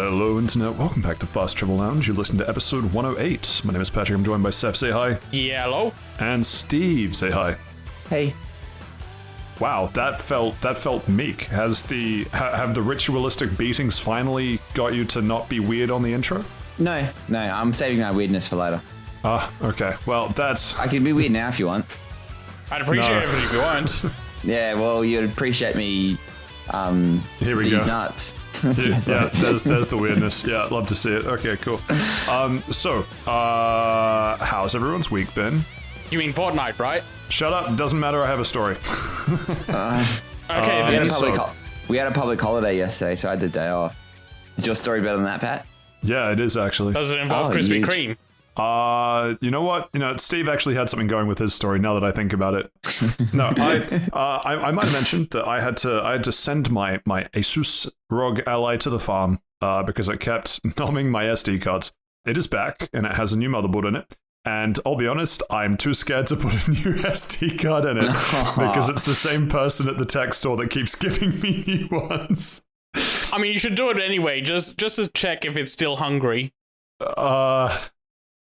Hello, Internet. Welcome back to Fast Travel Lounge. You listen to episode 108. My name is Patrick. I'm joined by Saif. Say hi. Yeah, hello. And Steve. Say hi. Hey. Wow, that felt meek. Have the ritualistic beatings finally got you to not be weird on the intro? No, I'm saving my weirdness for later. Okay. Well, I can be weird now if you want. I'd appreciate it if you want. Yeah, well, you'd appreciate me. Here we these go. Nuts. Yeah, there's the weirdness. Yeah, I'd love to see it. Okay, cool. How's everyone's week been? You mean Fortnite, right? Shut up. Doesn't matter. I have a story. Okay, we had a public holiday yesterday, so I had the day off. Is your story better than that, Pat? Yeah, it is actually. does it involve Oh, Krispy huge. Kreme? You know what? Steve actually had something going with his story. Now that I think about it, no, I might have mentioned that I had to send my Asus ROG Ally to the farm because it kept numbing my SD cards. It is back and it has a new motherboard in it. And I'll be honest, I'm too scared to put a new SD card in it because it's the same person at the tech store that keeps giving me new ones. I mean, you should do it anyway, just to check if it's still hungry.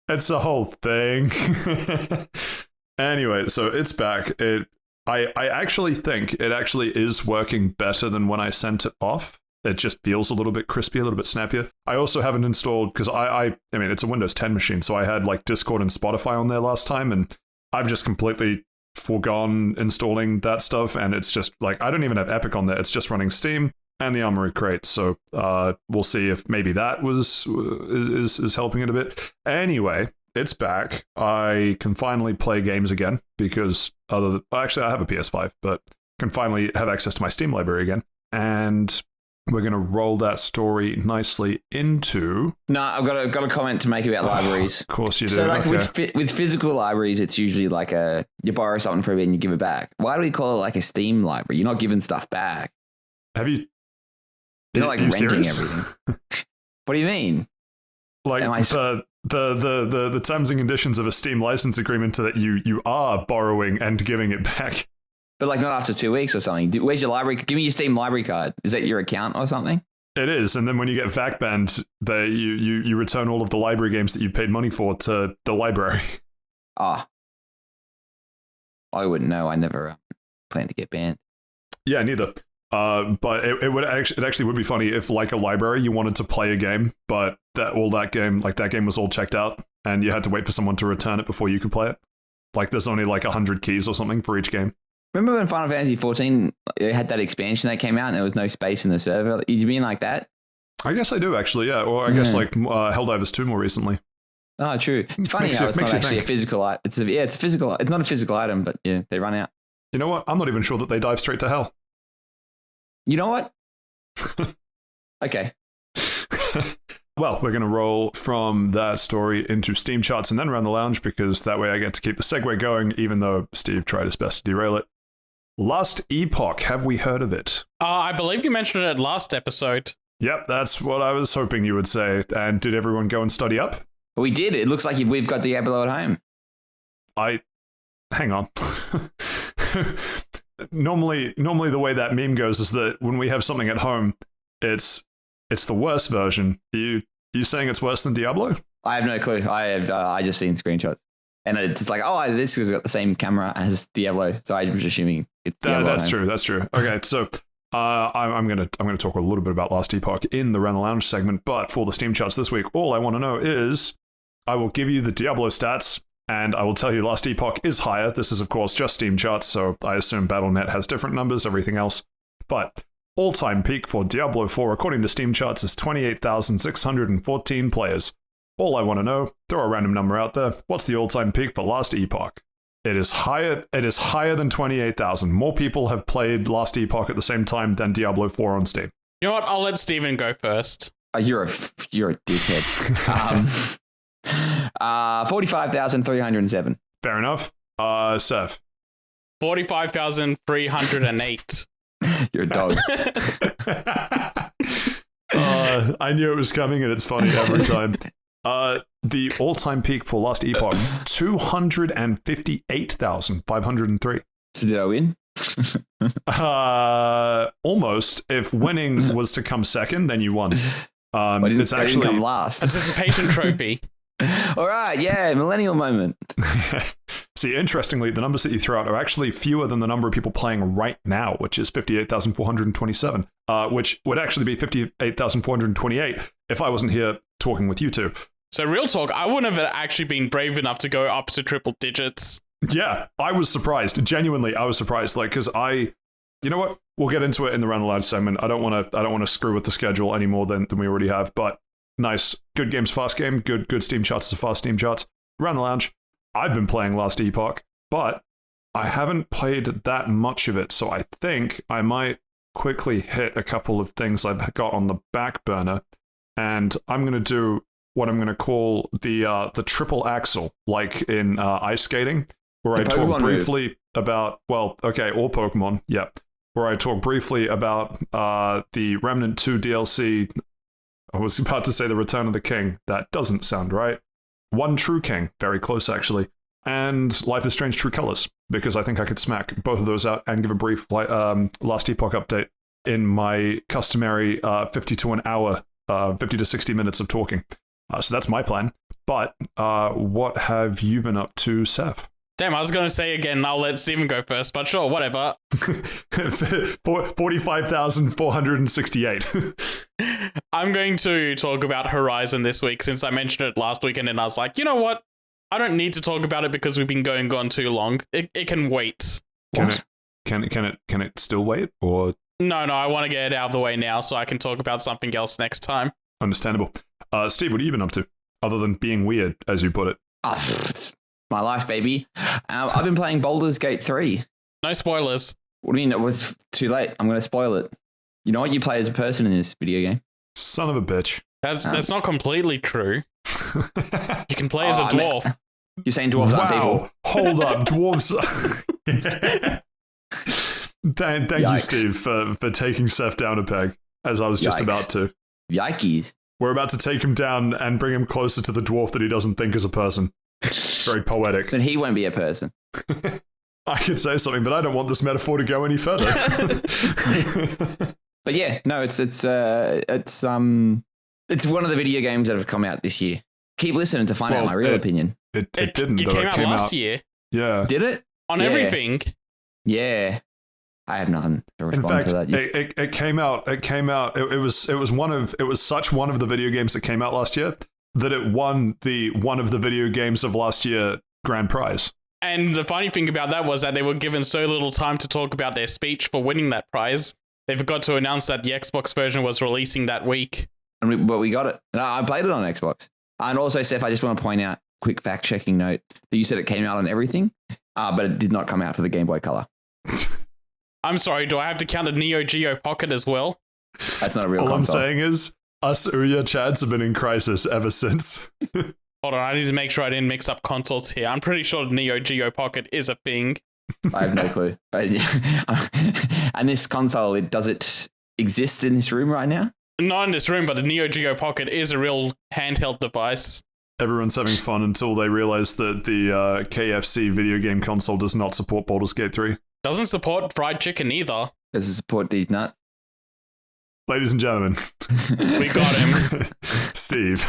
It's a whole thing. Anyway, so it's back. I actually think it actually is working better than when I sent it off. It just feels a little bit crispy, a little bit snappier. I also haven't installed, because I mean, it's a Windows 10 machine, so I had like Discord and Spotify on there last time, and I've just completely forgone installing that stuff, and it's just like, I don't even have Epoch on there. It's just running Steam and the Armory crate, so we'll see if maybe that is helping it a bit. Anyway, it's back. I can finally play games again, because actually I have a PS5, but can finally have access to my Steam library again, and we're going to roll that story nicely into... No, I've got a comment to make about libraries. Of course you do. So, like, okay. with physical libraries, it's usually like you borrow something for a bit and you give it back. Why do we call it like a Steam library? You're not giving stuff back. Have you... You're not like renting serious? everything. What do you mean? Like the terms and conditions of a Steam license agreement that you are borrowing and giving it back. But like not after 2 weeks or something. Where's your library? Give me your Steam library card. Is that your account or something? It is, and then when you get VAC banned, you return all of the library games that you paid money for to the library. I wouldn't know. I never planned to get banned. Yeah, neither. But it actually would be funny if, like a library, you wanted to play a game, but that game was all checked out, and you had to wait for someone to return it before you could play it. Like there's only like 100 keys or something for each game. Remember when Final Fantasy 14 had that expansion that came out and there was no space in the server? You mean like that? I guess I do actually, yeah. Or I guess like Helldivers 2 more recently. Oh, true. It's funny how it's not actually a physical item. It's a physical. It's not a physical item, but yeah, they run out. You know what? I'm not even sure that they dive straight to hell. You know what? Okay. Well, we're going to roll from that story into Steamcharts and then around the lounge, because that way I get to keep the segue going, even though Steve tried his best to derail it. Last Epoch, have we heard of it? I believe you mentioned it last episode. Yep, that's what I was hoping you would say. And did everyone go and study up? We did. It looks like we've got Diablo at home. Hang on. Normally the way that meme goes is that when we have something at home, it's the worst version. You saying it's worse than Diablo? I have no clue. I just seen screenshots. And it's just like, this has got the same camera as Diablo. So I'm just assuming it's Diablo. That's true. Okay, so I'm gonna talk a little bit about Last Epoch in the Run the Lounge segment, but for the Steam charts this week, all I want to know is I will give you the Diablo stats, and I will tell you Last Epoch is higher. This is, of course, just Steam charts, so I assume Battle.net has different numbers, everything else. But all-time peak for Diablo 4, according to Steam charts, is 28,614 players. All I want to know, throw a random number out there, what's the all-time peak for Last Epoch? It is higher than 28,000. More people have played Last Epoch at the same time than Diablo 4 on Steam. You know what? I'll let Steven go first. You're a dickhead. 45,307. Fair enough. Saif. 45,308. You're a dog. I knew it was coming, and it's funny every time. The all-time peak for Last Epoch, 258,503. So did I win? Almost. If winning was to come second, then you won. Why didn't It's it come actually last? Anticipation trophy. All right, yeah, millennial moment. See, interestingly, the numbers that you throw out are actually fewer than the number of people playing right now, which is 58,427, which would actually be 58,428 if I wasn't here talking with you two. So real talk, I wouldn't have actually been brave enough to go up to triple digits. Yeah, I was surprised. Genuinely, I was surprised. Like, because you know what? We'll get into it in the Round Aloud segment. I don't want to screw with the schedule any more than we already have. But nice, good games, fast game. Good Steamcharts is a fast Steamcharts. Round the Lounge. I've been playing Last Epoch, but I haven't played that much of it. So I think I might quickly hit a couple of things I've got on the back burner, and I'm gonna do what I'm gonna call the triple axle, like in ice skating, where I talk briefly about or Pokemon, yeah. Where I talk briefly about the Remnant 2 DLC. I was about to say the Return of the King. That doesn't sound right. One True King, very close actually. And Life is Strange True Colors, because I think I could smack both of those out and give a brief Last Epoch update in my customary 50 to an hour, 50 to 60 minutes of talking. So that's my plan. But what have you been up to, Saif? Damn, I was going to say again, I'll let Steven go first, but sure, whatever. 45,468. I'm going to talk about Horizon this week, since I mentioned it last week, and then I was like, you know what? I don't need to talk about it because we've been going on too long. It can wait. Can it still wait? Or No, I want to get it out of the way now so I can talk about something else next time. Understandable. Steve, what have you been up to? Other than being weird, as you put it. It's my life, baby. I've been playing Baldur's Gate 3. No spoilers. What do you mean? It was too late. I'm going to spoil it. You know what? You play as a person in this video game. Son of a bitch. That's not completely true. You can play as a dwarf. You're saying dwarves aren't people? Hold up, dwarves. Thank you, Steve, for taking Seth down a peg, as I was just about to. Yikes. We're about to take him down and bring him closer to the dwarf that he doesn't think is a person. Very poetic. Then he won't be a person. I could say something, but I don't want this metaphor to go any further. But yeah, no, it's one of the video games that have come out this year. Keep listening to find out my real opinion. It didn't, it though. Came out last year. Yeah. Did it? On everything. Yeah. I have nothing to respond to that yet. It came out. It was such one of the video games that came out last year that it won the one of the video games of last year grand prize. And the funny thing about that was that they were given so little time to talk about their speech for winning that prize. They forgot to announce that the Xbox version was releasing that week. But we got it. And I played it on Xbox. And also, Seth, I just want to point out, quick fact-checking note, that you said it came out on everything, but it did not come out for the Game Boy Color. I'm sorry, do I have to count the Neo Geo Pocket as well? That's not a real console. All I'm saying is, us Ouya Chads have been in crisis ever since. Hold on, I need to make sure I didn't mix up consoles here. I'm pretty sure the Neo Geo Pocket is a thing. I have no clue. And this console, does it exist in this room right now? Not in this room, but the Neo Geo Pocket is a real handheld device. Everyone's having fun until they realize that the KFC video game console does not support Baldur's Gate 3. Doesn't support fried chicken either. Does it support these nuts? Ladies and gentlemen. We got him. Steve.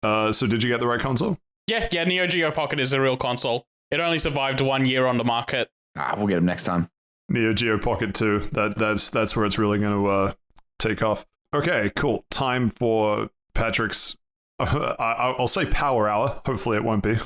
So did you get the right console? Yeah, Neo Geo Pocket is a real console. It only survived 1 year on the market. We'll get him next time. Neo Geo Pocket 2. That's where it's really going to take off. Okay, cool. Time for Patrick's... I'll say power hour. Hopefully it won't be.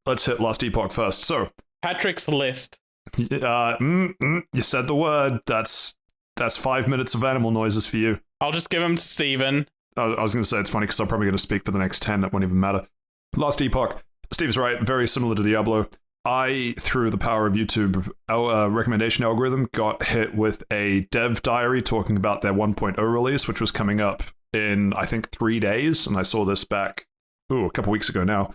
Let's hit Last Epoch first. So... Patrick's list. You said the word. That's 5 minutes of animal noises for you. I'll just give them to Steven. I was going to say it's funny because I'm probably going to speak for the next 10. That won't even matter. Last Epoch. Steve's right. Very similar to Diablo. I, through the power of YouTube, our recommendation algorithm, got hit with a dev diary talking about their 1.0 release, which was coming up in, I think, 3 days. And I saw this back, a couple weeks ago now.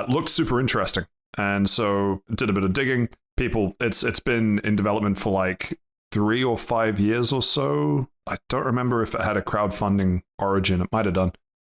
Looked super interesting. And so did a bit of digging. It's been in development for like 3 or 5 years or so. I don't remember if it had a crowdfunding origin. It might have done.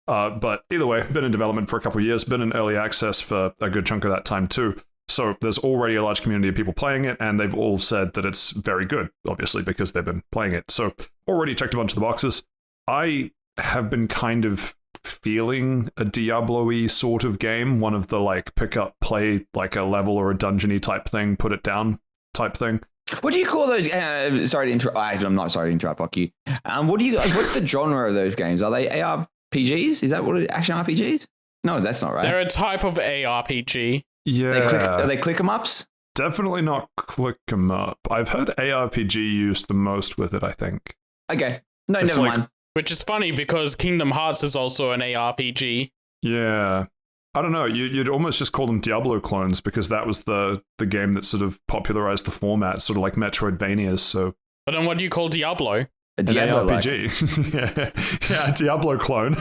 But either way, been in development for a couple of years, been in early access for a good chunk of that time too. So there's already a large community of people playing it, and they've all said that it's very good, obviously, because they've been playing it. So already checked a bunch of the boxes. I have been kind of feeling a Diablo-y sort of game, one of the like pick up, play like a level or a dungeon-y type thing, put it down type thing. What do you call those? Sorry to interrupt. I'm not sorry to interrupt. Fuck you. What's the genre of those games? Are they ARPGs? Is that what action RPGs? No, that's not right. They're a type of ARPG. Yeah, are they click 'em ups? Definitely not click 'em up. I've heard ARPG used the most with it, I think. Okay, no, It's never like- mind. Which is funny because Kingdom Hearts is also an ARPG. Yeah. I don't know. You'd almost just call them Diablo clones because that was the game that sort of popularized the format, sort of like Metroidvanias. So But then what do you call Diablo? A an Diablo ARPG. yeah, Diablo clone.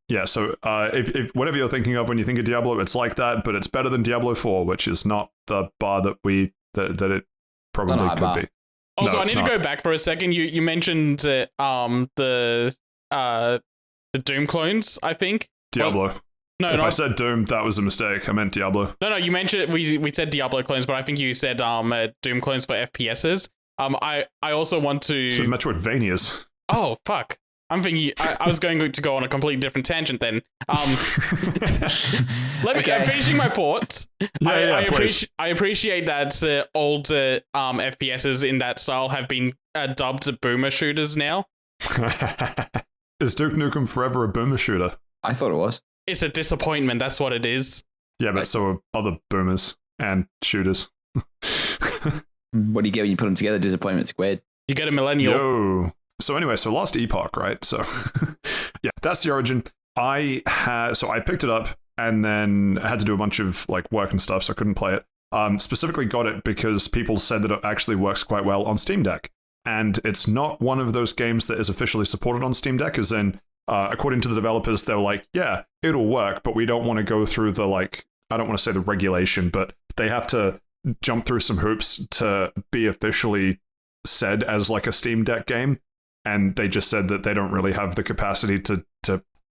Yeah, so if whatever you're thinking of when you think of Diablo, it's like that, but it's better than Diablo 4, which is not the bar that it probably Not a high could bar. be. Also, No, I it's need to not. go back for a second. You mentioned the Doom clones, I think. Diablo. No, If no, I said Doom, that was a mistake. I meant Diablo. no. You mentioned we said Diablo clones, but I think you said Doom clones for FPSs. I also want to. So Metroidvanias. Oh fuck! I'm thinking I was going to go on a completely different tangent then. Let me. Okay. I'm finishing my thoughts. Yeah, please. I appreciate that old FPSs in that style have been dubbed boomer shooters now. Is Duke Nukem Forever a boomer shooter? I thought it was. It's a disappointment. That's what it is. Yeah, but so are other boomers and shooters. What do you get when you put them together? Disappointment squared. You get a millennial. Yo. So anyway, so last Epoch, right? So yeah, that's the origin. I picked it up and then had to do a bunch of like work and stuff, so I couldn't play it. Specifically got it because people said that it actually works quite well on Steam Deck. And it's not one of those games that is officially supported on Steam Deck, as in, according to the developers, they're like, yeah, it'll work, but we don't want to go through the, like, I don't want to say the regulation, but they have to jump through some hoops to be officially said as like a Steam Deck game. And they just said that they don't really have the capacity to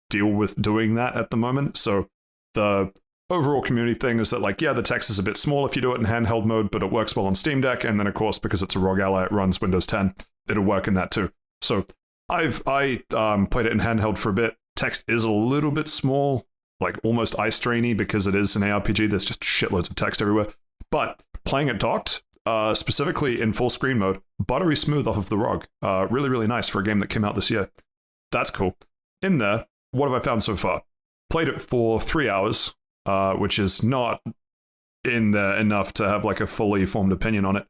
deal with doing that at the moment. So the overall community thing is that, like, yeah, the text is a bit small if you do it in handheld mode, but it works well on Steam Deck. And then, of course, because it's a ROG Ally, it runs Windows 10. It'll work in that too. So I played it in handheld for a bit. Text is a little bit small, like almost iStrainy because it is an ARPG. There's just shitloads of text everywhere. But playing it docked, specifically in full screen mode, buttery smooth off of the ROG. Really, really nice for a game that came out this year. That's cool. In there, what have I found so far? Played it for 3 hours, which is not in there enough to have like a fully formed opinion on it.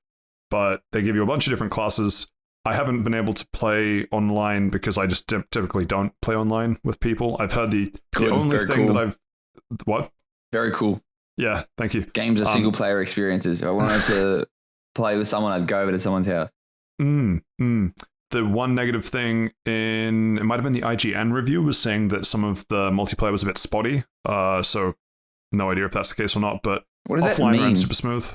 But they give you a bunch of different classes. I haven't been able to play online because I just typically don't play online with people. I've heard the only very thing cool. that I've... What? Very cool. Yeah, thank you. Games are single player experiences. If I wanted to play with someone, I'd go over to someone's house. The one negative thing in, it might have been the IGN review, was saying that some of the multiplayer was a bit spotty. So no idea if that's the case or not, but What does that offline mean? ran super smooth.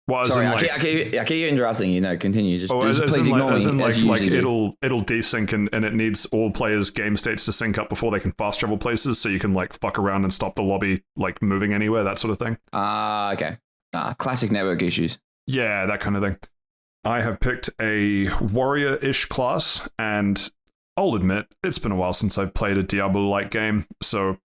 Well, as Sorry, in, I like, keep interrupting you. No, continue. Just as please in, ignore like, as me. in, as you like usually do. it'll desync and it needs all players' game states to sync up before they can fast travel places, so you can like fuck around and stop the lobby like moving anywhere, that sort of thing. Okay. Classic network issues. Yeah, that kind of thing. I have picked a warrior-ish class, and I'll admit, it's been a while since I've played a Diablo-like game, so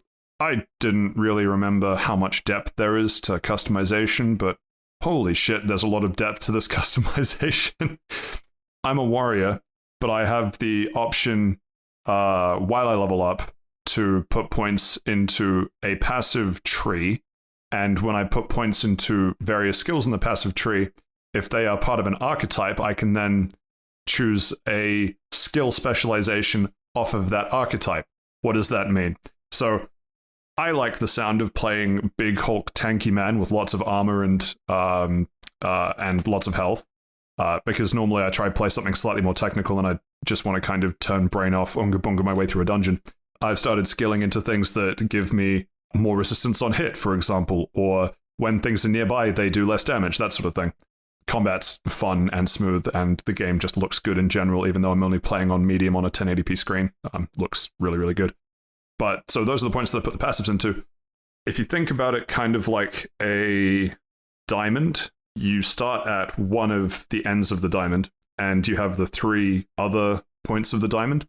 I didn't really remember how much depth there is to customization, but holy shit, there's a lot of depth to this customization. I'm a warrior, but I have the option, while I level up, to put points into a passive tree, and when I put points into various skills in the passive tree, if they are part of an archetype, I can then choose a skill specialization off of that archetype. What does that mean? So I like the sound of playing big Hulk tanky man with lots of armor and lots of health, because normally I try to play something slightly more technical and I just want to kind of turn brain off, unga bunga my way through a dungeon. I've started skilling into things that give me more resistance on hit, for example, or when things are nearby, they do less damage, that sort of thing. Combat's fun and smooth, and the game just looks good in general, even though I'm only playing on medium on a 1080p screen. Looks really, really good. But so those are the points that I put the passives into. If you think about it kind of like a diamond, you start at one of the ends of the diamond, and you have the 3 other points of the diamond.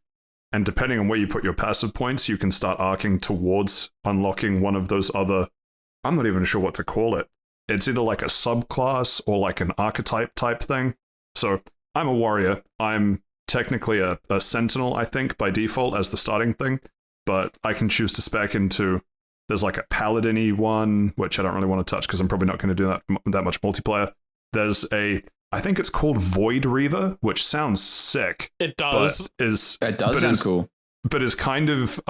And depending on where you put your passive points, you can start arcing towards unlocking one of those other, I'm not even sure what to call it. It's either like a subclass or like an archetype type thing. So I'm a warrior. I'm technically a sentinel, I think, by default as the starting thing. But I can choose to spec into, there's like a paladin-y one, which I don't really want to touch because I'm probably not going to do that much multiplayer. There's I think it's called Void Reaver, which sounds sick. It does. It does sound cool. But is kind of,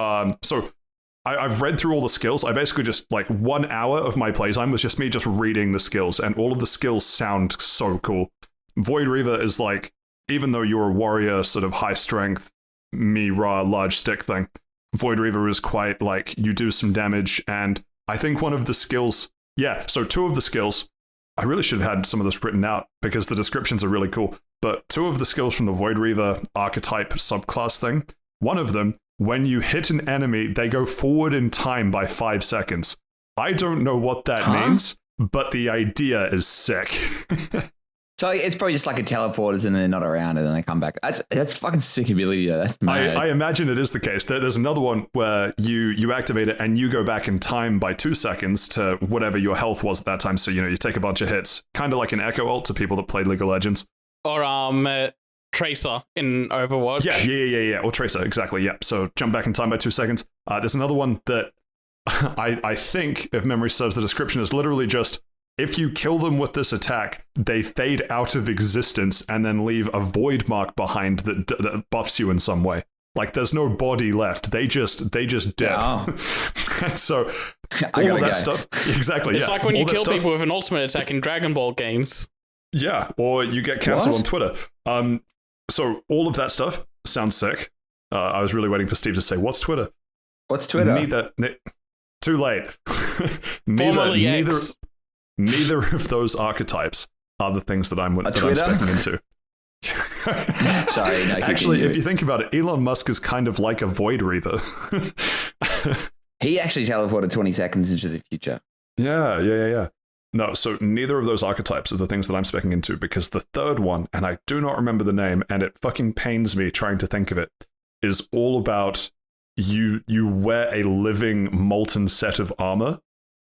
so I've read through all the skills. I basically just, like, 1 hour of my playtime was just me just reading the skills, and all of the skills sound so cool. Void Reaver is like, even though you're a warrior, sort of high strength, large stick thing, Void Reaver is quite like, you do some damage, and I think one of the skills, so 2 of the skills, I really should have had some of this written out because the descriptions are really cool, but 2 of the skills from the Void Reaver archetype subclass thing, one of them, when you hit an enemy, they go forward in time by 5 seconds. I don't know what that means, but the idea is sick. So it's probably just like a teleporters and they're not around and then they come back. That's fucking sick ability. That's mad. I imagine it is the case. There's another one where you activate it and you go back in time by 2 seconds to whatever your health was at that time. So, you take a bunch of hits, kind of like an Echo ult to people that played League of Legends. Or Tracer in Overwatch. Yeah. Or Tracer, exactly. Yeah. So jump back in time by 2 seconds. There's another one that I think, if memory serves, the description is literally just, if you kill them with this attack, they fade out of existence and then leave a void mark behind that buffs you in some way. Like, there's no body left. They just dip. Oh. So all of that stuff. Exactly. It's like when you kill people with an ultimate attack in Dragon Ball games. Yeah, or you get cancelled on Twitter. So all of that stuff sounds sick. I was really waiting for Steve to say, "What's Twitter?" What's Twitter? Too late. Neither of those archetypes are the things that I'm speccing into. Sorry, no, actually, if you think about it, Elon Musk is kind of like a Void Reaver. He actually teleported 20 seconds into the future. Yeah. No, so neither of those archetypes are the things that I'm speccing into, because the third one, and I do not remember the name, and it fucking pains me trying to think of it, is all about you wear a living molten set of armor,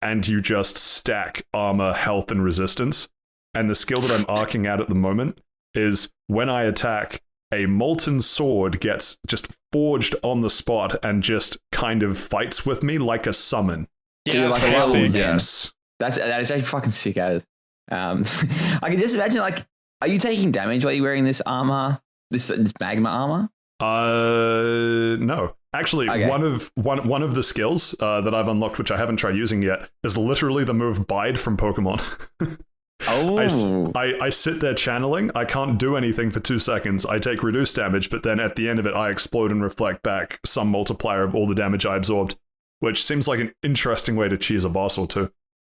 and you just stack armor, health, and resistance. And the skill that I'm arcing at the moment is when I attack, a molten sword gets just forged on the spot and just kind of fights with me like a summon. Yeah, that's like sick. Yes. That is actually fucking sick as. I can just imagine, like, are you taking damage while you're wearing this armor, this magma armor? No. Actually, okay. one of the skills that I've unlocked, which I haven't tried using yet, is literally the move Bide from Pokemon. Oh. I sit there channeling. I can't do anything for 2 seconds. I take reduced damage, but then at the end of it, I explode and reflect back some multiplier of all the damage I absorbed, which seems like an interesting way to cheese a boss or two.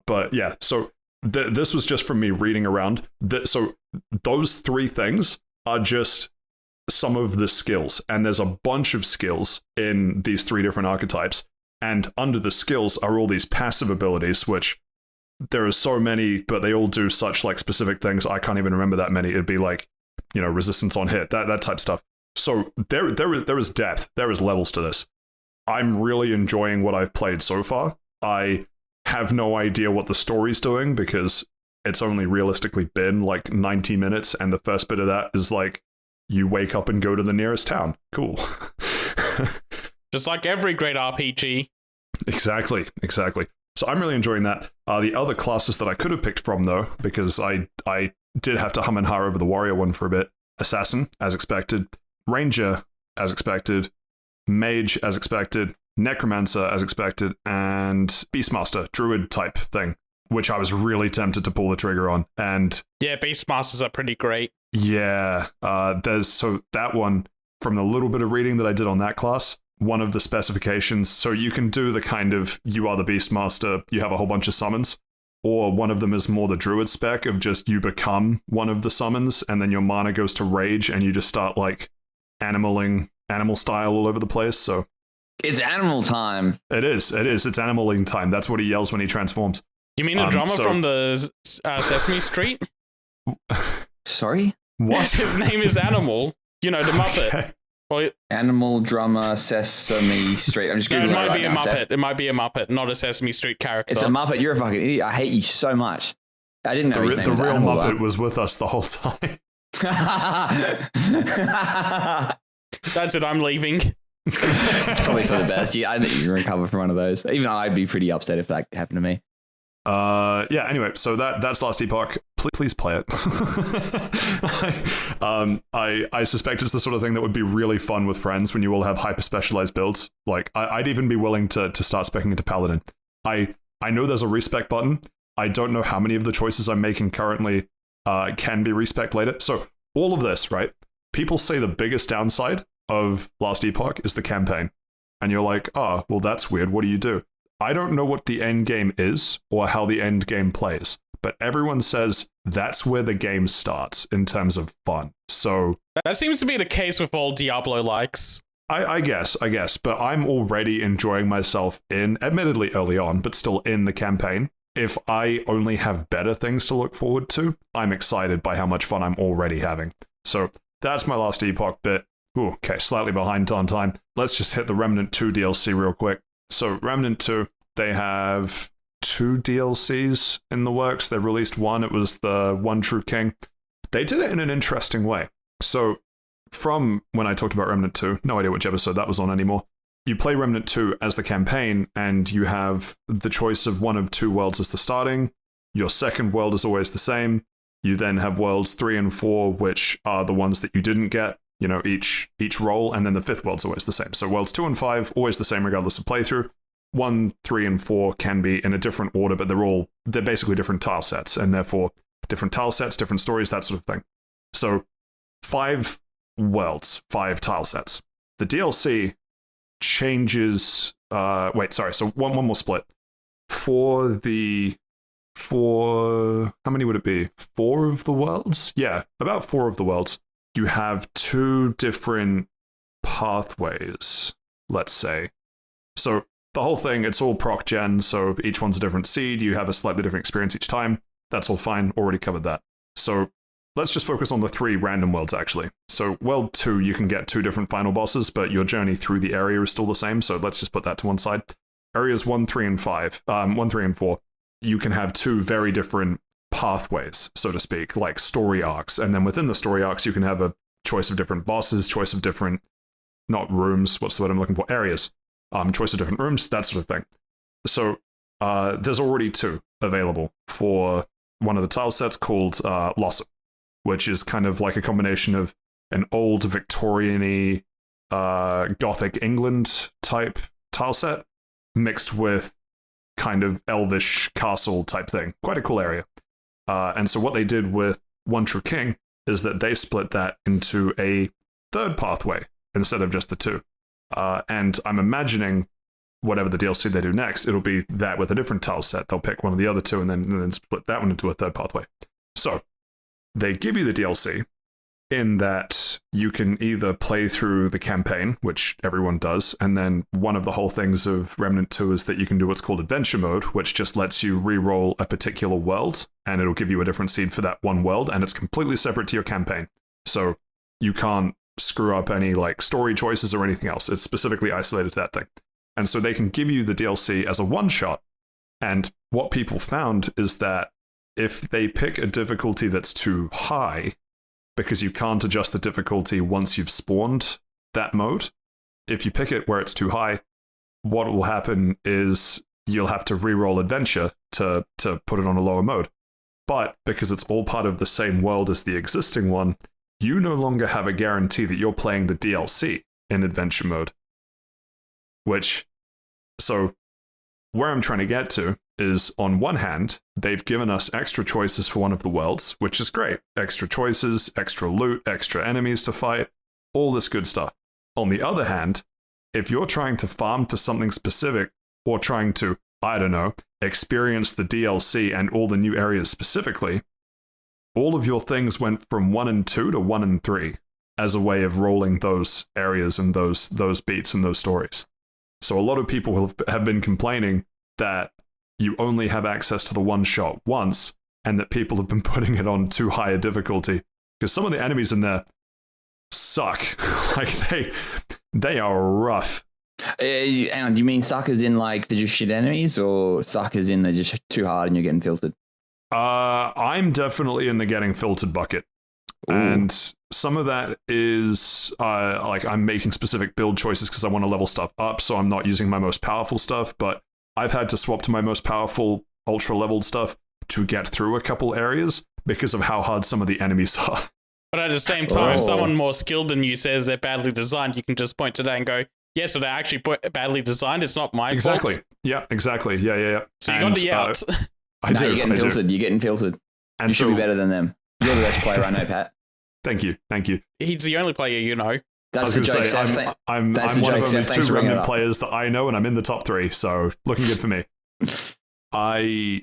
But yeah, so this was just from me reading around. So those 3 things are just some of the skills, and there's a bunch of skills in these 3 different archetypes, and under the skills are all these passive abilities, which there are so many, but they all do such like specific things. I can't even remember that many. It'd be like, resistance on hit, that type stuff. So there is depth, there is levels to this. I'm really enjoying what I've played so far. I have no idea what the story's doing because it's only realistically been like 90 minutes, and the first bit of that is like, you wake up and go to the nearest town. Cool. Just like every great RPG. Exactly. So I'm really enjoying that. The other classes that I could have picked from, though, because I did have to hum and har over the warrior one for a bit. Assassin, as expected. Ranger, as expected. Mage, as expected. Necromancer, as expected. And Beastmaster, druid type thing, which I was really tempted to pull the trigger on. And yeah, Beastmasters are pretty great. Yeah, so that one, from the little bit of reading that I did on that class, one of the specifications, so you can do the kind of, you are the Beastmaster, you have a whole bunch of summons, or one of them is more the druid spec of just you become one of the summons, and then your mana goes to rage, and you just start like animal style all over the place, so. It's animal time. It is, it's animaling time, that's what he yells when he transforms. You mean the drummer from the Sesame Street? Sorry? What? His name is Animal. The Muppet. Well, Animal Drummer Sesame Street. I'm just no, googling it might right be a now, Muppet. Seth. It might be a Muppet, not a Sesame Street character. It's a Muppet. You're a fucking idiot. I hate you so much. I didn't know his name The was real Animal Muppet was with us the whole time. That's it. I'm leaving. It's probably for the best. I think you can recover from one of those. Even though I'd be pretty upset if that happened to me. Yeah, anyway, so that's Last Epoch. Please play it. I suspect it's the sort of thing that would be really fun with friends when you all have hyper specialized builds. Like I'd even be willing to start speccing into Paladin. I know there's a respec button. I don't know how many of the choices I'm making currently can be respec later. So all of this, right? People say the biggest downside of Last Epoch is the campaign. And you're like, oh, well, that's weird. What do you do? I don't know what the end game is or how the end game plays, but everyone says that's where the game starts in terms of fun. So that seems to be the case with all Diablo likes. I guess, but I'm already enjoying myself admittedly early on, but still in the campaign. If I only have better things to look forward to, I'm excited by how much fun I'm already having. So that's my Last Epoch bit. Ooh, okay, slightly behind on time. Let's just hit the Remnant 2 DLC real quick. So Remnant 2, they have 2 DLCs in the works. They've released one. It was the One True King. They did it in an interesting way. So from when I talked about Remnant 2, no idea which episode that was on anymore, you play Remnant 2 as the campaign, and you have the choice of one of 2 worlds as the starting. Your second world is always the same. You then have worlds 3 and 4, which are the ones that you didn't get, you know, each role, and then the 5th world's always the same. So worlds 2 and 5, always the same regardless of playthrough. 1, 3, and 4 can be in a different order, but they're basically different tile sets, and therefore different tile sets, different stories, that sort of thing. So 5 worlds, 5 tile sets. The DLC changes. So one more split for how many would it be? 4 of the worlds? Yeah, about 4 of the worlds. You have 2 different pathways, let's say. So the whole thing, it's all proc gen, so each one's a different seed. You have a slightly different experience each time. That's all fine. Already covered that. So let's just focus on the 3 random worlds, actually. So world 2, you can get 2 different final bosses, but your journey through the area is still the same, so let's just put that to one side. Areas 1, 3, and 5, 1, 3, and 4, you can have 2 very different pathways, so to speak, like story arcs. And then within the story arcs, you can have a choice of different bosses, choice of different, not rooms, what's the word I'm looking for? Areas. Choice of different rooms, that sort of thing. So there's already 2 available for one of the tile sets called Lossop, which is kind of like a combination of an old Victorian-y Gothic England type tile set mixed with kind of elvish castle type thing. Quite a cool area. And so what they did with One True King is that they split that into a 3rd pathway instead of just the 2. And I'm imagining whatever the DLC they do next, it'll be that with a different tile set. They'll pick one of the other 2 and then split that one into a 3rd pathway. So they give you the DLC in that you can either play through the campaign, which everyone does, and then one of the whole things of Remnant 2 is that you can do what's called adventure mode, which just lets you re-roll a particular world, and it'll give you a different seed for that one world, and it's completely separate to your campaign. So you can't screw up any like story choices or anything else. It's specifically isolated to that thing. And so they can give you the DLC as a one-shot, and what people found is that if they pick a difficulty that's too high, because you can't adjust the difficulty once you've spawned that mode, if you pick it where it's too high, what will happen is you'll have to re-roll adventure to put it on a lower mode. But because it's all part of the same world as the existing one, you no longer have a guarantee that you're playing the DLC in adventure mode. So where I'm trying to get to is, on one hand, they've given us extra choices for one of the worlds, which is great. Extra choices, extra loot, extra enemies to fight, all this good stuff. On the other hand, if you're trying to farm for something specific, or trying to, I don't know, experience the DLC and all the new areas specifically, all of your things went from 1 and 2 to 1 and 3 as a way of rolling those areas and those beats and those stories. So a lot of people have been complaining that you only have access to the one shot once, and that people have been putting it on too high a difficulty. Because some of the enemies in there, suck. Like they are rough. Hang on, do you mean suckers in like they're just shit enemies, or suckers in they're just too hard and you're getting filtered? I'm definitely in the getting filtered bucket. Ooh. And some of that is like I'm making specific build choices because I want to level stuff up, so I'm not using my most powerful stuff, but I've had to swap to my most powerful ultra leveled stuff to get through a couple areas because of how hard some of the enemies are. But at the same time, if someone more skilled than you says they're badly designed, you can just point to that and go, yeah, so they're actually badly designed. It's not my exactly. fault. Yeah, exactly. Yeah. So you got the out. You're getting filtered. You're getting filtered. And you should be better than them. You're the best player I know, Pat. Thank you. He's the only player you know. That's the joke, Seth. I'm one of only 2 Remnant players that I know, and I'm in the top 3, so looking good for me.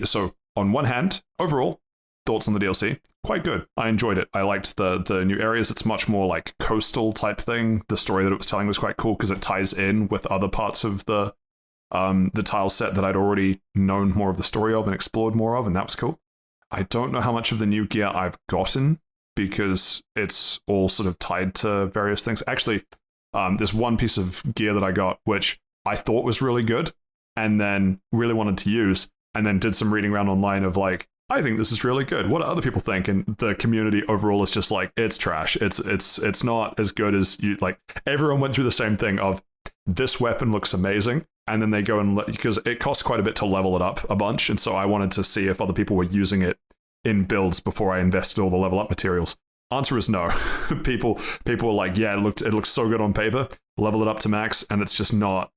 So on one hand, overall, thoughts on the DLC? Quite good. I enjoyed it. I liked the new areas. It's much more like coastal type thing. The story that it was telling was quite cool because it ties in with other parts of the tile set that I'd already known more of the story of and explored more of, and that was cool. I don't know how much of the new gear I've gotten because it's all sort of tied to various things. Actually, there's one piece of gear that I got which I thought was really good and then really wanted to use, and then did some reading around online of like, I think this is really good. What do other people think? And the community overall is just like, it's trash. It's not as good as you like. Everyone went through the same thing of this weapon looks amazing, and then they go and because it costs quite a bit to level it up a bunch, and so I wanted to see if other people were using it in builds before I invested all the level up materials. Answer is no. people were like, yeah, it looks so good on paper. Level it up to max, and it's just not.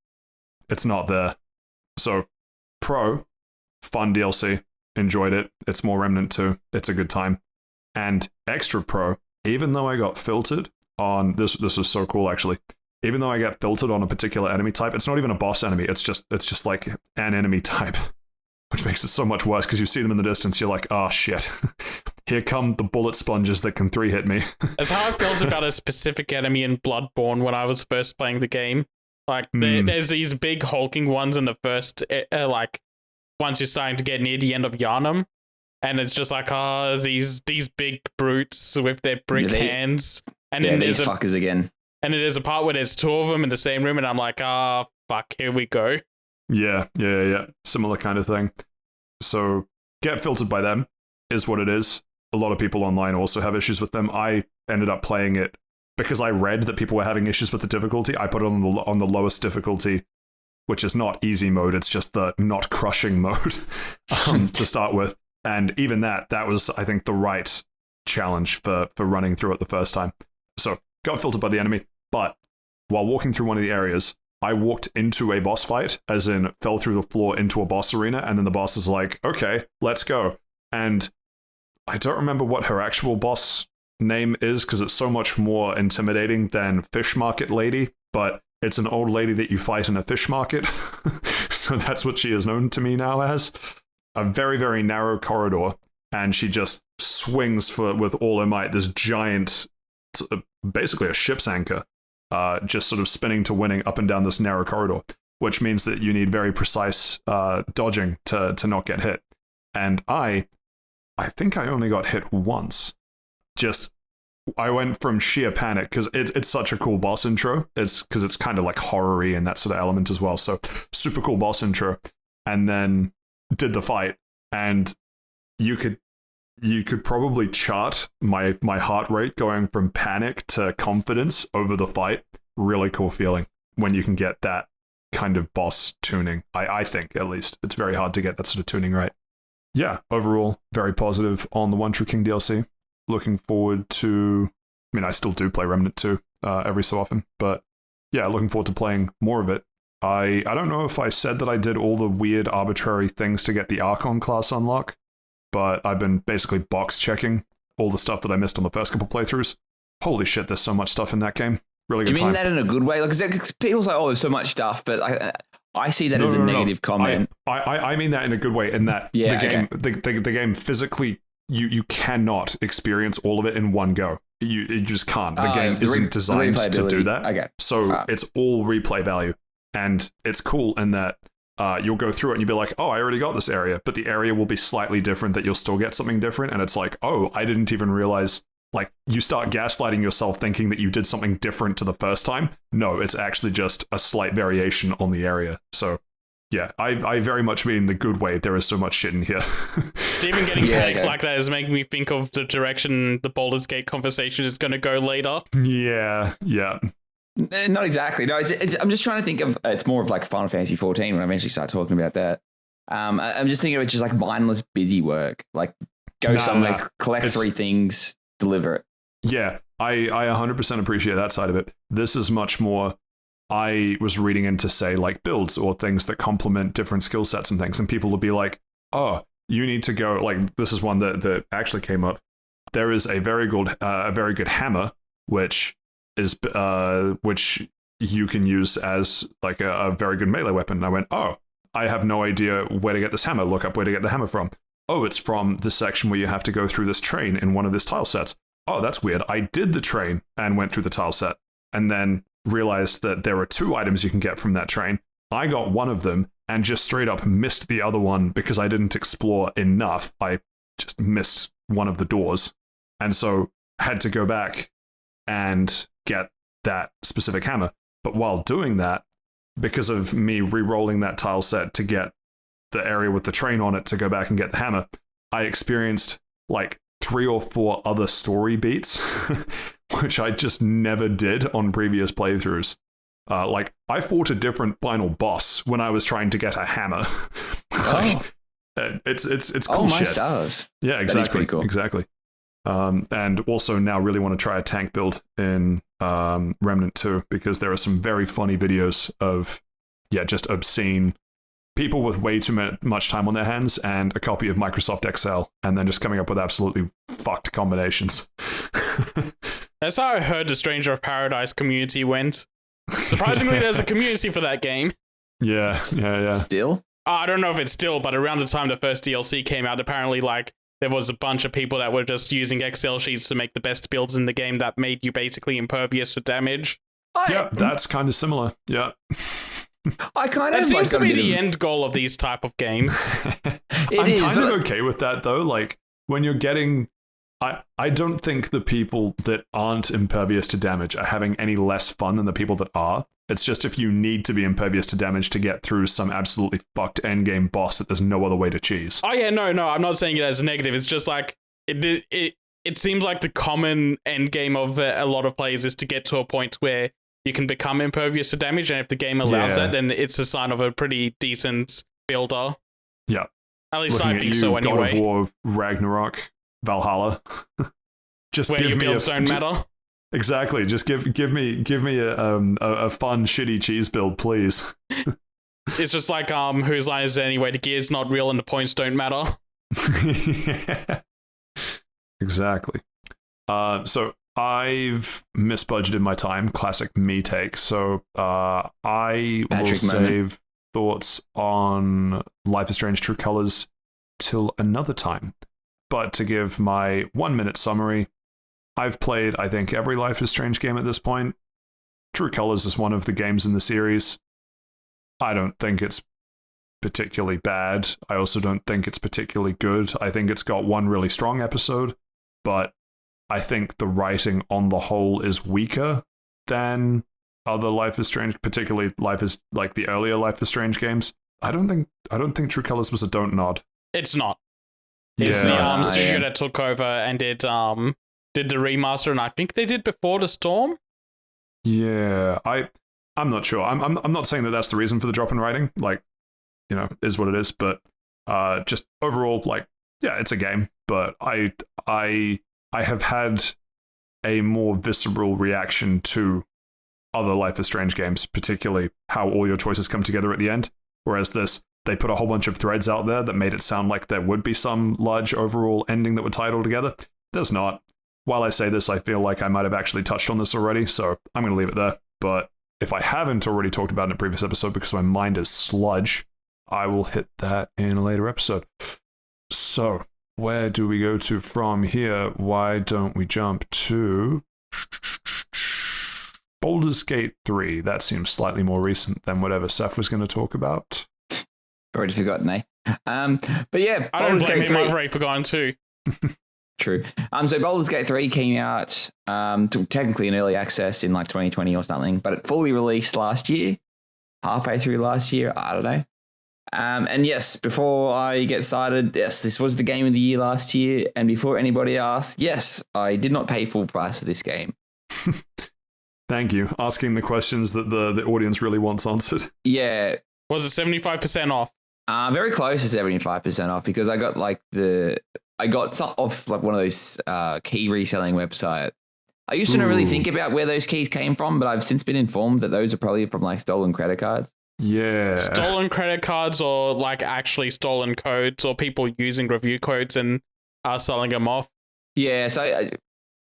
It's not there. So, Pro, fun DLC. Enjoyed it. It's more Remnant 2. It's a good time. And Extra Pro, even though I got filtered on this was so cool actually. Even though I get filtered on a particular enemy type, it's not even a boss enemy. It's just like an enemy type, which makes it so much worse because you see them in the distance. You're like, oh shit, here come the bullet sponges that can 3-hit me. That's how I felt about a specific enemy in Bloodborne when I was first playing the game. Like there's these big hulking ones in the first like. Once you're starting to get near the end of Yharnam, and it's just like, these big brutes with their brick hands. And then these fuckers again. And there's a part where there's 2 of them in the same room, and I'm like, fuck, here we go. Yeah. Similar kind of thing. So, get filtered by them is what it is. A lot of people online also have issues with them. I ended up playing it because I read that people were having issues with the difficulty. I put it on the lowest difficulty, which is not easy mode, it's just the not crushing mode to start with. And even that was, I think, the right challenge for running through it the first time. So, got filtered by the enemy, but while walking through one of the areas, I walked into a boss fight, as in fell through the floor into a boss arena, and then the boss is like, okay, let's go. And I don't remember what her actual boss name is, because it's so much more intimidating than Fish Market Lady, but it's an old lady that you fight in a fish market. So that's what she is known to me now as. A very, very narrow corridor, and she just swings with all her might, this giant, basically a ship's anchor, just sort of spinning to winning up and down this narrow corridor, which means that you need very precise dodging to not get hit. And I think I only got hit once. I went from sheer panic because it's such a cool boss intro. It's because it's kind of like horror-y and that sort of element as well. So super cool boss intro, and then did the fight, and you could probably chart my heart rate going from panic to confidence over the fight. Really cool feeling when you can get that kind of boss tuning. I think, at least, it's very hard to get that sort of tuning right. Yeah, overall very positive on the One True King DLC. Looking forward to, I still do play Remnant 2 every so often, but yeah, looking forward to playing more of it. I don't know if I said that I did all the weird arbitrary things to get the Archon class unlock, but I've been basically box checking all the stuff that I missed on the first couple playthroughs. Holy shit, there's so much stuff in that game. Really good time. Do you mean that in a good way? Because people say, there's so much stuff, but I see that as a negative comment. I mean that in a good way, in that the game physically, you cannot experience all of it in one go. You just can't. The game isn't designed to do that. Okay. So it's all replay value. And it's cool in that you'll go through it and you'll be like, oh, I already got this area. But the area will be slightly different, that you'll still get something different. And it's like, oh, I didn't even realize like you start gaslighting yourself thinking that you did something different to the first time. No, it's actually just a slight variation on the area. So yeah, I very much mean the good way. There is so much shit in here. Steven getting panics like that is making me think of the direction the Baldur's Gate conversation is going to go later. Yeah. Not exactly. No, I'm just trying to think of. It's more of like Final Fantasy 14 when I eventually start talking about that. I'm just thinking of it just like mindless, busy work. Like go somewhere, collect 3 things, deliver it. Yeah, I 100% appreciate that side of it. This is much more. I was reading into, say, like builds or things that complement different skill sets and things, and people will be like, "Oh, you need to go." Like this is one that actually came up. There is a very good hammer, which is which you can use as like a very good melee weapon. And I went, "Oh, I have no idea where to get this hammer. Look up where to get the hammer from. Oh, it's from the section where you have to go through this train in one of these tile sets. Oh, that's weird. I did the train and went through the tile set, and then realized that there are 2 items you can get from that train. I got one of them and just straight up missed the other one because I didn't explore enough. I just missed one of the doors, and so had to go back and get that specific hammer. But while doing that, because of me re-rolling that tile set to get the area with the train on it to go back and get the hammer, I experienced like 3 or 4 other story beats, which I just never did on previous playthroughs. Like, I fought a different final boss when I was trying to get a hammer. It's cool shit. Stars. Yeah, exactly. That is pretty cool. Exactly. And also now really want to try a tank build in Remnant 2, because there are some very funny videos of, just obscene people with way too much time on their hands and a copy of Microsoft Excel, and then just coming up with absolutely fucked combinations. That's how I heard the Stranger of Paradise community went. Surprisingly, there's a community for that game. Yeah. Still? I don't know if it's still, but around the time the first DLC came out, apparently, like, there was a bunch of people that were just using Excel sheets to make the best builds in the game that made you basically impervious to damage. That's kind of similar. Yeah. I kind of that seems to be the end goal of these type of games. I'm kind of okay with that though. Like when you're getting, I don't think the people that aren't impervious to damage are having any less fun than the people that are. It's just if you need to be impervious to damage to get through some absolutely fucked endgame boss that there's no other way to cheese. Oh yeah, no, I'm not saying it as a negative. It's just like it seems like the common endgame of a lot of players is to get to a point where you can become impervious to damage, and if the game allows that, then it's a sign of a pretty decent builder. Yeah. At least Looking I think so anyway. God of War, Ragnarok, Valhalla. Just where your builds don't matter. Exactly. Just give me a fun shitty cheese build, please. It's just like whose line is it anyway? The gear's not real and the points don't matter. Yeah. Exactly. So I've misbudgeted my time. Classic me take. So I will save thoughts on Life is Strange True Colors till another time. But to give my 1-minute summary, I've played, I think, every Life is Strange game at this point. True Colors is one of the games in the series. I don't think it's particularly bad. I also don't think it's particularly good. I think it's got one really strong episode, but I think the writing on the whole is weaker than other Life is Strange, particularly like the earlier Life is Strange games. I don't think True Colors was a don't nod. It's not. It's the studio that took over and did the remaster, and I think they did Before the Storm. Yeah, I'm not sure. I'm not saying that that's the reason for the drop in writing. Like, is what it is. But just overall, like, yeah, it's a game. But I have had a more visceral reaction to other Life is Strange games, particularly how all your choices come together at the end. Whereas they put a whole bunch of threads out there that made it sound like there would be some large overall ending that would tie it all together. There's not. While I say this, I feel like I might have actually touched on this already, so I'm going to leave it there. But if I haven't already talked about it in a previous episode because my mind is sludge, I will hit that in a later episode. So, where do we go to from here? Why don't we jump to Baldur's Gate 3? That seems slightly more recent than whatever Saif was going to talk about. Already forgotten, eh? But yeah, I don't blame him. I've already forgotten too. True. So Baldur's Gate 3 came out technically in early access in like 2020 or something, but it fully released last year, halfway through last year. I don't know. And yes, before I get started, yes, this was the game of the year last year. And before anybody asks, yes, I did not pay full price for this game. Thank you. Asking the questions that the audience really wants answered. Yeah. Was it 75% off? Very close to 75% off because I got some off like one of those key reselling websites. I used to not really think about where those keys came from, but I've since been informed that those are probably from like stolen credit cards. Yeah. Stolen credit cards or like actually stolen codes or people using review codes and selling them off. Yeah, so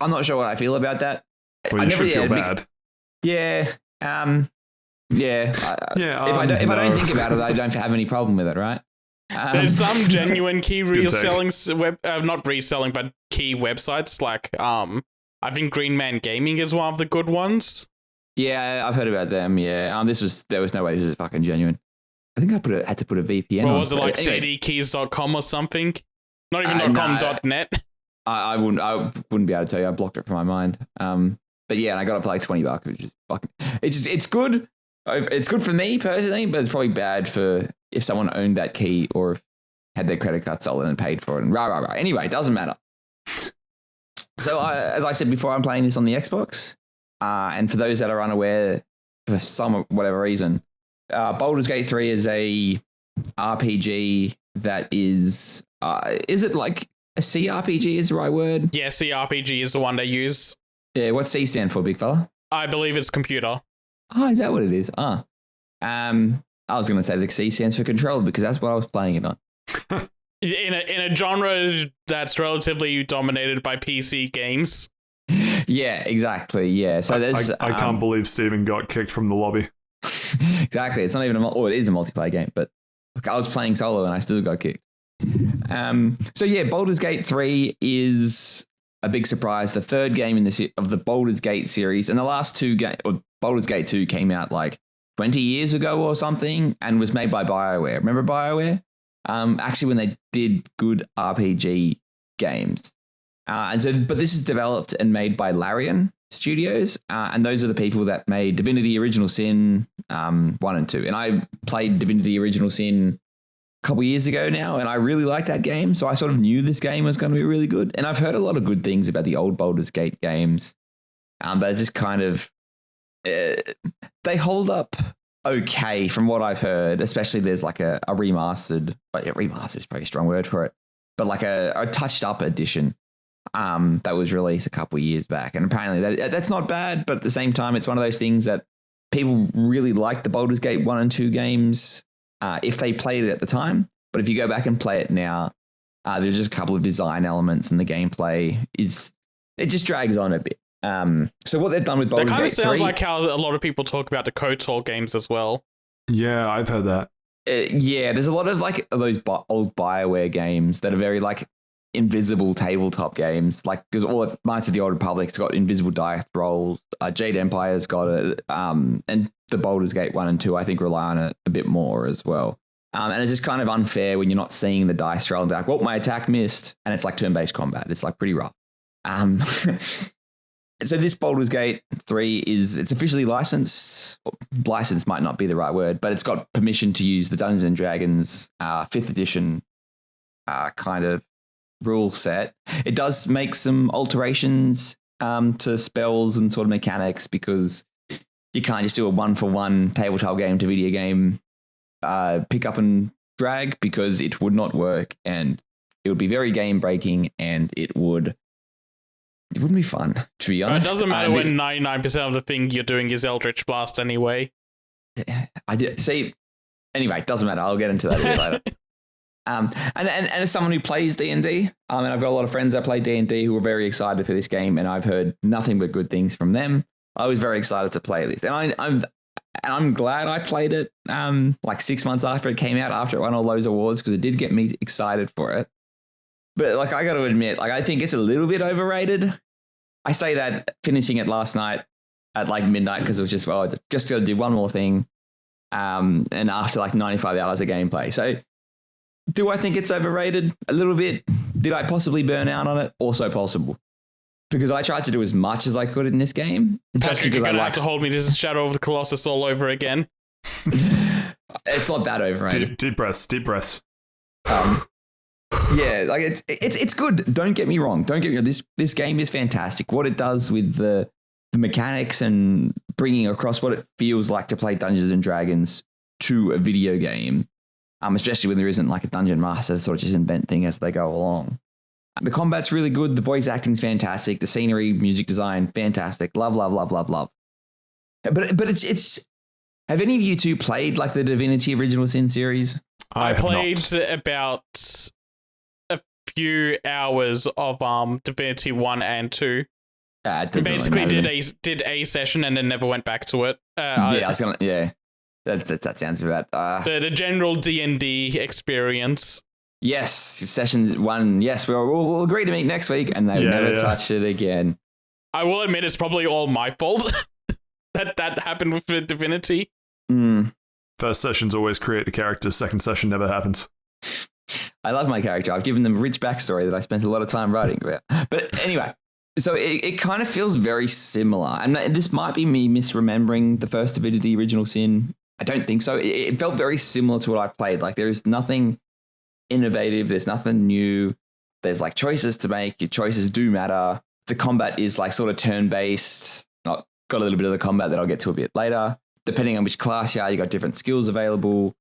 I'm not sure what I feel about that. Well, you should feel bad. Yeah. Yeah. If I don't think about it, I don't have any problem with it, right? There's some genuine key reselling not reselling, but key websites like I think Green Man Gaming is one of the good ones. Yeah, I've heard about them. Yeah, there was no way this is fucking genuine. I think I had to put a VPN. What was it like? Anyway. cdkeys.com or something? Not even .com.net. I wouldn't be able to tell you. I blocked it from my mind. But yeah, and I got it for like $20, which is fucking. It's good. It's good for me personally, but it's probably bad for if someone owned that key or had their credit card stolen and paid for it. And rah. Anyway, it doesn't matter. So as I said before, I'm playing this on the Xbox. And for those that are unaware, for some whatever reason, Baldur's Gate 3 is a RPG that is it like a CRPG is the right word? Yeah, CRPG is the one they use. Yeah, what's C stand for, big fella? I believe it's computer. Oh, is that what it is? I was going to say the C stands for control because that's what I was playing it on. In a genre that's relatively dominated by PC games. Yeah, exactly. Yeah. So I can't believe Steven got kicked from the lobby. Exactly. It's not even it is a multiplayer game, but look, I was playing solo and I still got kicked. So yeah, Baldur's Gate 3 is a big surprise. The third game of the Baldur's Gate series, and the last two Baldur's Gate 2 came out like 20 years ago or something and was made by BioWare. Remember BioWare? Actually, when they did good RPG games. But this is developed and made by Larian Studios, and those are the people that made Divinity Original Sin 1 and 2. And I played Divinity Original Sin a couple years ago now, and I really liked that game, so I sort of knew this game was going to be really good. And I've heard a lot of good things about the old Baldur's Gate games, but it's just kind of... they hold up okay from what I've heard, especially there's like a remastered... But yeah, remastered is probably a strong word for it, but like a touched-up edition that was released a couple of years back. And apparently that's not bad, but at the same time, it's one of those things that people really like the Baldur's Gate 1 and 2 games if they played it at the time. But if you go back and play it now, there's just a couple of design elements and the gameplay it just drags on a bit. So what they've done with Baldur's Gate 3... That kind of sounds like how a lot of people talk about the KOTOR games as well. Yeah, I've heard that. Yeah, there's a lot of like those old BioWare games that are very like invisible tabletop games, like because all of Knights of the Old Republic's got invisible dice rolls. Jade Empire's got it, and the Baldur's Gate 1 and 2 I think rely on it a bit more as well. And it's just kind of unfair when you're not seeing the dice roll and be like, well, my attack missed, and it's like turn-based combat. It's like pretty rough. So this Baldur's Gate 3 it's officially licensed. Licensed might not be the right word, but it's got permission to use the Dungeons and Dragons 5th edition kind of rule set. It does make some alterations to spells and sort of mechanics because you can't just do a 1-for-1 tabletop game to video game pick up and drag because it would not work and it would be very game breaking and it wouldn't be fun, to be honest. It doesn't matter when 99% of the thing you're doing is Eldritch Blast anyway. I did see. Anyway, it doesn't matter. I'll get into that a bit later. And as someone who plays D&D, and I've got a lot of friends that play D&D who are very excited for this game, and I've heard nothing but good things from them. I was very excited to play this, and I'm glad I played it like 6 months after it came out, after it won all those awards, because it did get me excited for it. But like I got to admit, like I think it's a little bit overrated. I say that finishing it last night at like midnight because it was just got to do one more thing, and after like 95 hours of gameplay. So, do I think it's overrated? A little bit, Did I possibly burn out on it? Also possible. Because I tried to do as much as I could in this game. Just Patrick, because you're I gonna like have to hold me. This is Shadow of the Colossus all over again. It's not that overrated. Deep breaths. Yeah, like it's good. Don't get me wrong. This game is fantastic. What it does with the mechanics and bringing across what it feels like to play Dungeons and Dragons to a video game, especially when there isn't like a dungeon master to sort of just invent things as they go along. The combat's really good. The voice acting's fantastic. The scenery, music design, fantastic. Love. But it's. Have any of you two played like the Divinity Original Sin series? I played about a few hours of Divinity 1 and 2. Basically did a session and then never went back to it. That sounds about the general D&D experience. Yes, session 1. Yes, we'll agree to meet next week, and they never touch it again. I will admit it's probably all my fault that happened with Divinity. First sessions always create the character. Second session never happens. I love my character. I've given them a rich backstory that I spent a lot of time writing about. But anyway, so it kind of feels very similar. And this might be me misremembering the first Divinity Original Sin. I don't think so. It felt very similar to what I played. Like there's nothing innovative. There's nothing new. There's like choices to make. Your choices do matter. The combat is like sort of turn-based. Got a little bit of the combat that I'll get to a bit later. Depending on which class you are, you got different skills available.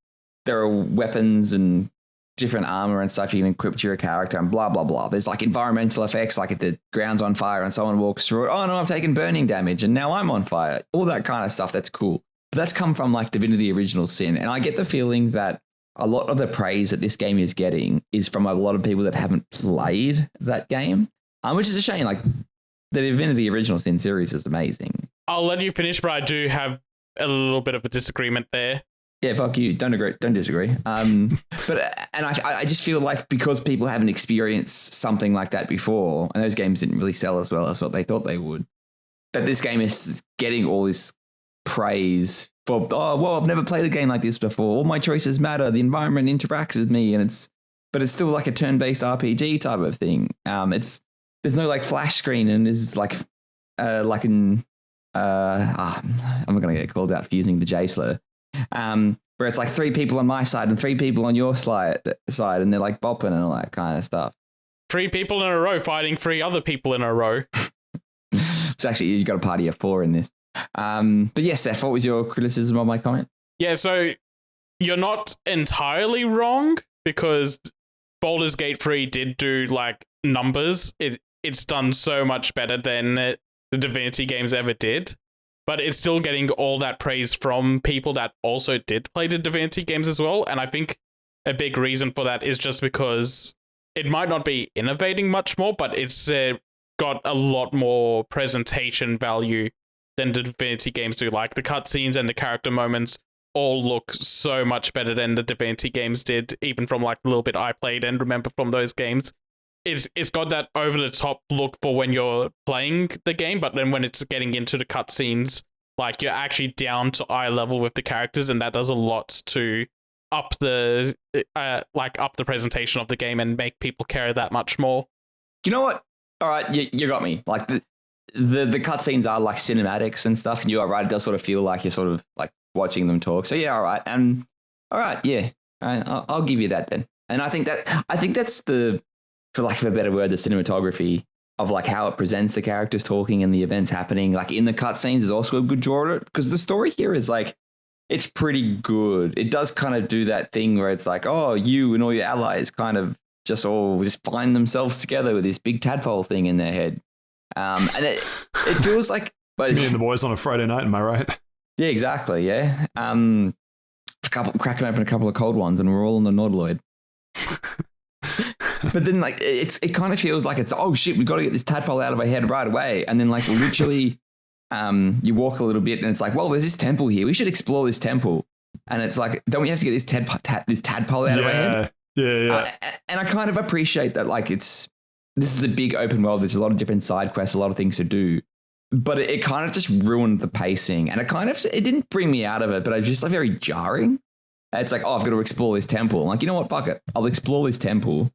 There are weapons and different armor and stuff you can equip to your character and blah, blah, blah. There's like environmental effects, like if the ground's on fire and someone walks through it, oh no, I've taken burning damage and now I'm on fire. All that kind of stuff, that's cool. But that's come from like Divinity Original Sin. And I get the feeling that a lot of the praise that this game is getting is from a lot of people that haven't played that game, which is a shame. Like the Divinity Original Sin series is amazing. I'll let you finish, but I do have a little bit of a disagreement there. Yeah, fuck you. Don't disagree. I just feel like because people haven't experienced something like that before, and those games didn't really sell as well as what they thought they would, that this game is getting all this praise for, I've never played a game like this before. All my choices matter. The environment interacts with me, but it's still like a turn-based RPG type of thing. There's no like flash screen, and there's like I'm gonna get called out for using the J slur. Where it's like 3 people on my side and 3 people on your side, and they're like bopping and all that kind of stuff. 3 people in a row fighting 3 other people in a row. It's actually, you got a party of 4 in this. But yes, Seth, what was your criticism of my comment? Yeah, so you're not entirely wrong because Baldur's Gate 3 did do like numbers. It's done so much better than the Divinity games ever did. But it's still getting all that praise from people that also did play the Divinity games as well. And I think a big reason for that is just because it might not be innovating much more, but it's got a lot more presentation value than the Divinity games do. Like the cutscenes and the character moments all look so much better than the Divinity games did, even from like the little bit I played and remember from those games. It's got that over-the-top look for when you're playing the game, but then when it's getting into the cutscenes, like you're actually down to eye level with the characters, and that does a lot to up the presentation of the game and make people care that much more. You know what? All right, you got me. Like the cutscenes are like cinematics and stuff, and you are right. It does sort of feel like you're sort of like watching them talk. So yeah, all right, all right, yeah, all right, I'll give you that then. And I think that's the, for lack of a better word, the cinematography of like how it presents the characters talking and the events happening like in the cutscenes is also a good draw to it, because the story here is like, it's pretty good. It does kind of do that thing where it's like, oh, you and all your allies kind of just find themselves together with this big tadpole thing in their head. And it feels like, but me and the boys on a Friday night, am I right? Yeah, exactly. Yeah. Cracking open a couple of cold ones and we're all on the Nautiloid. But then like it kind of feels like it's, oh shit, we got to get this tadpole out of our head right away. And then like literally you walk a little bit and it's like, well, there's this temple here. We should explore this temple. And it's like, don't we have to get this tadpole out of our head? Yeah. And I kind of appreciate that. Like this is a big open world. There's a lot of different side quests, a lot of things to do. But it kind of just ruined the pacing. And it didn't bring me out of it, but it was just like very jarring. It's like, oh, I've got to explore this temple. I'm like, you know what? Fuck it. I'll explore this temple.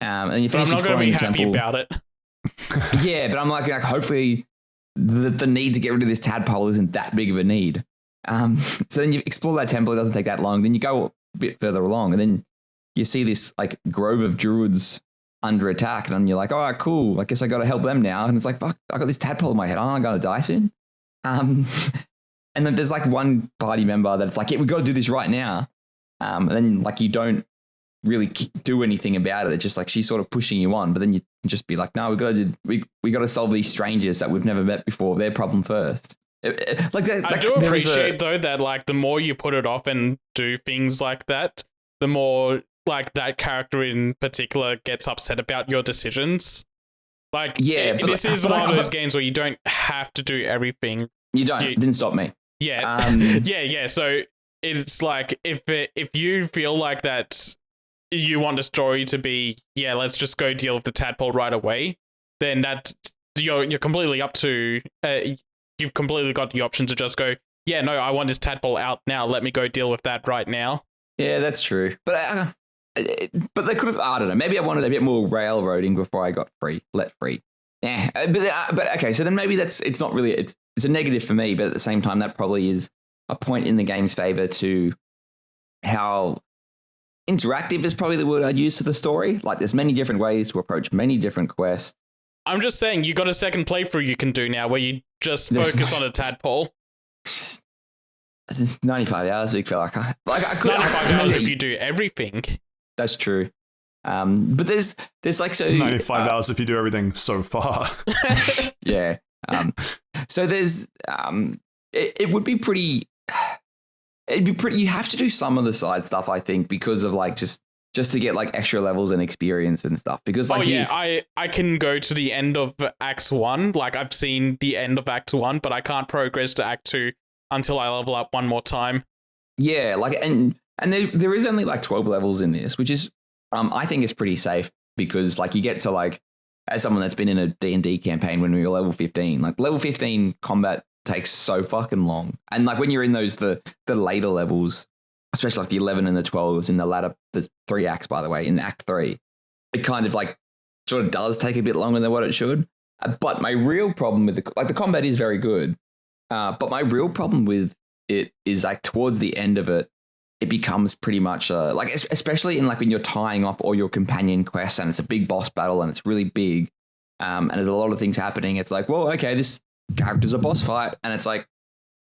And you But I'm finish not going to be exploring the happy temple. about it. Yeah, but I'm like hopefully the need to get rid of this tadpole isn't that big of a need. So then you explore that temple. It doesn't take that long. Then you go a bit further along, and then you see this like grove of druids under attack, and then you're like, oh, cool. I guess I got to help them now. And it's like, fuck, I got this tadpole in my head. Oh, I'm going to die soon. And then there's like one party member that's like, yeah, we got to do this right now. And then like you don't really do anything about it. It's just like she's sort of pushing you on, but then you just be like, no, we got to solve these strangers that we've never met before. Their problem first. Like that, I do appreciate though that like the more you put it off and do things like that, the more like that character in particular gets upset about your decisions. Like, yeah, but this is one of those games where you don't have to do everything. You don't. It didn't stop me. Yeah, yeah. So it's like if you feel like that you want the story to be, yeah, let's just go deal with the tadpole right away, then that you're completely up to. You've completely got the option to just go, yeah, no, I want this tadpole out now. Let me go deal with that right now. Yeah, that's true. But they could have, I don't know, maybe I wanted a bit more railroading before I got let free. Yeah, but okay, so then maybe it's not really, it's a negative for me, but at the same time, that probably is a point in the game's favor to how interactive is probably the word I'd use for the story. Like there's many different ways to approach many different quests. I'm just saying, you got a second playthrough you can do now where you just focus on a tadpole. 95 hours, big fella. I could 95 hours if you do everything. That's true. But there's like 95 hours if you do everything so far. Yeah. So there's it would be pretty. It'd be pretty. You have to do some of the side stuff, I think, because of like just to get like extra levels and experience and stuff. Because like, I can go to the end of Act 1. Like I've seen the end of Act 1, but I can't progress to Act 2 until I level up one more time. Yeah, like and there is only like 12 levels in this, which is I think is pretty safe because like you get to like, as someone that's been in a D&D campaign when we were level 15, like level 15 combat takes so fucking long. And like when you're in those the later levels, especially like the 11 and the 12s in the latter, there's 3 acts, by the way, in Act 3, it kind of like sort of does take a bit longer than what it should. But my real problem with the combat is very good. But my real problem with it is like towards the end of it, it becomes pretty much like, especially in like when you're tying off all your companion quests and it's a big boss battle and it's really big and there's a lot of things happening. It's like, well, okay, this character's a boss fight. And it's like,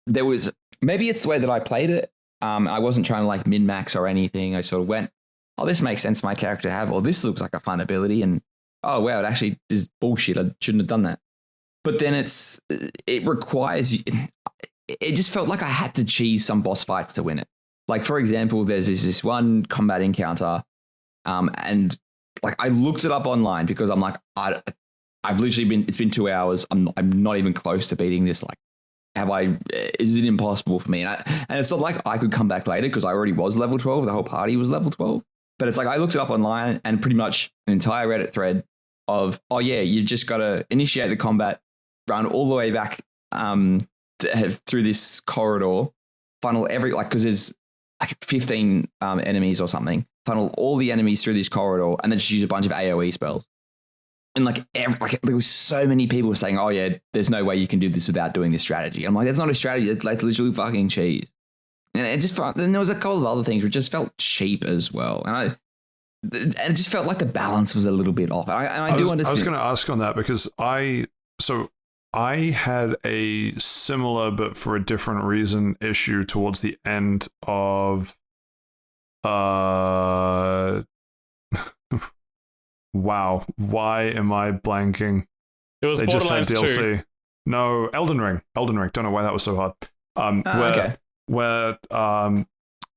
maybe it's the way that I played it. I wasn't trying to like min-max or anything. I sort of went, oh, this makes sense for my character to have, or this looks like a fun ability. And oh, wow, it actually is bullshit. I shouldn't have done that. But then it requires, it just felt like I had to cheese some boss fights to win it. Like, for example, there's this one combat encounter and like I looked it up online because I'm like, I've literally it's been 2 hours. I'm not even close to beating this. Like, is it impossible for me? And it's not like I could come back later because I already was level 12. The whole party was level 12. But it's like I looked it up online and pretty much an entire Reddit thread of, oh yeah, you just got to initiate the combat, run all the way back through this corridor, funnel because there's like 15 enemies or something, funnel all the enemies through this corridor and then just use a bunch of AoE spells. And like there was so many people saying, oh yeah, there's no way you can do this without doing this strategy. I'm like, that's not a strategy. It's like literally fucking cheese. And it just felt, then there was a couple of other things which just felt cheap as well. And it just felt like the balance was a little bit off. I do understand. I was going to ask on that because I had a similar, but for a different reason, issue towards the end of wow, why am I blanking? It was Borderlands 2. No, Elden Ring. Don't know why that was so hard.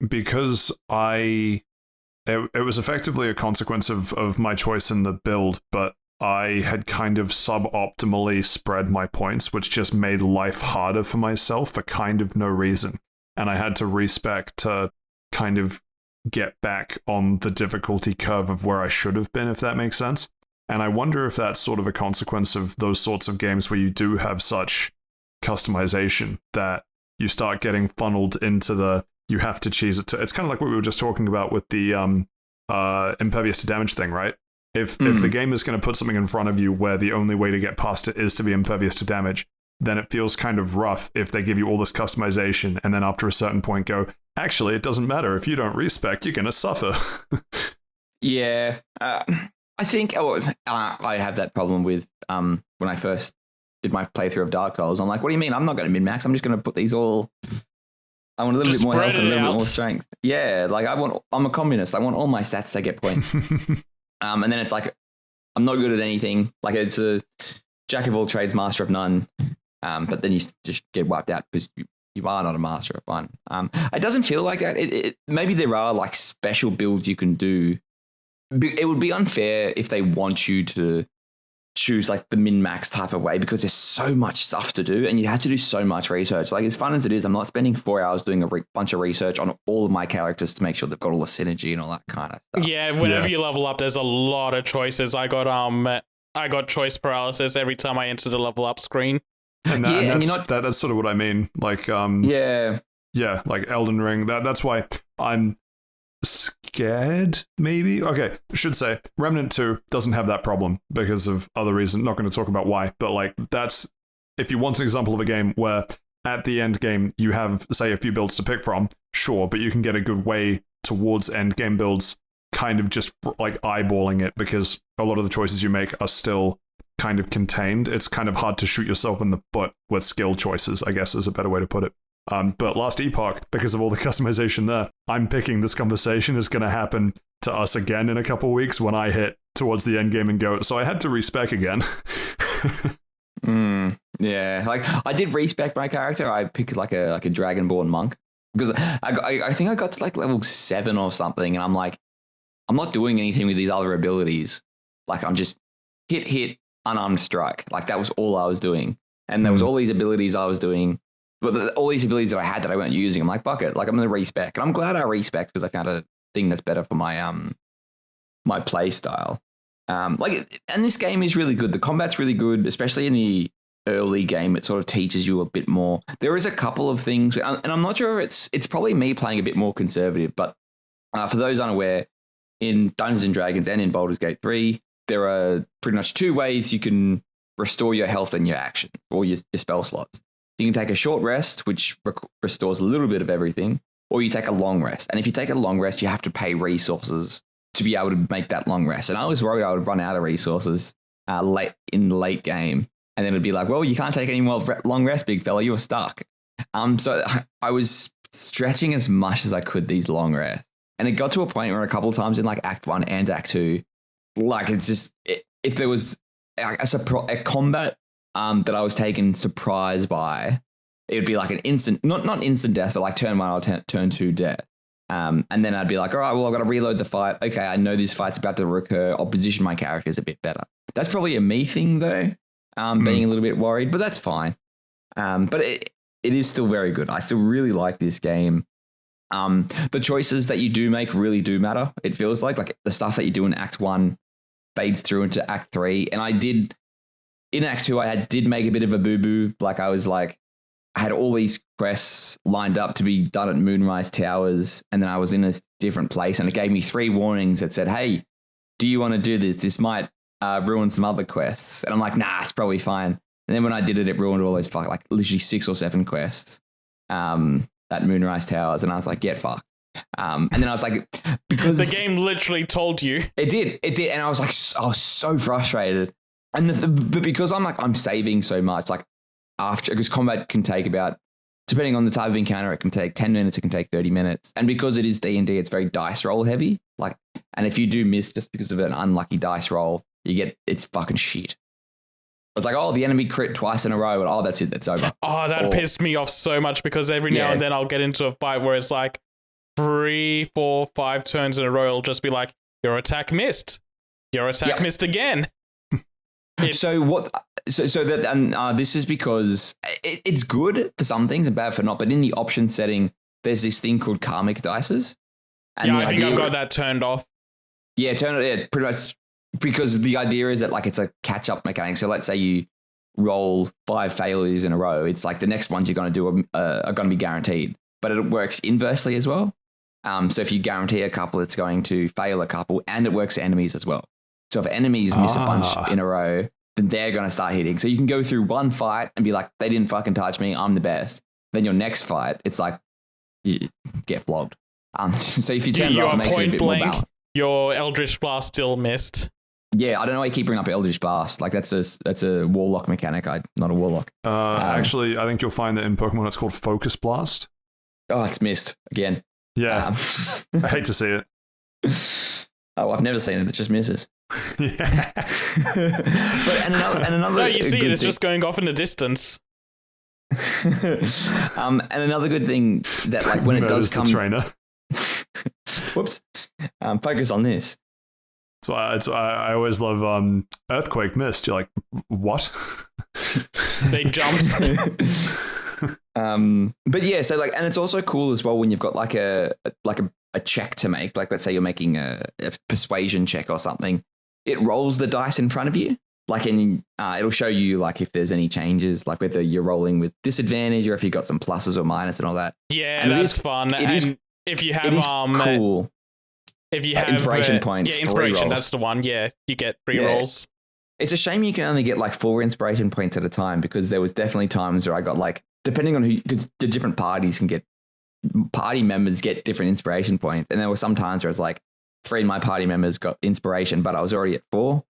Because it was effectively a consequence of my choice in the build, but I had kind of suboptimally spread my points, which just made life harder for myself for kind of no reason. And I had to respec to kind of get back on the difficulty curve of where I should have been, if that makes sense. And I wonder if that's sort of a consequence of those sorts of games where you do have such customization that you start getting funneled into you have to cheese it to. It's kind of like what we were just talking about with the impervious to damage thing, right? If the game is going to put something in front of you where the only way to get past it is to be impervious to damage, then it feels kind of rough if they give you all this customization and then after a certain point go, actually, it doesn't matter. If you don't respec, you're going to suffer. Yeah. I think I have that problem with when I first did my playthrough of Dark Souls. I'm like, what do you mean? I'm not going to min-max. I'm just going to put these all... I want a little bit more health and a little bit more strength. Yeah, like I'm a communist. I want all my stats to get points. And then it's like, I'm not good at anything. Like it's a jack of all trades, master of none. But then you just get wiped out because you are not a master of one. It doesn't feel like that. Maybe there are like special builds you can do. It would be unfair if they want you to choose like the min-max type of way because there's so much stuff to do and you have to do so much research. Like as fun as it is, I'm not spending 4 hours doing a bunch of research on all of my characters to make sure they've got all the synergy and all that kind of stuff. Yeah, whenever you level up, there's a lot of choices. I got choice paralysis every time I entered the level up screen. And that's sort of what I mean. Like like Elden Ring. That's why I'm scared, maybe. Okay, I should say Remnant 2 doesn't have that problem because of other reasons. Not going to talk about why, but like that's if you want an example of a game where at the end game you have, say, a few builds to pick from, sure, but you can get a good way towards end game builds kind of just like eyeballing it because a lot of the choices you make are still kind of contained. It's kind of hard to shoot yourself in the butt with skill choices, I guess is a better way to put it. But last Epoch, because of all the customization there, I'm picking this conversation is going to happen to us again in a couple weeks when I hit towards the end game and go. So I had to respec again. Yeah, like I did respec my character. I picked like a Dragonborn monk because I think I got to like level 7 or something, and I'm like, I'm not doing anything with these other abilities. Like I'm just hit, unarmed strike. Like that was all I was doing, and there was all these abilities I was doing. But all these abilities that I had that I weren't using, I'm like, fuck it. Like, I'm going to respec. And I'm glad I respec because I found a thing that's better for my my play style. And this game is really good. The combat's really good, especially in the early game. It sort of teaches you a bit more. There is a couple of things, and I'm not sure it's probably me playing a bit more conservative, but for those unaware, in Dungeons & Dragons and in Baldur's Gate 3, there are pretty much 2 ways you can restore your health and your action, or your spell slots. You can take a short rest, which restores a little bit of everything, or you take a long rest. And if you take a long rest, you have to pay resources to be able to make that long rest. And I was worried I would run out of resources late game. And then it'd be like, well, you can't take any more long rest, big fella. You're stuck. So I was stretching as much as I could these long rests. And it got to a point where a couple of times in like Act 1 and Act 2, like it's just, if there was a combat that I was taken surprise by, it would be like an instant, not instant death, but like turn 1 or turn 2 death. And then I'd be like, all right, well, I've got to reload the fight. Okay, I know this fight's about to recur. I'll position my characters a bit better. That's probably a me thing though, being a little bit worried, but that's fine. But it is still very good. I still really like this game. The choices that you do make really do matter. It feels like the stuff that you do in Act 1 fades through into Act 3. And I did, in Act 2, I did make a bit of a boo-boo. Like I was like, I had all these quests lined up to be done at Moonrise Towers, and then I was in a different place, and it gave me 3 warnings that said, hey, do you want to do this? This might ruin some other quests. And I'm like, nah, it's probably fine. And then when I did it, it ruined all those like literally 6 or 7 quests at Moonrise Towers, and I was like, get fucked. And then I was like, because the game literally told you. It did, and I was like, I was so frustrated. And but because I'm saving so much, like after, because combat can take about, depending on the type of encounter, it can take 10 minutes, it can take 30 minutes. And because it is D&D, it's very dice roll heavy. Like, and if you do miss just because of an unlucky dice roll, it's fucking shit. It's like, oh, the enemy crit twice in a row, and oh, that's it, that's over. Oh, that pissed me off so much because every now and then I'll get into a fight where it's like 3, 4, 5 turns in a row. It'll just be like, your attack missed. Your attack missed again. So that, and this is because it's good for some things and bad for not. But in the option setting, there's this thing called karmic dices. And I think I've got that turned off. Yeah, pretty much, because the idea is that like it's a catch-up mechanic. So let's say you roll 5 failures in a row. It's like the next ones you're going to do are going to be guaranteed. But it works inversely as well. So if you guarantee a couple, it's going to fail a couple, and it works for enemies as well. So if enemies miss a bunch in a row, then they're going to start hitting. So you can go through one fight and be like, they didn't fucking touch me. I'm the best. Then your next fight, it's like, you get flogged. So if you turn it off, it makes it a bit more balanced. Your Eldritch Blast still missed. Yeah, I don't know why you keep bringing up Eldritch Blast. Like that's a warlock mechanic. I'm not a warlock. Actually, I think you'll find that in Pokemon it's called Focus Blast. Oh, it's missed again. Yeah, I hate to see it. Oh, I've never seen it. It just misses. Yeah. And another. No, you see it. It's just going off in the distance. And another good thing that like when it does come. The trainer. Whoops. Focus on this. That's why I always love Earthquake Mist. You're like, what? Big jumps. But yeah, so like, and it's also cool as well when you've got like a check to make. Like, let's say you're making a persuasion check or something. It rolls the dice in front of you. Like, it'll show you like if there's any changes, like whether you're rolling with disadvantage or if you got some pluses or minuses and all that. Yeah, and that's fun. If you have cool. If you have inspiration points, yeah, inspiration, that's the one. Yeah, you get 3 rolls. It's a shame you can only get like 4 inspiration points at a time because there was definitely times where I got like, depending on who, because the different parties party members get different inspiration points. And there were some times where it's like 3 of my party members got inspiration, but I was already at 4.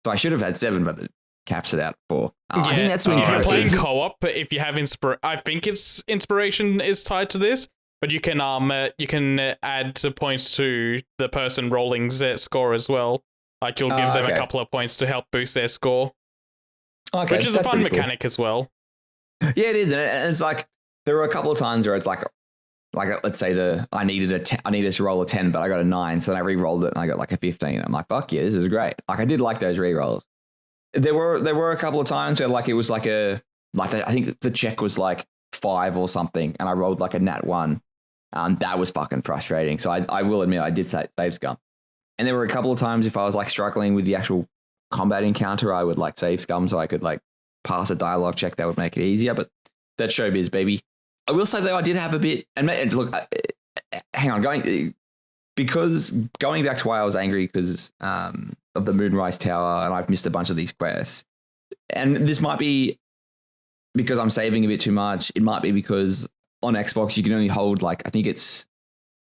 So I should have had 7, but it caps it out at 4. I think that's if you're playing co-op, but if you have I think it's inspiration is tied to this. But you can add points to the person rolling's score as well. Like you'll give them a couple of points to help boost their score. Okay, which is a fun mechanic as well. Yeah, it is, and it's like there were a couple of times where it's like let's say I needed to roll a 10, but I got a 9, so then I re-rolled it and I got like a 15. I'm like, fuck yeah, this is great. Like I did like those re-rolls. There were a couple of times where like it was like I think the check was like 5 or something, and I rolled like a nat 1. That was fucking frustrating. So I will admit I did save scum. And there were a couple of times if I was like struggling with the actual combat encounter, I would like save scum so I could like pass a dialogue check that would make it easier. But that's showbiz, baby. I will say though, I did have a bit, and look, hang on, going back to why I was angry because of the Moonrise Tower and I've missed a bunch of these quests. And this might be because I'm saving a bit too much. It might be because on Xbox, you can only hold like, I think it's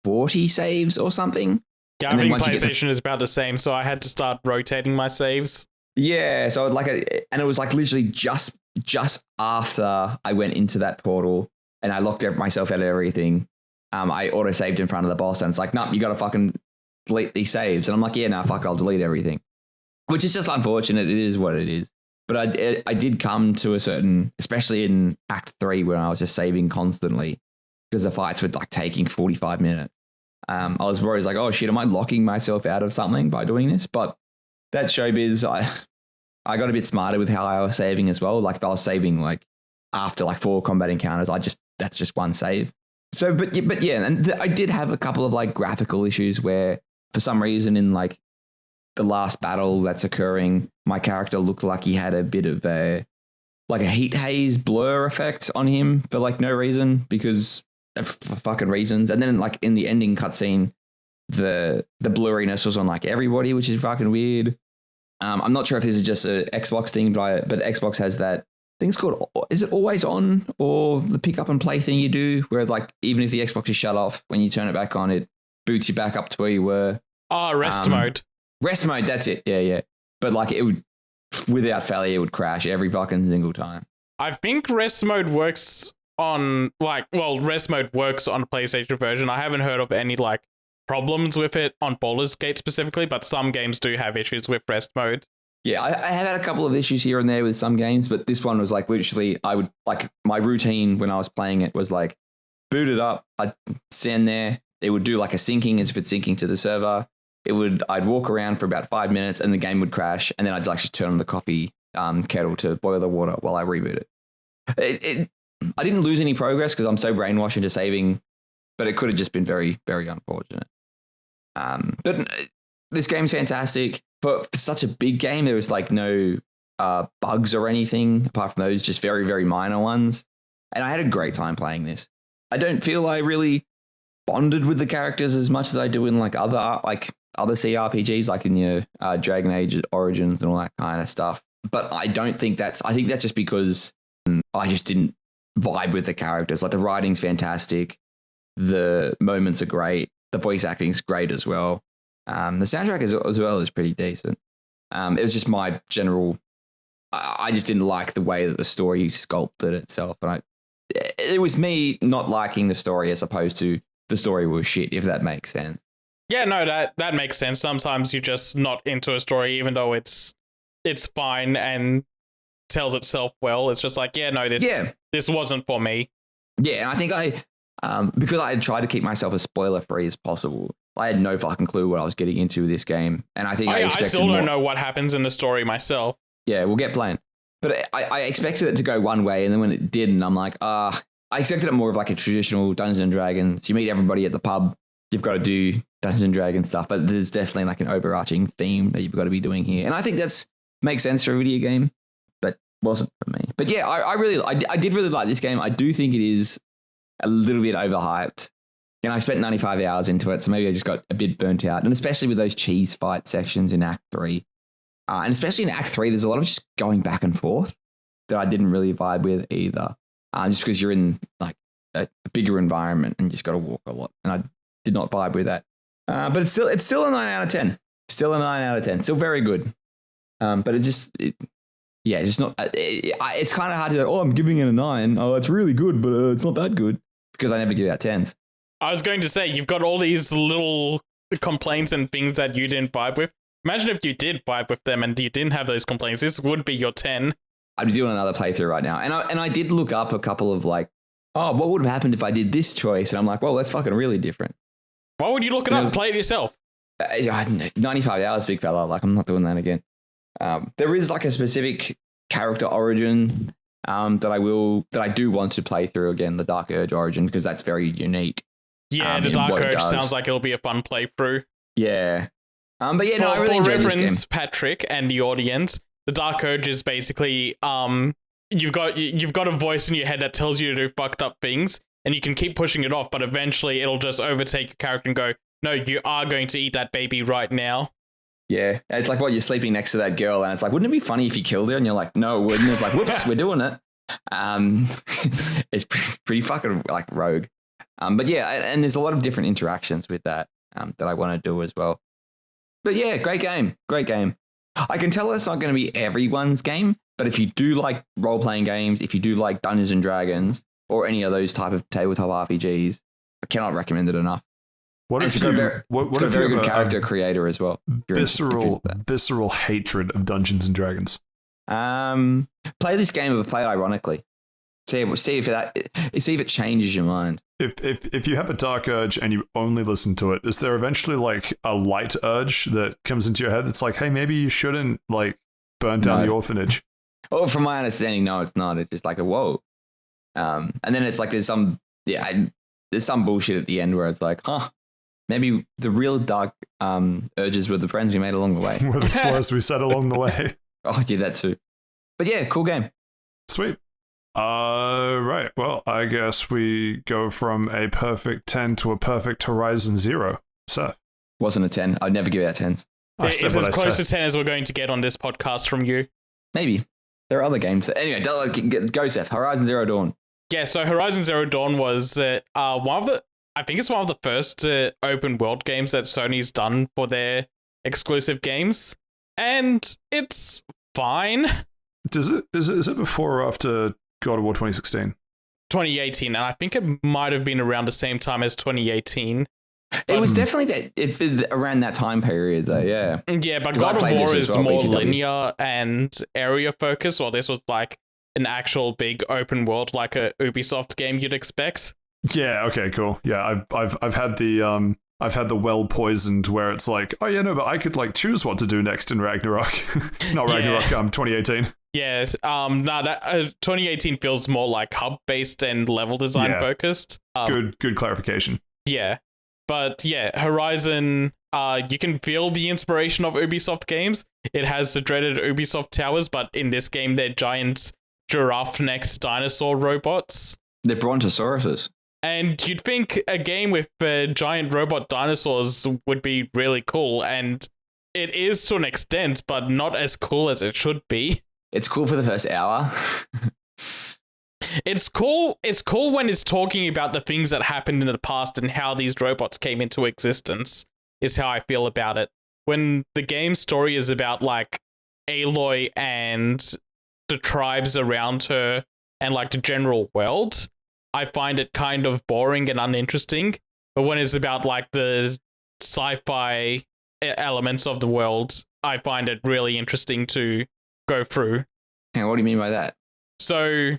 40 saves or something. Yeah, I think PlayStation is about the same, so I had to start rotating my saves. Yeah, so and it was like literally just after I went into that portal and I locked myself out of everything, I auto-saved in front of the boss and it's like, nope, you got to fucking delete these saves. And I'm like, yeah, no, fuck it, I'll delete everything. Which is just unfortunate. It is what it is. But I did come to a certain, especially in Act 3, where I was just saving constantly because the fights were like taking 45 minutes. I was worried, like, oh shit, am I locking myself out of something by doing this? But that showbiz, I got a bit smarter with how I was saving as well. Like if I was saving like after like 4 combat encounters, that's just one save. So, but yeah, and I did have a couple of like graphical issues where for some reason in like the last battle that's occurring, my character looked like he had a bit of a heat haze blur effect on him for like no reason for fucking reasons. And then like in the ending cutscene, the blurriness was on like everybody, which is fucking weird. I'm not sure if this is just a Xbox thing, but Xbox has that thing's called, is it always on or the pick up and play thing you do where like even if the Xbox is shut off, when you turn it back on, it boots you back up to where you were. Oh, rest mode. Rest mode, that's it. Yeah. But like it would, without failure, it would crash every fucking single time. I think rest mode works on rest mode works on a PlayStation version. I haven't heard of any like problems with it on Baldur's Gate specifically, but some games do have issues with rest mode. Yeah, I have had a couple of issues here and there with some games, but this one was like literally, I would like my routine when I was playing it was like boot it up, I'd stand there, it would do like a syncing as if it's syncing to the server. I'd walk around for about 5 minutes and the game would crash, and then I'd like just turn on the coffee kettle to boil the water while I reboot it. I didn't lose any progress because I'm so brainwashed into saving, but it could have just been very, very unfortunate. But this game's fantastic. For such a big game, there was like no bugs or anything apart from those just very, very minor ones. And I had a great time playing this. I don't feel I really bonded with the characters as much as I do in like other other CRPGs, like in your Dragon Age Origins and all that kind of stuff. But I don't think I think that's just because I just didn't vibe with the characters. Like the writing's fantastic. The moments are great. The voice acting's great as well. The soundtrack as well is pretty decent. It was just my general... I just didn't like the way that the story sculpted itself. And it was me not liking the story as opposed to the story was shit, if that makes sense. Yeah, no, that makes sense. Sometimes you're just not into a story, even though it's fine and tells itself well. It's just like, this wasn't for me. Yeah, and I think because I had tried to keep myself as spoiler free as possible, I had no fucking clue what I was getting into with this game. And I think I still don't know what happens in the story myself. Yeah, we'll get playing. But I expected it to go one way, and then when it didn't, I'm like, I expected it more of like a traditional Dungeons and Dragons. You meet everybody at the pub, you've got to do Dungeons and Dragons stuff, but there's definitely like an overarching theme that you've got to be doing here. And I think that's makes sense for a video game, but wasn't for me. But yeah, I did really like this game. I do think it is a little bit overhyped. And I spent 95 hours into it, so maybe I just got a bit burnt out. And especially with those cheese fight sections in Act 3. And especially in Act 3, there's a lot of just going back and forth that I didn't really vibe with either. Just because you're in like a bigger environment and you just got to walk a lot. And I did not vibe with that. But it's still a 9 out of 10. Still a 9 out of 10. Still very good. But it's just not. It's kind of hard to go, I'm giving it a 9. Oh, it's really good, but it's not that good. Because I never give out 10s. I was going to say, you've got all these little complaints and things that you didn't vibe with. Imagine if you did vibe with them and you didn't have those complaints. This would be your 10. I'd be doing another playthrough right now. And I did look up a couple of like, what would have happened if I did this choice? And I'm like, well, that's fucking really different. Why would you look it up? Play it yourself. 95 hours, big fella. Like, I'm not doing that again. There is like a specific character origin that I do want to play through again, the Dark Urge origin, because that's very unique. Yeah, the Dark Urge sounds like it'll be a fun playthrough. Yeah. But yeah, no, I really enjoyed this game. For reference, Patrick and the audience, the Dark Urge is basically you've got a voice in your head that tells you to do fucked up things, and you can keep pushing it off, but eventually it'll just overtake your character and go, no, you are going to eat that baby right now. Yeah, it's like, you're sleeping next to that girl, and it's like, wouldn't it be funny if you killed her? And you're like, no, it wouldn't. It's like, whoops, we're doing it. It's pretty fucking like rogue. But yeah, and there's a lot of different interactions with that that I want to do as well. But yeah, great game. I can tell it's not going to be everyone's game, but if you do like role-playing games, if you do like Dungeons and Dragons or any of those type of tabletop RPGs, I cannot recommend it enough. What if it's got a very good character creator as well. Visceral hatred of Dungeons and Dragons. Play this game, but play it ironically. See if it changes your mind. If you have a dark urge and you only listen to it, is there eventually like a light urge that comes into your head that's like, hey, maybe you shouldn't like burn down the orphanage? Oh, from my understanding, no, it's not. It's just like a whoa. And then it's like there's some bullshit at the end where it's like, maybe the real dark urges were the friends we made along the way. Were the slurs we said along the way. Oh, yeah, that too. But yeah, cool game. Sweet. Right. Well, I guess we go from a perfect 10 to a perfect Horizon 0. Seth. Wasn't a 10. I'd never give out 10s. It's as close to 10 as we're going to get on this podcast from you. Maybe. There are other games. Anyway, go, Seth. Horizon Zero Dawn. Yeah, so Horizon Zero Dawn was one of the first open world games that Sony's done for their exclusive games. And it's fine. Is it before or after God of War 2016? 2018, and I think it might have been around the same time as 2018. It was definitely around that time period, though, yeah. Yeah, but God of War is more linear and area focused, while this was like an actual big open world, like a Ubisoft game you'd expect. Yeah, okay, cool. Yeah, I've had the well poisoned where it's like, oh yeah, no, but I could like choose what to do next in Ragnarok. Not Ragnarok, 2018. Yeah, 2018 feels more like hub-based and level design focused. Good clarification. Yeah, but yeah, Horizon, you can feel the inspiration of Ubisoft games. It has the dreaded Ubisoft towers, but in this game, they're giant giraffe-necked dinosaur robots. They're brontosauruses. And you'd think a game with giant robot dinosaurs would be really cool, and it is to an extent, but not as cool as it should be. It's cool for the first hour. It's cool. It's cool when it's talking about the things that happened in the past and how these robots came into existence, is how I feel about it. When the game story is about like Aloy and the tribes around her and like the general world, I find it kind of boring and uninteresting. But when it's about like the sci-fi elements of the world, I find it really interesting to go through. And what do you mean by that? So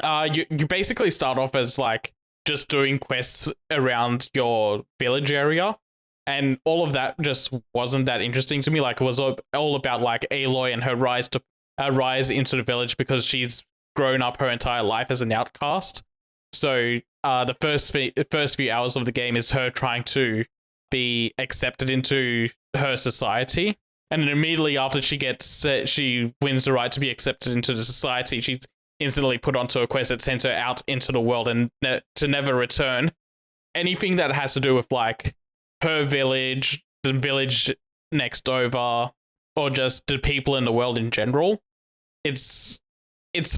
you basically start off as like just doing quests around your village area, and all of that just wasn't that interesting to me. Like it was all about like Aloy and her rise into the village because she's grown up her entire life as an outcast. So the first few hours of the game is her trying to be accepted into her society, and then immediately after she wins the right to be accepted into the society, she's instantly put onto a quest that sends her out into the world and to never return. Anything that has to do with like her village, the village next over, or just the people in the world in general, it's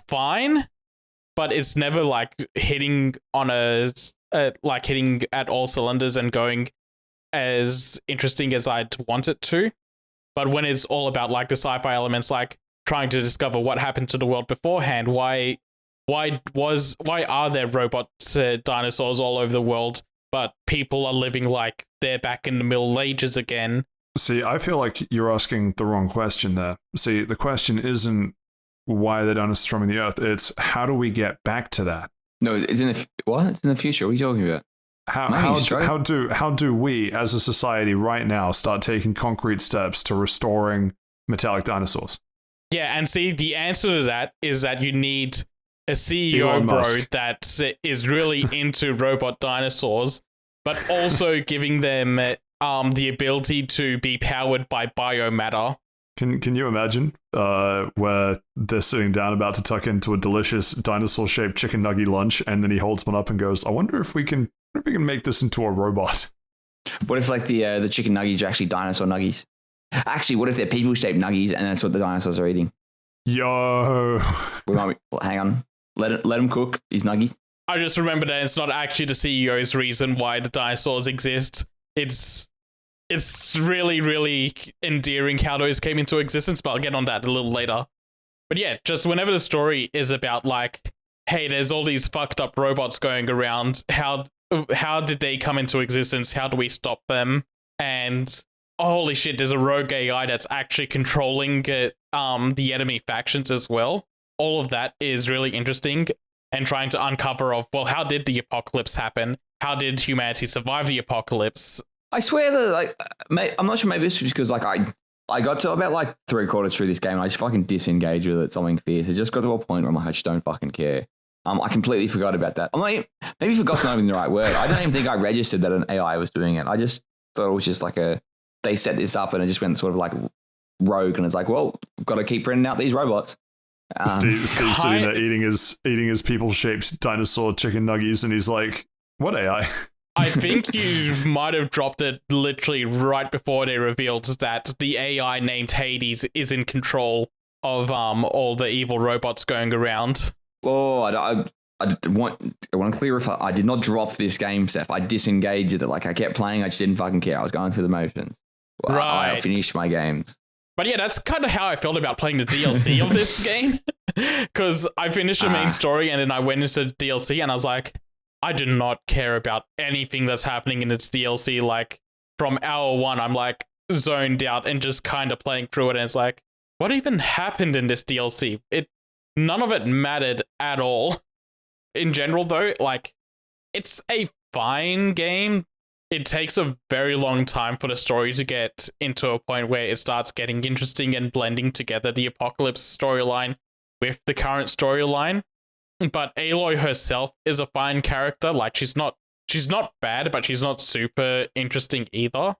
fine, but it's never like hitting on hitting at all cylinders and going as interesting as I'd want it to. But when it's all about like the sci-fi elements, like trying to discover what happened to the world beforehand, why are there robot dinosaurs all over the world, but people are living like they're back in the Middle Ages again? See, I feel like you're asking the wrong question there. See, the question isn't why are the dinosaurs roaming the earth? It's how do we get back to that? No, it's in the what? It's in the future. What are you talking about? How do we as a society right now start taking concrete steps to restoring metallic dinosaurs? Yeah, and see, the answer to that is that you need a CEO Elon bro Musk. that is really into robot dinosaurs, but also giving them the ability to be powered by biomatter. Can you imagine where they're sitting down about to tuck into a delicious dinosaur-shaped chicken nugget lunch, and then he holds one up and goes, "I wonder if we can make this into a robot." What if like the chicken nuggies are actually dinosaur nuggies? Actually, what if they're people-shaped nuggies and that's what the dinosaurs are eating? Yo, Hang on, let them cook these nuggies. I just remembered that it's not actually the CEO's reason why the dinosaurs exist. It's really, really endearing how those came into existence, but I'll get on that a little later. But yeah, just whenever the story is about like, hey, there's all these fucked up robots going around, how did they come into existence? How do we stop them? And holy shit, there's a rogue AI that's actually controlling the enemy factions as well. All of that is really interesting, and trying to uncover of, well, how did the apocalypse happen? How did humanity survive the apocalypse? I swear that like I'm not sure, maybe it's because like I got to about like 3/4 through this game and I just fucking disengaged with it, something fierce. It just got to a point where I'm like, I just don't fucking care. I completely forgot about that. I'm like, maybe forgot's not even the right word. I don't even think I registered that an AI was doing it. I just thought it was just like they set this up and it just went sort of like rogue, and it's like, well, we've got to keep printing out these robots. Steve's sitting there eating his people-shaped dinosaur chicken nuggies, and he's like, "What AI?" I think you might have dropped it literally right before they revealed that the AI named Hades is in control of all the evil robots going around. Oh, I want to clarify. I did not drop this game, Seth. I disengaged it. Like I kept playing. I just didn't fucking care. I was going through the motions. Well, right. I finished my games. But yeah, that's kind of how I felt about playing the DLC of this game. Because I finished the main story and then I went into the DLC and I was like, I do not care about anything that's happening in its DLC. Like, from hour one, I'm like zoned out and just kind of playing through it. And it's like, what even happened in this DLC? None of it mattered at all. In general, though, like, it's a fine game. It takes a very long time for the story to get into a point where it starts getting interesting and blending together the Apocalypse storyline with the current storyline. But Aloy herself is a fine character. Like, she's not bad, but she's not super interesting either.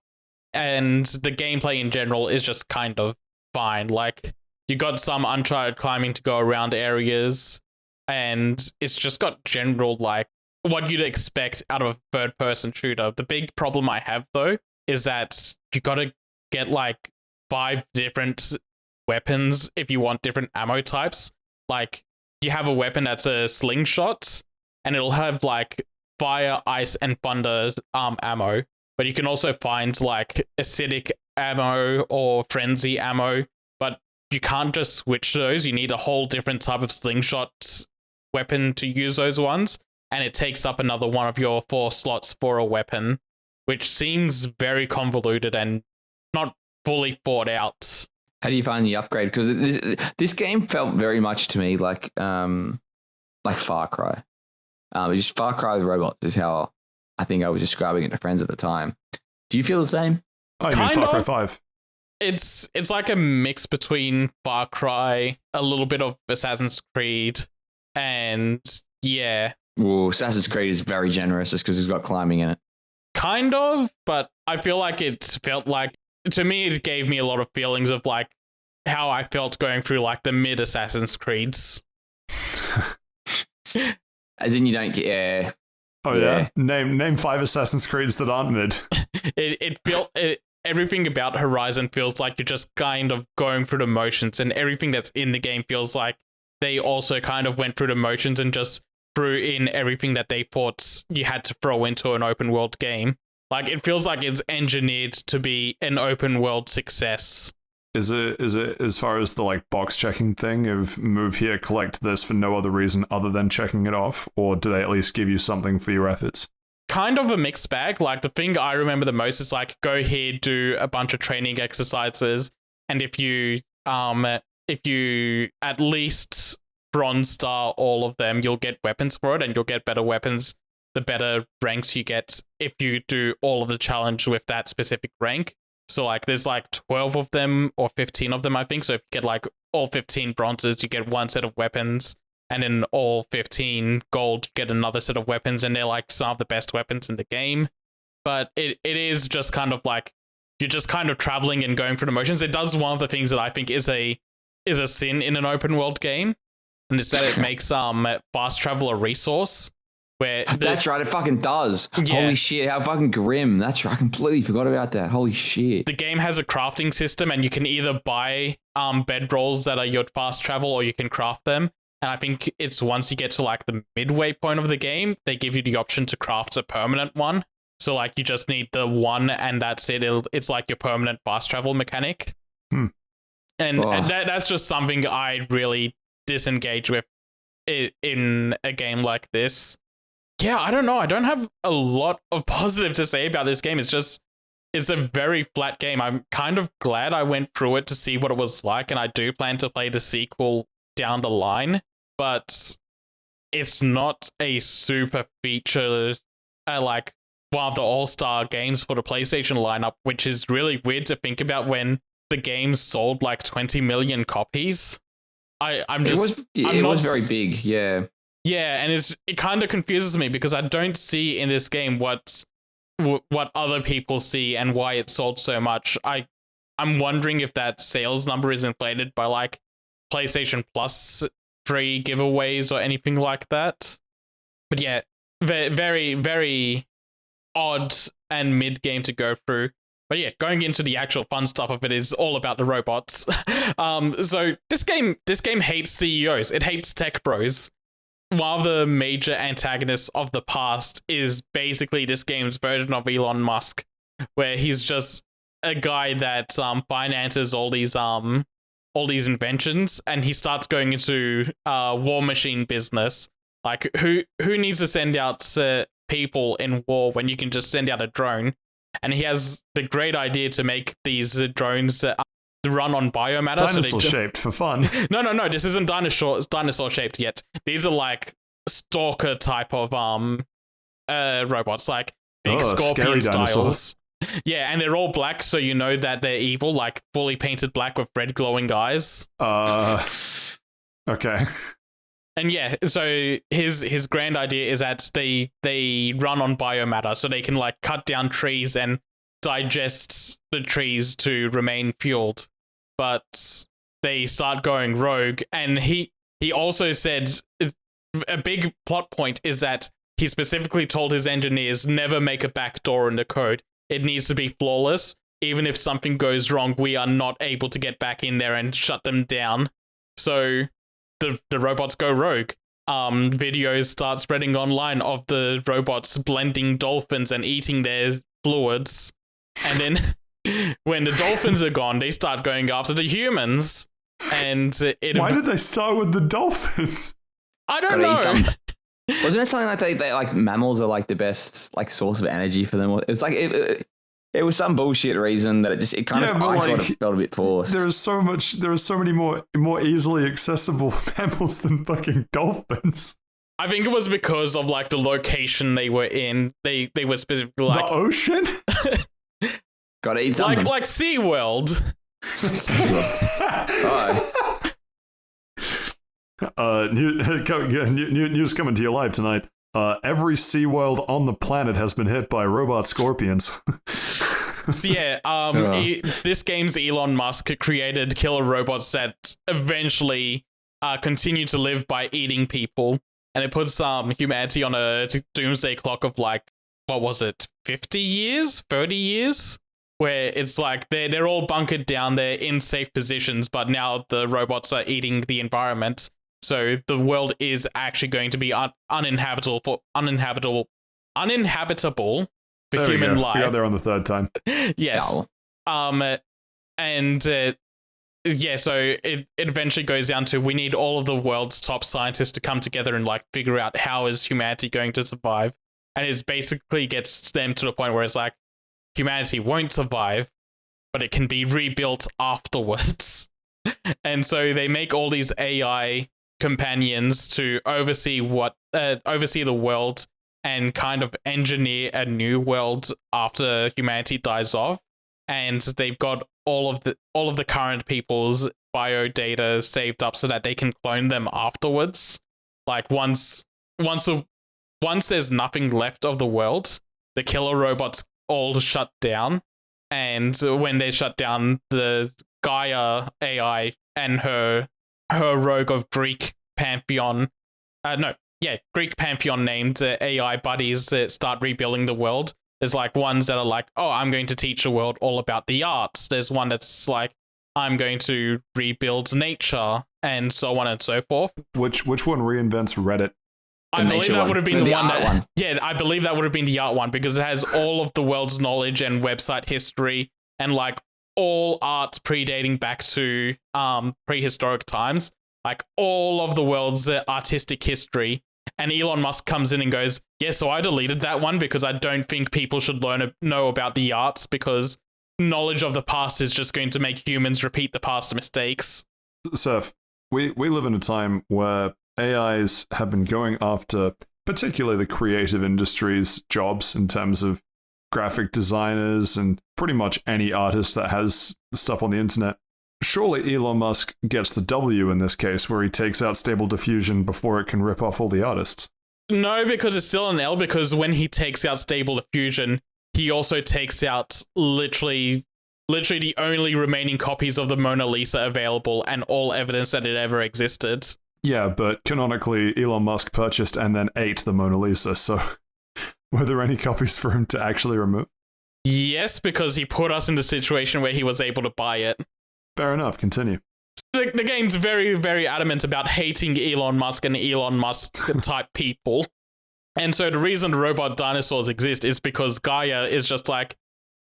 And the gameplay in general is just kind of fine. Like, you got some uncharted climbing to go around areas, and it's just got general, like, what you'd expect out of a third-person shooter. The big problem I have, though, is that you got to get like 5 different weapons if you want different ammo types. Like, you have a weapon that's a slingshot, and it'll have like fire, ice, and thunder ammo. But you can also find like acidic ammo or frenzy ammo, but you can't just switch those. You need a whole different type of slingshot weapon to use those ones, and it takes up another one of your 4 slots for a weapon, which seems very convoluted and not fully thought out. How do you find the upgrade? Because this game felt very much to me like Far Cry. It's just Far Cry with robots is how I think I was describing it to friends at the time. Do you feel the same? Oh, you mean Far Cry 5? It's like a mix between Far Cry, a little bit of Assassin's Creed, and yeah. Well, Assassin's Creed is very generous just because it's got climbing in it. Kind of, but I feel like it felt like, to me, it gave me a lot of feelings of like how I felt going through like the mid Assassin's Creeds. As in, you don't get. Oh yeah. Name 5 Assassin's Creeds that aren't mid. It felt everything about Horizon feels like you're just kind of going through the motions, and everything that's in the game feels like they also kind of went through the motions and just threw in everything that they thought you had to throw into an open world game. Like, it feels like it's engineered to be an open world success. Is it as far as the like box checking thing of move here, collect this for no other reason other than checking it off, or do they at least give you something for your efforts? Kind of a mixed bag. Like, the thing I remember the most is like, go here, do a bunch of training exercises, and if you at least bronze star all of them, you'll get weapons for it, and you'll get better weapons the better ranks you get if you do all of the challenge with that specific rank. So like, there's like 12 of them or 15 of them, I think. So if you get like all 15 bronzes, you get 1 set of weapons, and in all 15 gold, you get another set of weapons, and they're like some of the best weapons in the game. But it is just kind of like, you're just kind of traveling and going through the motions. It does one of the things that I think is a sin in an open world game, and it's that it makes fast travel a resource. That's right, it fucking does. Yeah. Holy shit, how fucking grim. That's right, I completely forgot about that. Holy shit. The game has a crafting system, and you can either buy bedrolls that are your fast travel, or you can craft them. And I think it's once you get to like the midway point of the game, they give you the option to craft a permanent one. So like, you just need the one, and that's it. It's like your permanent fast travel mechanic. And that's just something I really disengage with in a game like this. Yeah, I don't know. I don't have a lot of positive to say about this game. It's a very flat game. I'm kind of glad I went through it to see what it was like, and I do plan to play the sequel down the line, but it's not a super feature, like one of the all-star games for the PlayStation lineup, which is really weird to think about when the game sold like 20 million copies. It was very big, yeah. Yeah, and it kind of confuses me because I don't see in this game what other people see and why it sold so much. I'm wondering if that sales number is inflated by like PlayStation Plus free giveaways or anything like that. But yeah, very, very odd and mid game to go through. But yeah, going into the actual fun stuff of it is all about the robots. So this game hates CEOs. It hates tech bros. One of the major antagonists of the past is basically this game's version of Elon Musk, where he's just a guy that finances all these inventions, and he starts going into war machine business. Like, who needs to send out people in war when you can just send out a drone? And he has the great idea to make these drones run on biomatter. Dinosaur shaped for fun. No, this isn't dinosaur shaped yet. These are like stalker type of robots, like big scorpion styles. Yeah, and they're all black, so you know that they're evil, like fully painted black with red glowing eyes. Okay. And yeah, so his grand idea is that they run on biomatter, so they can like cut down trees and digest the trees to remain fueled. But they start going rogue, and he also said a big plot point is that he specifically told his engineers never make a backdoor in the code. It needs to be flawless. Even if something goes wrong, we are not able to get back in there and shut them down. So the robots go rogue. Videos start spreading online of the robots blending dolphins and eating their fluids. And then when the dolphins are gone, they start going after the humans. And why did they start with the dolphins? I don't know. Wasn't it something like they like mammals are like the best like source of energy for them? It was like it was some bullshit reason that it kind of I thought it felt a bit forced. There is so many more easily accessible mammals than fucking dolphins. I think it was because of like the location they were in. They were specifically like the ocean. Gotta eat something. Like SeaWorld. News coming to you live tonight. Every SeaWorld on the planet has been hit by robot scorpions. So yeah, this game's Elon Musk created killer robots that eventually continue to live by eating people, and it puts humanity on a doomsday clock of like, what was it, 50 years, 30 years, where it's like they're all bunkered down there in safe positions, but now the robots are eating the environment, so the world is actually going to be uninhabitable for human life. We got there on the third time. Yes. No. So it eventually goes down to we need all of the world's top scientists to come together and like figure out how is humanity going to survive. And it basically gets them to the point where it's like humanity won't survive, but it can be rebuilt afterwards. And so they make all these AI companions to oversee the world and kind of engineer a new world after humanity dies off. And they've got all of the current people's bio data saved up so that they can clone them afterwards. Like once there's nothing left of the world, the killer robots all shut down. And when they shut down, the Gaia AI and her rogue of Greek pantheon named AI buddies that start rebuilding the world. There's like ones that are like, oh, I'm going to teach the world all about the arts. There's one that's like, I'm going to rebuild nature, and so on and so forth. Which one reinvents Reddit? I believe that would have been the one. Yeah, I believe that would have been the art one because it has all of the world's knowledge and website history and like all art predating back to prehistoric times. Like all of the world's artistic history. And Elon Musk comes in and goes, yeah, so I deleted that one because I don't think people should know about the arts because knowledge of the past is just going to make humans repeat the past mistakes. Saif, we live in a time where AIs have been going after particularly the creative industries jobs in terms of graphic designers and pretty much any artist that has stuff on the internet. Surely Elon Musk gets the W in this case, where he takes out Stable Diffusion before it can rip off all the artists. No, because it's still an L, because when he takes out Stable Diffusion, he also takes out literally the only remaining copies of the Mona Lisa available and all evidence that it ever existed. Yeah, but canonically, Elon Musk purchased and then ate the Mona Lisa, so were there any copies for him to actually remove? Yes, because he put us in the situation where he was able to buy it. Fair enough, continue. The game's very, very adamant about hating Elon Musk and Elon Musk type people. And so the reason the robot dinosaurs exist is because Gaia is just like,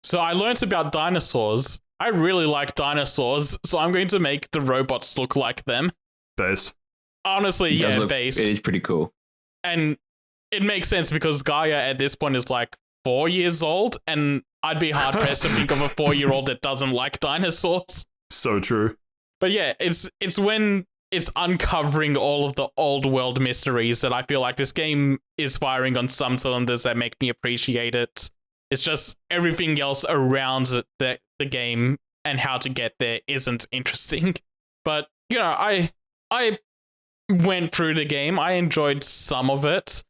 so I learnt about dinosaurs. I really like dinosaurs, so I'm going to make the robots look like them. Based. Honestly, based. It is pretty cool. And it makes sense because Gaia at this point is like 4 years old, and I'd be hard-pressed to think of a 4-year-old that doesn't like dinosaurs. So true. But yeah, it's when it's uncovering all of the old world mysteries that I feel like this game is firing on some cylinders that make me appreciate it. It's just everything else around the game and how to get there isn't interesting. But, you know, I went through the game. I enjoyed some of it.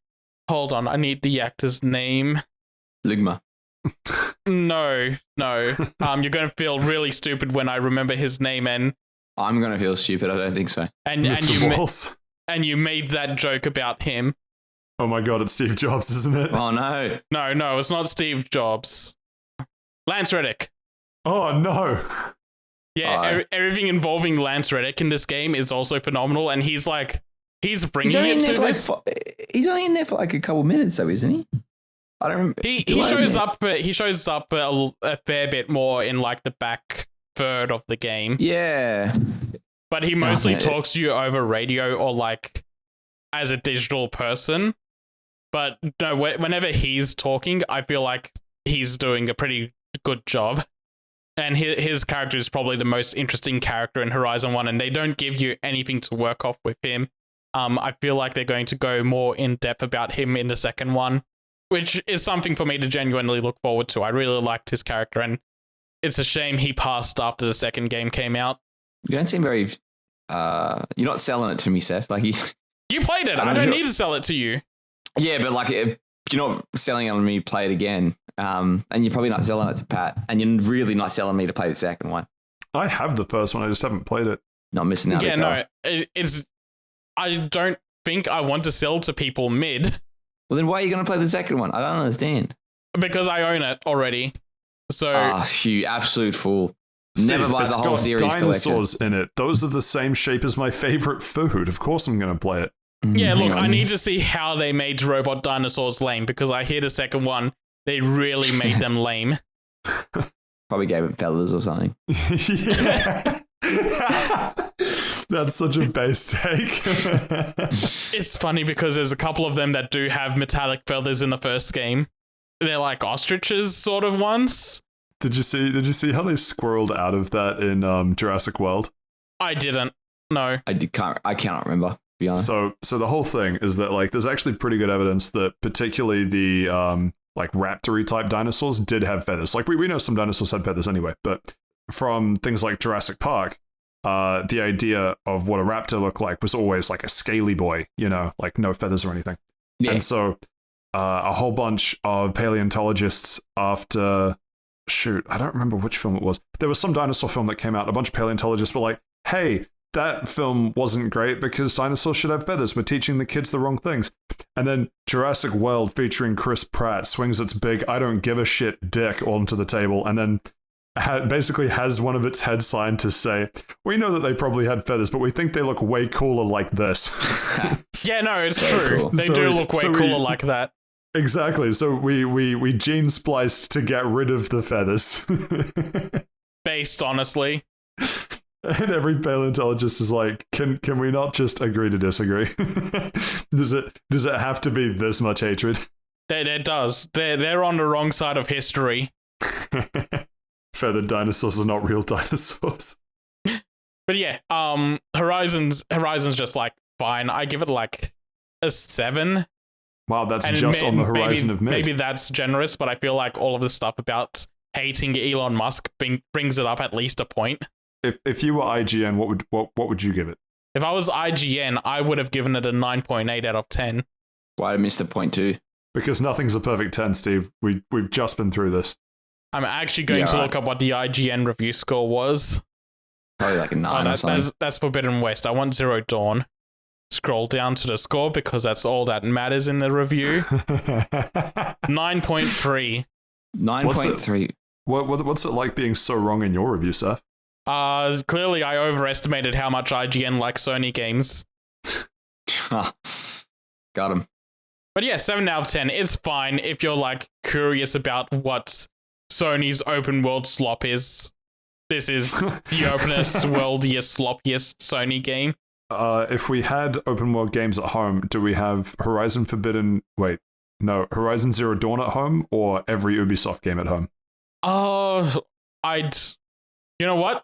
Hold on, I need the actor's name. Ligma. No. You're going to feel really stupid when I remember his name, and I'm going to feel stupid. I don't think so. And you made that joke about him. Oh my god, it's Steve Jobs, isn't it? Oh no. No, it's not Steve Jobs. Lance Reddick. Oh no. Yeah, everything involving Lance Reddick in this game is also phenomenal, and he's bringing it to this. He's only in there for like a couple minutes, though, isn't he? I don't remember. He shows up, but he shows up a fair bit more in like the back third of the game. Yeah, but he mostly talks to you over radio or like as a digital person. But no, whenever he's talking, I feel like he's doing a pretty good job. And his character is probably the most interesting character in Horizon 1, and they don't give you anything to work off with him. I feel like they're going to go more in depth about him in the second one, which is something for me to genuinely look forward to. I really liked his character, and it's a shame he passed after the second game came out. You don't seem very... you're not selling it to me, Seth. Like you played it. I don't need to sell it to you. Yeah, but like you're not selling it on me to play it again. And you're probably not selling it to Pat, and you're really not selling me to play the second one. I have the first one, I just haven't played it. Not missing out. Yeah, no, it's. I don't think I want to sell to people mid. Well, then why are you going to play the second one? I don't understand. Because I own it already. So. You absolute fool. Steve, never buy the whole series dinosaurs collection. in it. Those are the same shape as my favorite food. Of course I'm going to play it. Yeah, look, I need to see how they made robot dinosaurs lame, because I hear the second one, they really made them lame. Probably gave it feathers or something. That's such a base take. It's funny because there's a couple of them that do have metallic feathers in the first game. They're like ostriches sort of ones. Did you see how they squirreled out of that in Jurassic World? I didn't. No. I cannot remember, to be honest. So the whole thing is that like there's actually pretty good evidence that particularly the like raptor-y type dinosaurs did have feathers. Like we know some dinosaurs had feathers anyway, but from things like Jurassic Park, the idea of what a raptor looked like was always like a scaly boy, you know, like no feathers or anything. Yeah. And so a whole bunch of paleontologists after, I don't remember which film it was. There was some dinosaur film that came out. A bunch of paleontologists were like, hey, that film wasn't great because dinosaurs should have feathers. We're teaching the kids the wrong things. And then Jurassic World featuring Chris Pratt swings its big I don't give a shit dick onto the table and then basically has one of its head scientists say, we know that they probably had feathers, but we think they look way cooler like this. Yeah, no, it's true. Cool. They do look way cooler like that. Exactly. So we gene spliced to get rid of the feathers. Based, honestly. And every paleontologist is like, can we not just agree to disagree? Does it have to be this much hatred? It does. They're on the wrong side of history. Feathered dinosaurs are not real dinosaurs. But yeah, Horizon's just like fine. I give it like a 7. Wow, that's and just on the horizon of mid. Maybe that's generous, but I feel like all of the stuff about hating Elon Musk brings it up at least a point. If you were IGN, what would you give it? If I was IGN, I would have given it a 9.8 out of 10. Why did I miss the point 2? Because nothing's a perfect 10, Steve. We've just been through this. I'm actually going to look up what the IGN review score was. Probably like a 9 or something. That's Forbidden West. I want Zero Dawn. Scroll down to the score because that's all that matters in the review. 9.3. 9.3. What's it like being so wrong in your review, Seth? Clearly I overestimated how much IGN likes Sony games. Got him. But yeah, 7 out of 10 is fine if you're like curious about what Sony's open world slop is. This is the openest, worldiest, sloppiest Sony game. If we had open world games at home, do we have Horizon Zero Dawn at home, or every Ubisoft game at home? You know what?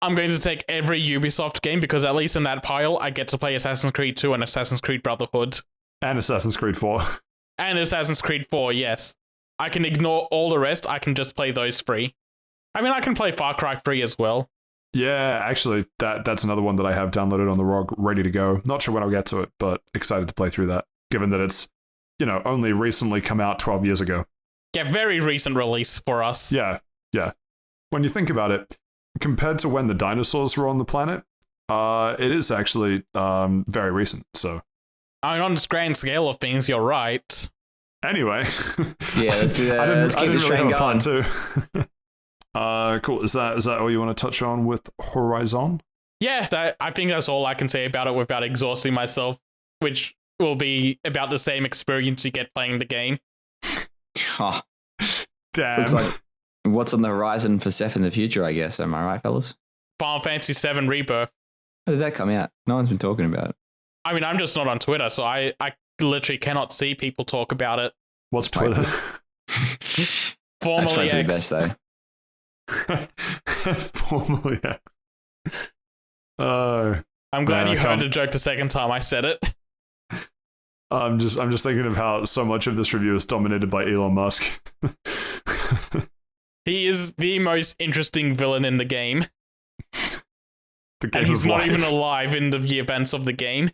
I'm going to take every Ubisoft game because at least in that pile, I get to play Assassin's Creed 2 and Assassin's Creed Brotherhood. And Assassin's Creed 4. And Assassin's Creed 4, yes. I can ignore all the rest. I can just play those free. I mean, I can play Far Cry 3 as well. Yeah, actually, that's another one that I have downloaded on the ROG, ready to go. Not sure when I'll get to it, but excited to play through that, given that it's, only recently come out 12 years ago. Yeah, very recent release for us. Yeah. When you think about it, compared to when the dinosaurs were on the planet, it is actually very recent, so I mean, on the grand scale of things, you're right. Anyway. Yeah, let's do that. Let's keep the train going. Part two. Cool. Is that all you want to touch on with Horizon? Yeah, I think that's all I can say about it without exhausting myself, which will be about the same experience you get playing the game. Oh, damn. looks like what's on the horizon for Saif in the future, I guess. Am I right, fellas? Final Fantasy VII Rebirth. How did that come out? No one's been talking about it. I mean, I'm just not on Twitter, so I literally cannot see people talk about it. What's Twitter? Formerly That's X. the best, though. Formerly X. I'm glad you heard the joke the second time I said it. I'm just thinking of how so much of this review is dominated by Elon Musk. He is the most interesting villain in the game. And he's not even alive in the events of the game.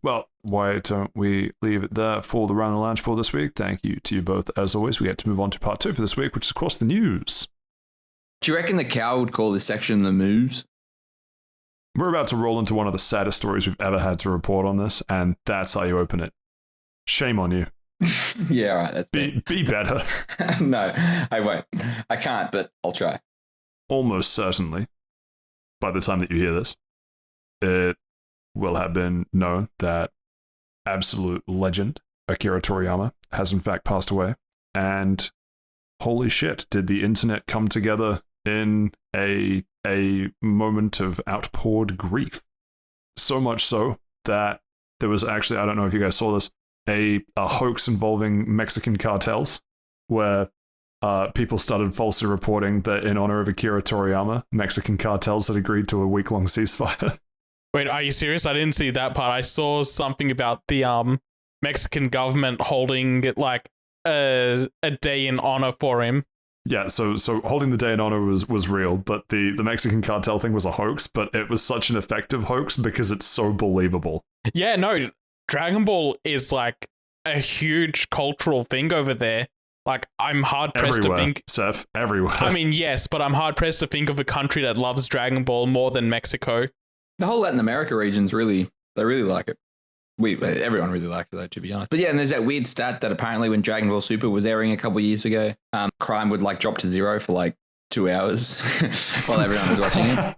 Well, why don't we leave it there for the Round the Lounge for this week? Thank you to you both, as always. We get to move on to part 2 for this week, which is, of course, the news. Do you reckon the cow would call this section the moves? We're about to roll into one of the saddest stories we've ever had to report on this, and that's how you open it. Shame on you. Yeah, all right. That's be better. No, I won't. I can't, but I'll try. Almost certainly, by the time that you hear this, it will have been known that absolute legend Akira Toriyama has in fact passed away. And holy shit, did the internet come together in a moment of outpoured grief. So much so that there was actually, I don't know if you guys saw this, a hoax involving Mexican cartels where people started falsely reporting that in honor of Akira Toriyama, Mexican cartels had agreed to a week-long ceasefire. Wait, are you serious? I didn't see that part. I saw something about the Mexican government holding like a day in honor for him. Yeah, so holding the day in honor was real, but the Mexican cartel thing was a hoax, but it was such an effective hoax because it's so believable. Yeah, no, Dragon Ball is like a huge cultural thing over there. Like, I'm hard-pressed to think... Saif, everywhere. I mean, yes, but I'm hard-pressed to think of a country that loves Dragon Ball more than Mexico. The whole Latin America region's they really like it. Everyone really likes it, though, to be honest. But yeah, and there's that weird stat that apparently when Dragon Ball Super was airing a couple of years ago, crime would like drop to 0 for like 2 hours while everyone was watching it.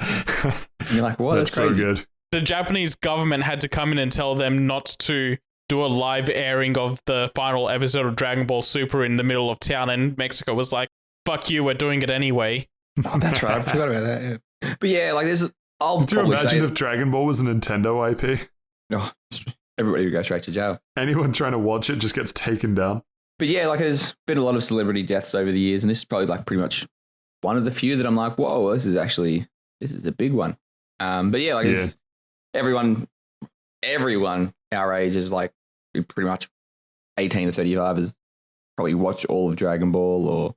And you're like, what? That's crazy. So good. The Japanese government had to come in and tell them not to do a live airing of the final episode of Dragon Ball Super in the middle of town, and Mexico was like, fuck you, we're doing it anyway. Oh, that's right. I forgot about that, yeah. But yeah, like there's... Do you imagine if Dragon Ball was a Nintendo IP? No, everybody would go straight to jail. Anyone trying to watch it just gets taken down. But yeah, like there's been a lot of celebrity deaths over the years, and this is probably like pretty much one of the few that I'm like, whoa, this is a big one. But yeah, like it's everyone our age is like pretty much 18 to 35 has probably watched all of Dragon Ball or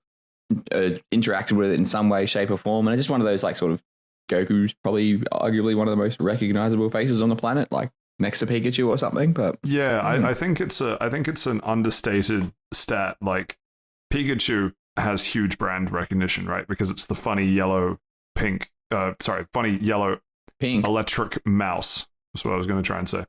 interacted with it in some way, shape, or form, and it's just one of those like sort of Goku's probably arguably one of the most recognizable faces on the planet, like next to Pikachu or something. But yeah, I think it's an understated stat. Like Pikachu has huge brand recognition, right? Because it's the funny yellow pink electric mouse. That's what I was going to try and say.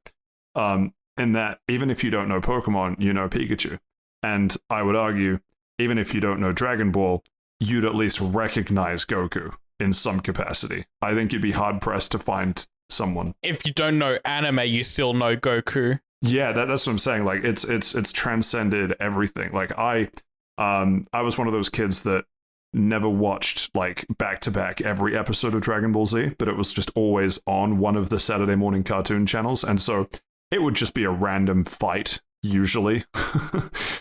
In that, even if you don't know Pokemon, you know Pikachu. And I would argue, even if you don't know Dragon Ball, you'd at least recognize Goku in some capacity. I think you'd be hard-pressed to find someone. If you don't know anime, you still know Goku. Yeah, that's what I'm saying. Like, it's transcended everything. Like, I was one of those kids that never watched, like, back-to-back every episode of Dragon Ball Z, but it was just always on one of the Saturday morning cartoon channels, and so it would just be a random fight, usually,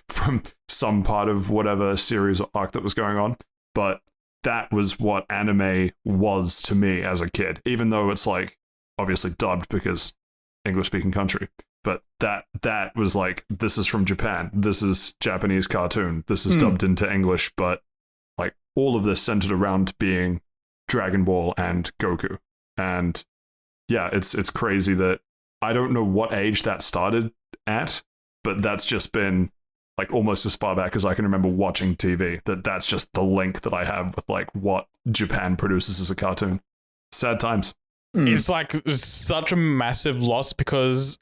from some part of whatever series or arc that was going on. But that was what anime was to me as a kid, even though it's like obviously dubbed because English-speaking country. But that was like, this is from Japan. This is Japanese cartoon. This is dubbed into English, but like all of this centered around being Dragon Ball and Goku. And yeah, it's crazy that I don't know what age that started at, but that's just been like almost as far back as I can remember watching TV. That's just the link that I have with like what Japan produces as a cartoon. Sad times. It's like such a massive loss because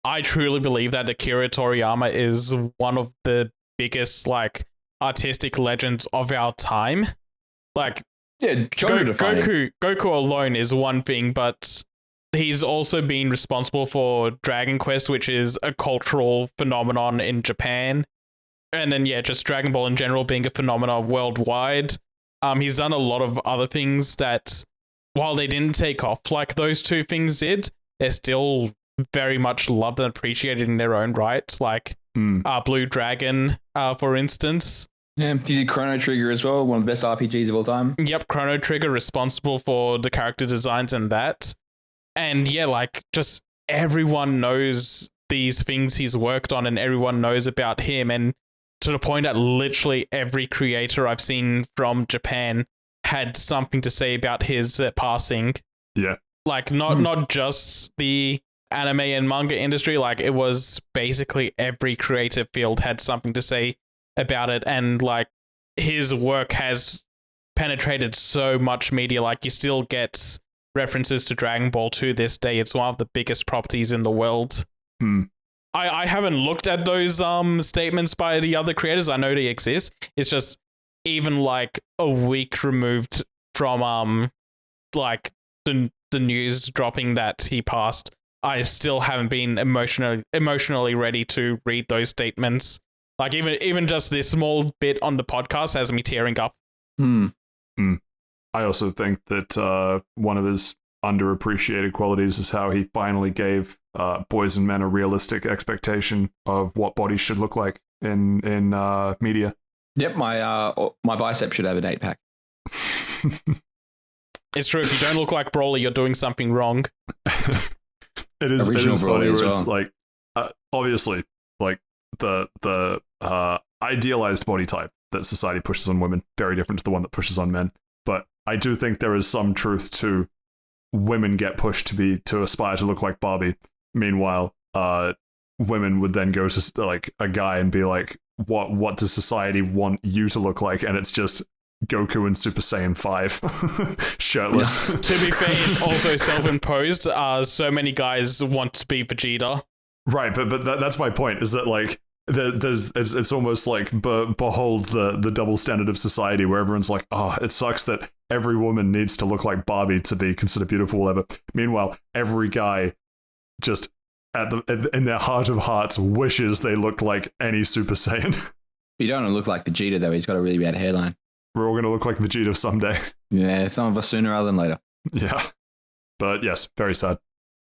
I truly believe that Akira Toriyama is one of the biggest like artistic legends of our time. Like, yeah, Goku alone is one thing, but he's also been responsible for Dragon Quest, which is a cultural phenomenon in Japan. And then, yeah, just Dragon Ball in general being a phenomenon worldwide. He's done a lot of other things that, while they didn't take off like those two things did, they're still very much loved and appreciated in their own right. Like Blue Dragon, for instance. Yeah, he did Chrono Trigger as well, one of the best RPGs of all time. Yep, Chrono Trigger, responsible for the character designs and that. And yeah, like, just everyone knows these things he's worked on and everyone knows about him. And to the point that literally every creator I've seen from Japan had something to say about his passing. Yeah. Like, not just the anime and manga industry, like, it was basically every creative field had something to say about it. And, like, his work has penetrated so much media. Like, you still get references to Dragon Ball to this day. It's one of the biggest properties in the world. I haven't looked at those statements by the other creators. I know they exist. It's just even like a week removed from like the news dropping that he passed, I still haven't been emotionally ready to read those statements. Like even just this small bit on the podcast has me tearing up. I also think that one of his underappreciated qualities is how he finally gave boys and men a realistic expectation of what bodies should look like in media. Yep, my bicep should have an 8-pack. It's true. If you don't look like Broly, you're doing something wrong. It is funny Broly where as it's like obviously like the idealized body type that society pushes on women, very different to the one that pushes on men. But I do think there is some truth to women get pushed to aspire to look like Barbie. Meanwhile, women would then go to like a guy and be like, what does society want you to look like? And it's just Goku and Super Saiyan 5 shirtless. Yeah. To be fair, it's also self-imposed. So many guys want to be Vegeta. Right, but that's my point, is that like it's almost like behold the double standard of society where everyone's like, oh, it sucks that every woman needs to look like Barbie to be considered beautiful, whatever. Meanwhile, every guy just in their heart of hearts wishes they looked like any Super Saiyan. You don't want to look like Vegeta though. He's got a really bad hairline. We're all going to look like Vegeta someday. Yeah, some of us sooner rather than later. Yeah, but yes, very sad.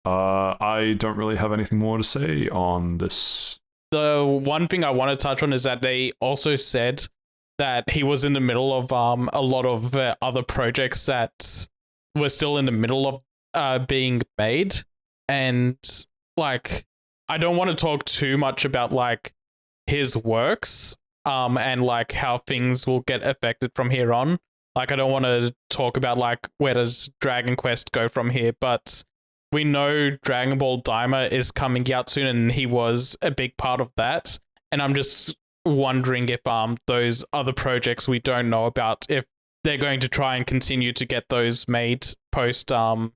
I don't really have anything more to say on this. The one thing I want to touch on is that they also said that he was in the middle of a lot of other projects that were still in the middle of being made. And like, I don't want to talk too much about like his works and like how things will get affected from here on. Like, I don't want to talk about like where does Dragon Quest go from here, but we know Dragon Ball Daima is coming out soon, and he was a big part of that. And I'm just wondering if those other projects we don't know about, if they're going to try and continue to get those made posthumously.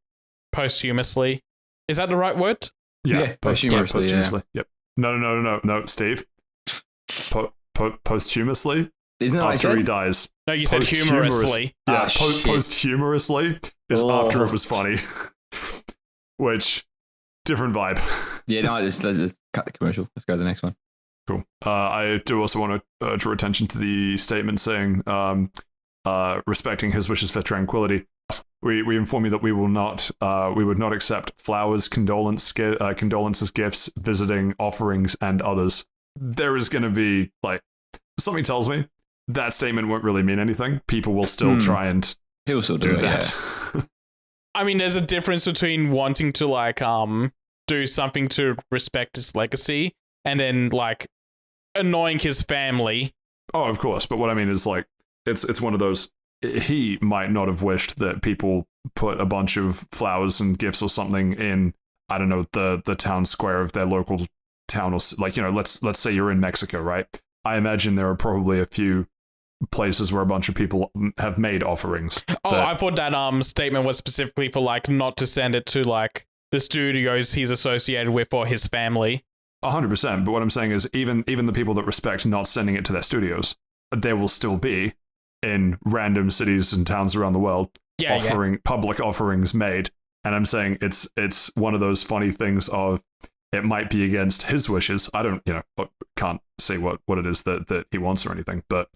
Is that the right word? Yeah, posthumously. Yeah. Yep. No, Steve. Posthumously. Isn't that after he dies? No, you said humorously. Yeah, posthumously is after it was funny. Which, different vibe. Yeah, no, let's cut the commercial. Let's go to the next one. Cool. I do also want to draw attention to the statement saying, respecting his wishes for tranquility. We inform you that we would not accept flowers, condolences, gifts, visiting, offerings, and others. There is going to be, like, something tells me that statement won't really mean anything. People will still try and People still do that. Yeah. I mean, there's a difference between wanting to like do something to respect his legacy and then like annoying his family. Oh, of course. But what I mean is like it's one of those. He might not have wished that people put a bunch of flowers and gifts or something in, I don't know, the town square of their local town, or like, you know, let's say you're in Mexico, right? I imagine there are probably a few places where a bunch of people have made offerings. I thought that statement was specifically for like not to send it to like the studios he's associated with or his family. 100%. But what I'm saying is, even the people that respect not sending it to their studios, there will still be in random cities and towns around the world public offerings made. And I'm saying it's one of those funny things of it might be against his wishes. I don't, can't say what it is that he wants or anything. But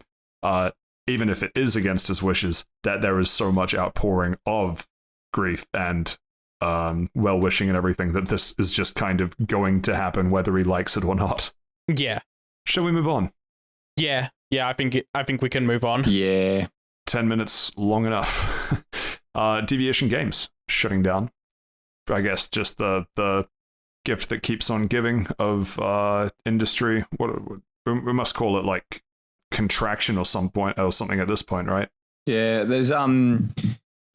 even if it is against his wishes, that there is so much outpouring of grief and well-wishing and everything that this is just kind of going to happen whether he likes it or not. Yeah. Shall we move on? Yeah. I think we can move on. Yeah. 10 minutes long enough. Deviation Games shutting down. I guess just the gift that keeps on giving of industry. What we must call it, like contraction or something at this point, right? Yeah, there's I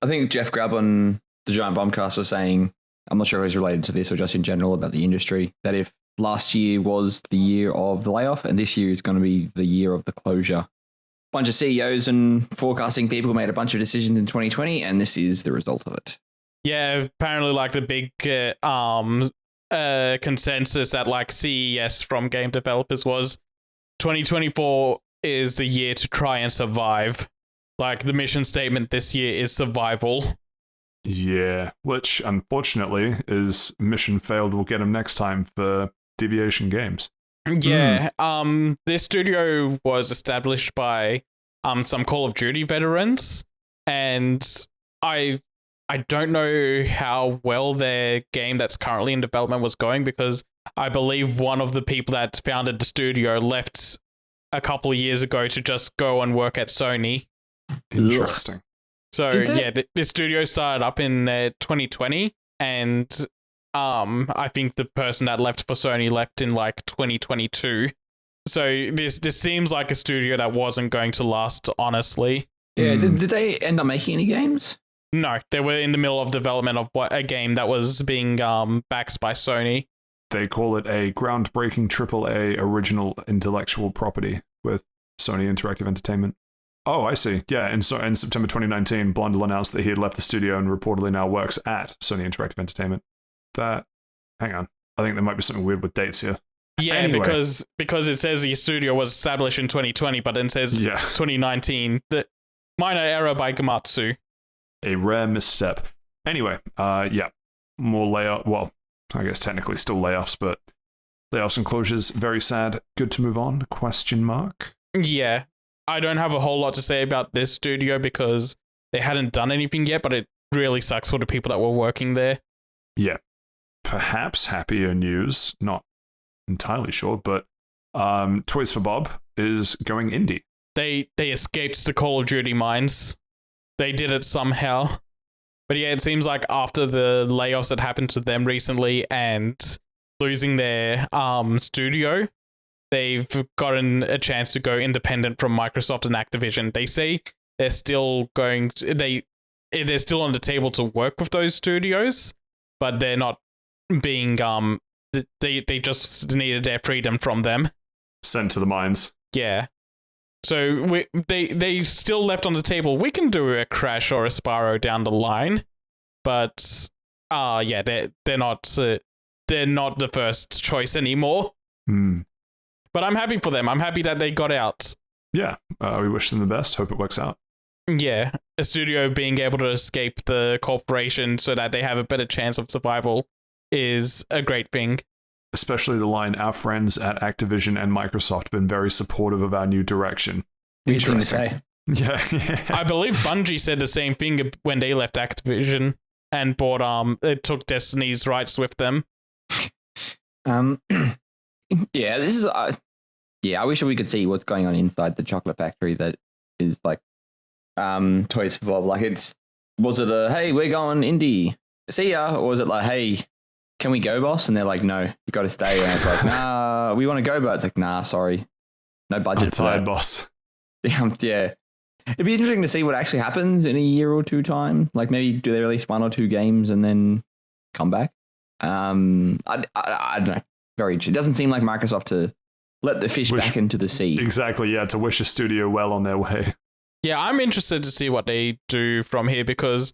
think Jeff Grubb on the Giant Bombcast was saying, I'm not sure if it's related to this or just in general about the industry, that if last year was the year of the layoff and this year is going to be the year of the closure. Bunch of CEOs and forecasting people made a bunch of decisions in 2020, and this is the result of it. Yeah, apparently like the big consensus at like CES from game developers was 2024 is the year to try and survive. Like the mission statement this year is survival. Yeah, which unfortunately is mission failed will get him next time for Deviation Games. Yeah, this studio was established by some Call of Duty veterans, and I don't know how well their game that's currently in development was going, because I believe one of the people that founded the studio left a couple of years ago to just go and work at Sony. Interesting. So yeah, the studio started up in 2020, and I think the person that left for Sony left in like 2022. So this seems like a studio that wasn't going to last, honestly. Yeah, did they end up making any games? No, they were in the middle of development of a game that was being backed by Sony. They call it a groundbreaking AAA original intellectual property with Sony Interactive Entertainment. Oh, I see. Yeah, in September 2019, Blundell announced that he had left the studio and reportedly now works at Sony Interactive Entertainment. Hang on. I think there might be something weird with dates here. Yeah, anyway. because it says the studio was established in 2020, but then it says 2019. The minor error by Gamatsu. A rare misstep. Anyway, more layoff. Well, I guess technically still layoffs, but layoffs and closures. Very sad. Good to move on? ? Yeah, I don't have a whole lot to say about this studio because they hadn't done anything yet, but it really sucks for the people that were working there. Yeah. Perhaps happier news, not entirely sure, but Toys for Bob is going indie. They escaped the Call of Duty mines. They did it somehow. But yeah, it seems like after the layoffs that happened to them recently and losing their studio, they've gotten a chance to go independent from Microsoft and Activision. They say they're still they're still on the table to work with those studios, but they're not being they just needed their freedom from them. Sent to the mines. Yeah. So they still left on the table. We can do a Crash or a Spyro down the line, but they're not the first choice anymore. But I'm happy for them. I'm happy that they got out. Yeah, we wish them the best. Hope it works out. Yeah, a studio being able to escape the corporation so that they have a better chance of survival is a great thing. Especially the line, our friends at Activision and Microsoft have been very supportive of our new direction. Interesting. Yeah. I believe Bungie said the same thing when they left Activision and bought it took Destiny's rights with them. Yeah, this is I wish we could see what's going on inside the chocolate factory that is like Toys for Bob. Like was it a hey, we're going indie, see ya, or was it like, hey, can we go, boss? And they're like, no, you got to stay. And it's like, nah, we want to go, but it's like, nah, sorry, no budget for that, boss. Yeah, it'd be interesting to see what actually happens in a year or two time. Like maybe do they release 1 or 2 games and then come back? I don't know. Very interesting. It doesn't seem like Microsoft to let the fish back into the sea. Exactly. Yeah, to wish a studio well on their way. Yeah, I'm interested to see what they do from here because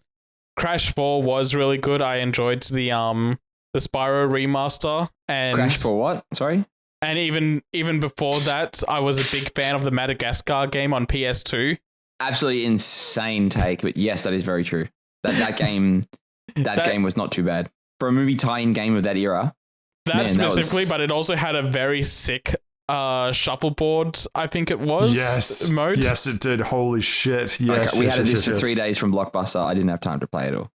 Crash 4 was really good. I enjoyed the Spyro remaster, and Crash for what? Sorry. And even before that, I was a big fan of the Madagascar game on PS2. Absolutely insane take, but yes, that is very true. That game game was not too bad for a movie tie-in game of that era. That specifically, but it also had a very sick shuffleboard, I think it was, mode. Yes, it did. Holy shit. Yes. Okay, we had this for 3 days from Blockbuster. I didn't have time to play it all.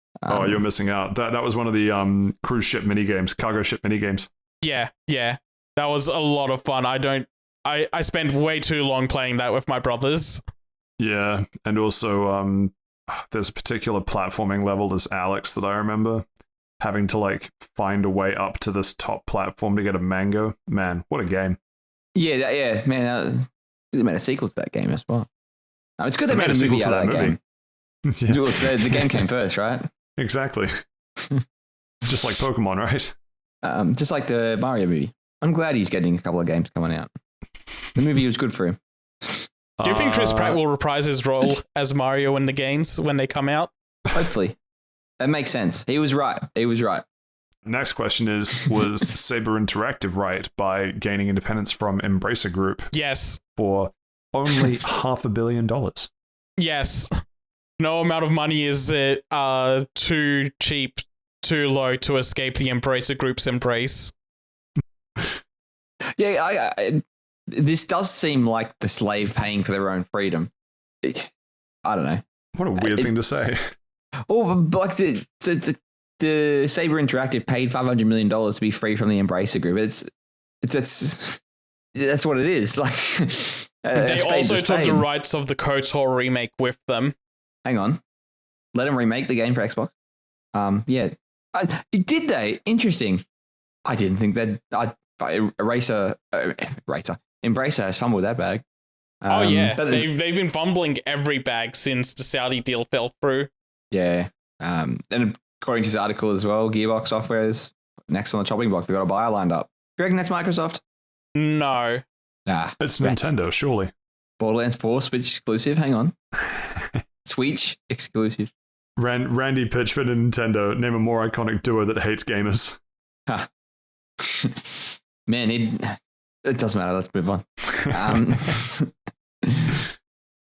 You're missing out. That was one of the cruise ship minigames, cargo ship minigames. Yeah. That was a lot of fun. I spent way too long playing that with my brothers. Yeah, and also there's a particular platforming level as Alex that I remember having to like find a way up to this top platform to get a mango. Man, what a game. Yeah, man. They made a sequel to that game as well. It's good they made a movie out of that game. Yeah. The game came first, right? Exactly. Just like Pokemon, right? Just like the Mario movie. I'm glad he's getting a couple of games coming out. The movie was good for him. Do you think Chris Pratt will reprise his role as Mario in the games when they come out? Hopefully. That makes sense. He was right. Next question was Saber Interactive right by gaining independence from Embracer Group? Yes. For only $500 million. Yes. No amount of money is too cheap, too low to escape the Embracer Group's embrace. Yeah, this does seem like the slave paying for their own freedom. I don't know. What a weird thing to say. Oh, like the Saber Interactive paid $500 million to be free from the Embracer Group. That's what it is. Like they also took the rights of the KOTOR remake with them. Hang on, let them remake the game for Xbox. Yeah, did they? Interesting. I didn't think that. Embracer has fumbled that bag. Oh yeah, they've been fumbling every bag since the Saudi deal fell through. Yeah, and according to this article as well, Gearbox Software is next on the chopping block. They've got a buyer lined up. Do you reckon that's Microsoft? No. Nah, it's Nintendo, surely. Borderlands 4 Switch exclusive. Hang on, Switch exclusive. Randy Pitchford and Nintendo name a more iconic duo that hates gamers. Huh. Man, it doesn't matter. Let's move on.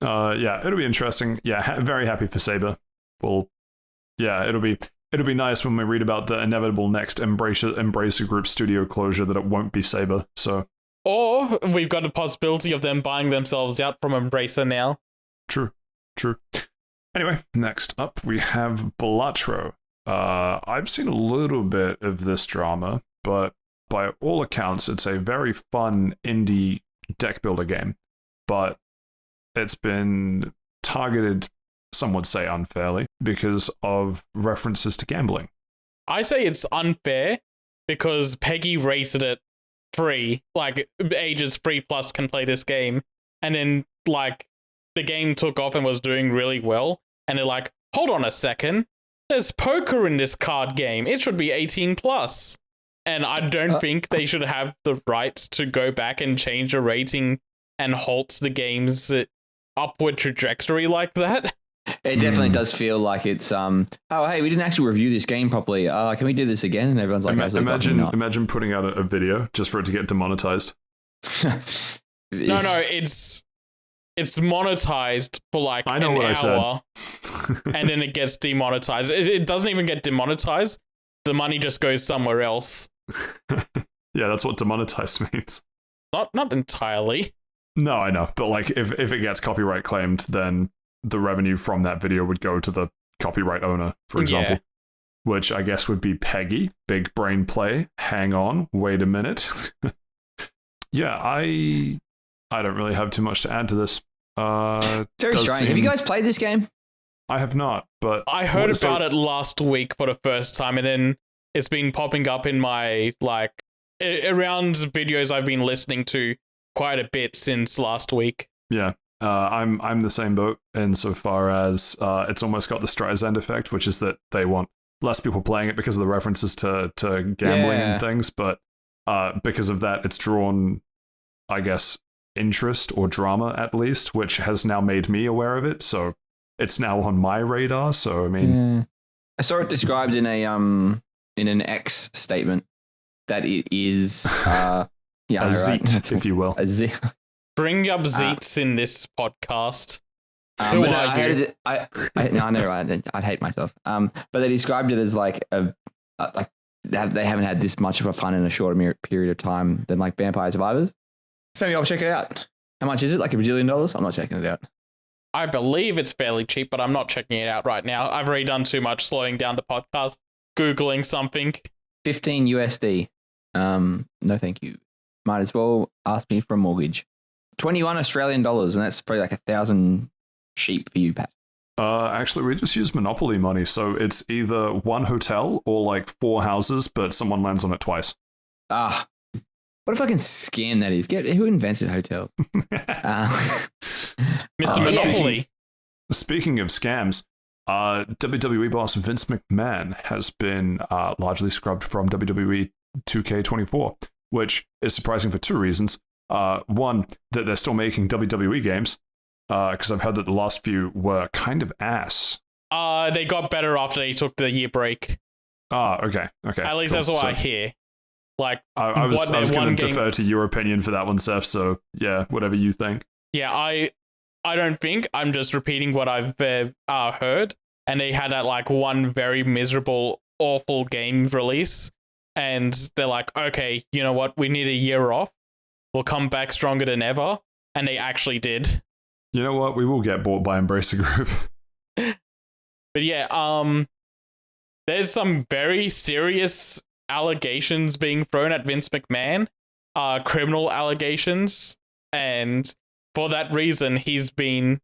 Yeah, it'll be interesting. Yeah, very happy for Saber. Well, yeah, it'll be nice when we read about the inevitable next Embracer Group studio closure that it won't be Saber. So, or we've got the possibility of them buying themselves out from Embracer now. True. Anyway, next up we have Balatro. I've seen a little bit of this drama, but by all accounts, it's a very fun indie deck builder game, but it's been targeted, some would say unfairly, because of references to gambling. I say it's unfair because Peggy rated it free, like ages 3+ can play this game, and then like the game took off and was doing really well, and they're like, hold on a second, there's poker in this card game, it should be 18+. And I don't think they should have the rights to go back and change a rating and halt the game's upward trajectory like that. It definitely does feel like it's oh hey, we didn't actually review this game properly. Can we do this again? And everyone's like, imagine putting out a video just for it to get demonetized. No, it's monetized for like an hour, and then it gets demonetized. It doesn't even get demonetized. The money just goes somewhere else. Yeah, that's what demonetized means. Not entirely. No, I know, but like if it gets copyright claimed, then the revenue from that video would go to the copyright owner, for example, which I guess would be Peggy. Big brain play. Hang on, wait a minute. Yeah, I don't really have too much to add to this. Very strange. Have you guys played this game? I have not, but I heard about it last week for the first time, and then it's been popping up in my around videos I've been listening to quite a bit since last week. Yeah, I'm the same boat insofar as it's almost got the Streisand effect, which is that they want less people playing it because of the references to gambling and things, but because of that, it's drawn, I guess, interest or drama at least, which has now made me aware of it. So it's now on my radar. So I mean, I saw it described in an X statement that it is a zeet, if you will. A zeet. Bring up zeets in this podcast. Who are you? I know, right? I'd hate myself. But they described it as like like they haven't had this much of a fun in a shorter period of time than like Vampire Survivors. So maybe I'll check it out. How much is it? Like $1 billion? I'm not checking it out. I believe it's fairly cheap, but I'm not checking it out right now. I've already done too much slowing down the podcast, Googling something. 15 USD. No, thank you. Might as well ask me for a mortgage. 21 Australian dollars, and that's probably like 1,000 sheep for you, Pat. Actually, we just use Monopoly money, so it's either one hotel or like 4 houses, but someone lands on it twice. Ah, what a fucking scam that is. Who invented hotels? Mr. Monopoly. Speaking of scams, WWE boss Vince McMahon has been largely scrubbed from WWE 2K24, which is surprising for 2 reasons. One, that they're still making WWE games, because I've heard that the last few were kind of ass. They got better after they took the year break. Okay. At least that's what I hear. Like, I was going to defer to your opinion for that one, Seth, so yeah, whatever you think. Yeah, I don't think. I'm just repeating what I've heard. And they had that like one very miserable, awful game release. And they're like, okay, you know what? We need a year off. We'll come back stronger than ever. And they actually did. You know what? We will get bought by Embracer Group. But yeah, there's some very serious allegations being thrown at Vince McMahon. Criminal allegations. And for that reason, he's been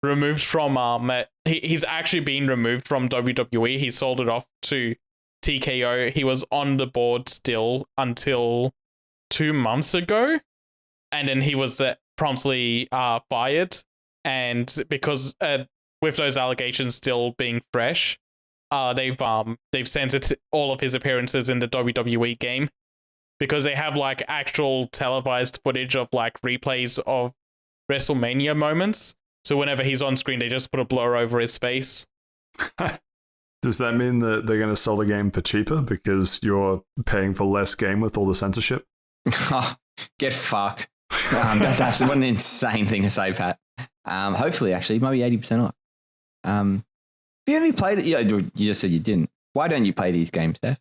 removed from he's actually been removed from WWE. He sold it off to TKO. He was on the board still until 2 months ago, and then he was promptly fired. And because with those allegations still being fresh, they've censored all of his appearances in the WWE game because they have like actual televised footage of like replays of WrestleMania moments. So whenever he's on screen, they just put a blur over his face. Does that mean that they're going to sell the game for cheaper because you're paying for less game with all the censorship? Get fucked. That's actually what an insane thing to say, Pat. Hopefully, actually, maybe 80% off. Have you ever played it? Yeah, you just said you didn't. Why don't you play these games, Steph?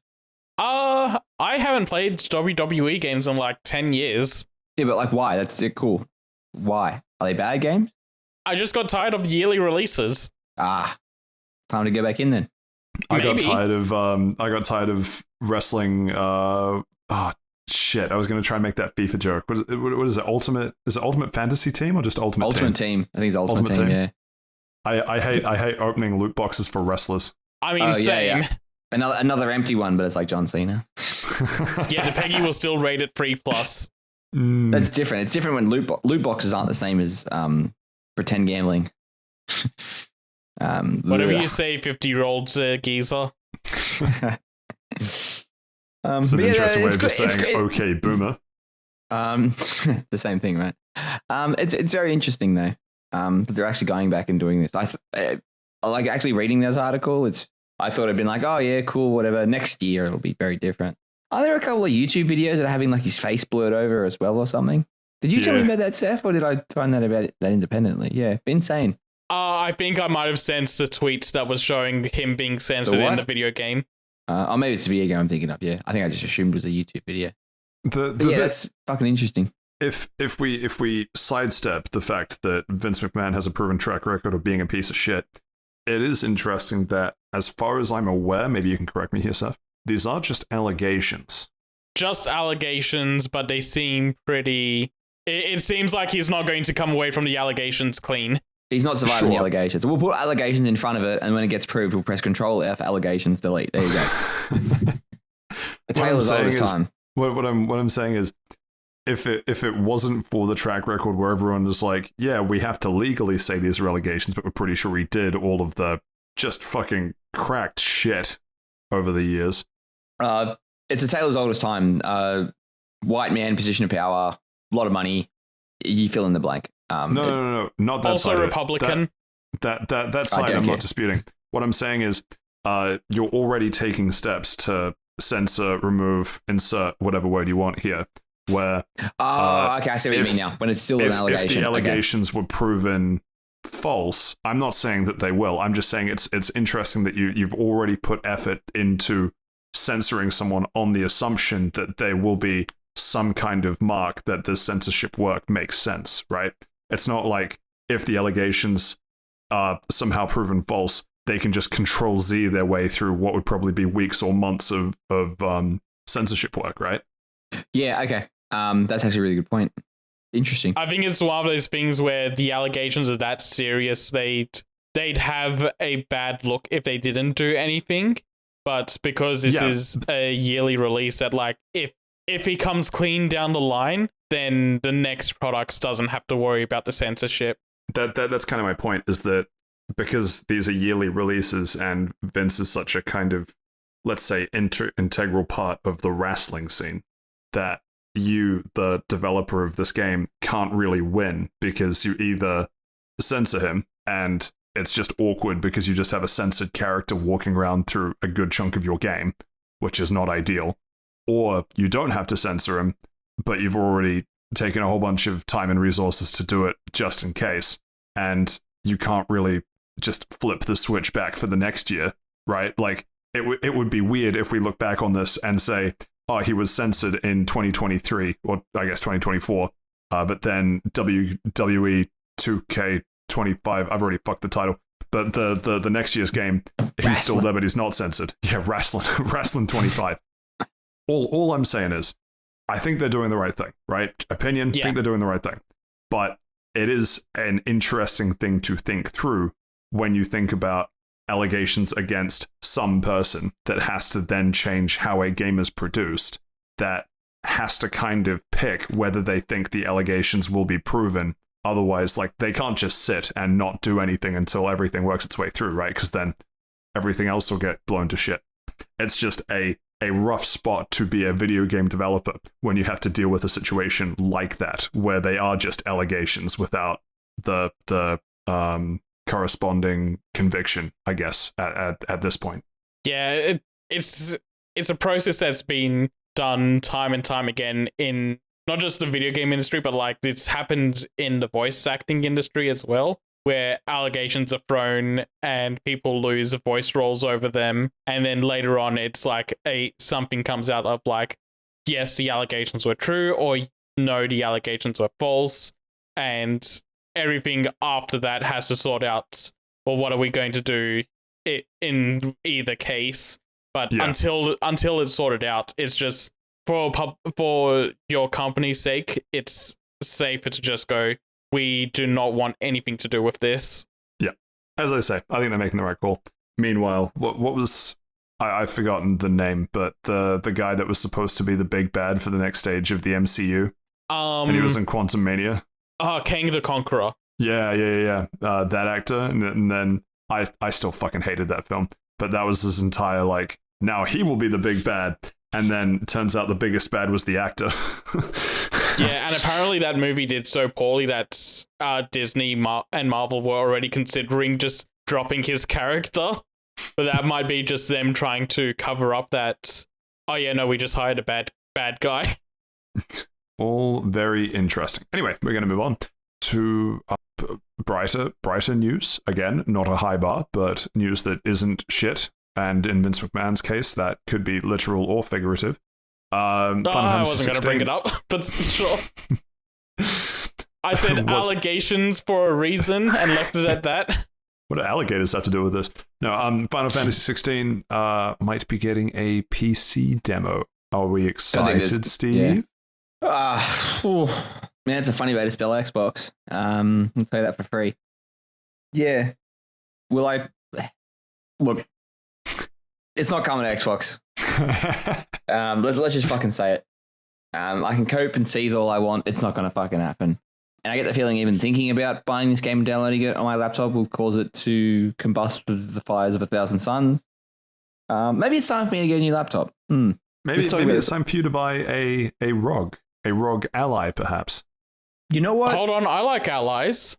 I haven't played WWE games in like 10 years. Yeah, but like, why? That's cool. Why? Are they bad games? I just got tired of yearly releases. Time to go back in then. I got tired of wrestling. Shit! I was going to try and make that FIFA joke. What is it? Is it Ultimate Fantasy Team or just Ultimate Team? I think it's Ultimate Team. Yeah. I hate opening loot boxes for wrestlers. I mean, same. Yeah. Another empty one, but it's like John Cena. Yeah, the Peggy will still rate it 3+. That's different. It's different when loot boxes aren't the same as pretend gambling. Whatever you say, 50-year-old geezer. It's an interesting way of saying, okay, boomer. The same thing, right? It's very interesting, though, that they're actually going back and doing this. I like actually reading this article. I thought it'd been like, oh, yeah, cool, whatever. Next year, it'll be very different. Are there a couple of YouTube videos that are having like his face blurred over as well or something? Did you tell me about that, Seth, or did I find that about that independently? Yeah, insane. I think I might have sensed a tweet that was showing him being censored in the video game. Maybe it's a video game I'm thinking of, yeah. I think I just assumed it was a YouTube video. That's fucking interesting. If we sidestep the fact that Vince McMahon has a proven track record of being a piece of shit, it is interesting that, as far as I'm aware, maybe you can correct me here, Seth, these are just allegations. Just allegations, but they seem pretty... It seems like he's not going to come away from the allegations clean. He's not surviving the allegations. We'll put allegations in front of it, and when it gets proved, we'll press Control F, allegations delete. There you go. The tale is old as time. What I'm saying is, if it wasn't for the track record where everyone is like, yeah, we have to legally say these are allegations, but we're pretty sure he did all of the just fucking cracked shit over the years. It's a tale as old as time. White man, position of power, a lot of money. You fill in the blank. No, not that also side. Republican. That side I'm not disputing. What I'm saying is, you're already taking steps to censor, remove, insert whatever word you want here. Where okay, I see what you mean now. When it's still an allegation. If the allegations were proven false, I'm not saying that they will. I'm just saying it's interesting that you've already put effort into censoring someone on the assumption that there will be some kind of mark that the censorship work makes sense, right? It's not like if the allegations are somehow proven false, they can just Control Z their way through what would probably be weeks or months of censorship work, right? Yeah, okay. That's actually a really good point. Interesting. I think it's one of those things where the allegations are that serious, they'd have a bad look if they didn't do anything. But because this is a yearly release, that like if he comes clean down the line, then the next products doesn't have to worry about the censorship. That's kind of my point, is that because these are yearly releases and Vince is such a kind of, let's say, integral part of the wrestling scene, that you, the developer of this game, can't really win, because you either censor him and it's just awkward because you just have a censored character walking around through a good chunk of your game, which is not ideal, or you don't have to censor him, but you've already taken a whole bunch of time and resources to do it just in case, and you can't really just flip the switch back for the next year, right? Like, it would be weird if we look back on this and say, oh, he was censored in 2023, or I guess 2024, but then WWE 2K25, I've already fucked the title, but the next year's game, he's still there, but he's not censored. Yeah, Wrestling 25. All I'm saying is, I think they're doing the right thing, right? Opinion, think they're doing the right thing. But it is an interesting thing to think through when you think about allegations against some person that has to then change how a game is produced, that has to kind of pick whether they think the allegations will be proven. Otherwise, like, they can't just sit and not do anything until everything works its way through, right? Because then everything else will get blown to shit. It's just a rough spot to be a video game developer when you have to deal with a situation like that, where they are just allegations without the corresponding conviction, I guess, at this point. Yeah, it's a process that's been done time and time again in not just the video game industry, but like it's happened in the voice acting industry as well, where allegations are thrown and people lose voice roles over them, and then later on it's like something comes out of like, yes, the allegations were true, or no, the allegations were false, and everything after that has to sort out, well, what are we going to do in either case? But until it's sorted out, it's just for your company's sake, it's safer to just go, we do not want anything to do with this. Yeah, as I say, I think they're making the right call. Meanwhile, what was I've forgotten the name, but the guy that was supposed to be the big bad for the next stage of the MCU, and he was in Quantum Mania. Kang the Conqueror. Yeah. That actor, and then I still fucking hated that film. But that was his entire, like, now he will be the big bad. And then turns out the biggest bad was the actor. Yeah, and apparently that movie did so poorly that Disney and Marvel were already considering just dropping his character. But that might be just them trying to cover up that, oh yeah, no, we just hired a bad guy. All very interesting. Anyway, we're going to move on to brighter news. Again, not a high bar, but news that isn't shit. And in Vince McMahon's case, that could be literal or figurative. I wasn't going to bring it up, but sure. I said allegations for a reason and left it at that. What do alligators have to do with this? No, Final Fantasy 16 might be getting a PC demo. Are we excited, Steve? Yeah. Man, it's a funny way to spell Xbox. I'll tell you that for free. Yeah. Will I... Look, it's not coming to Xbox. Let's just fucking say it. I can cope and seethe all I want. It's not going to fucking happen. And I get the feeling even thinking about buying this game and downloading it on my laptop will cause it to combust with the fires of 1,000 suns. Maybe it's time for me to get a new laptop. Maybe it's time for you to buy a ROG Ally, perhaps. You know what? Hold on, I like allies.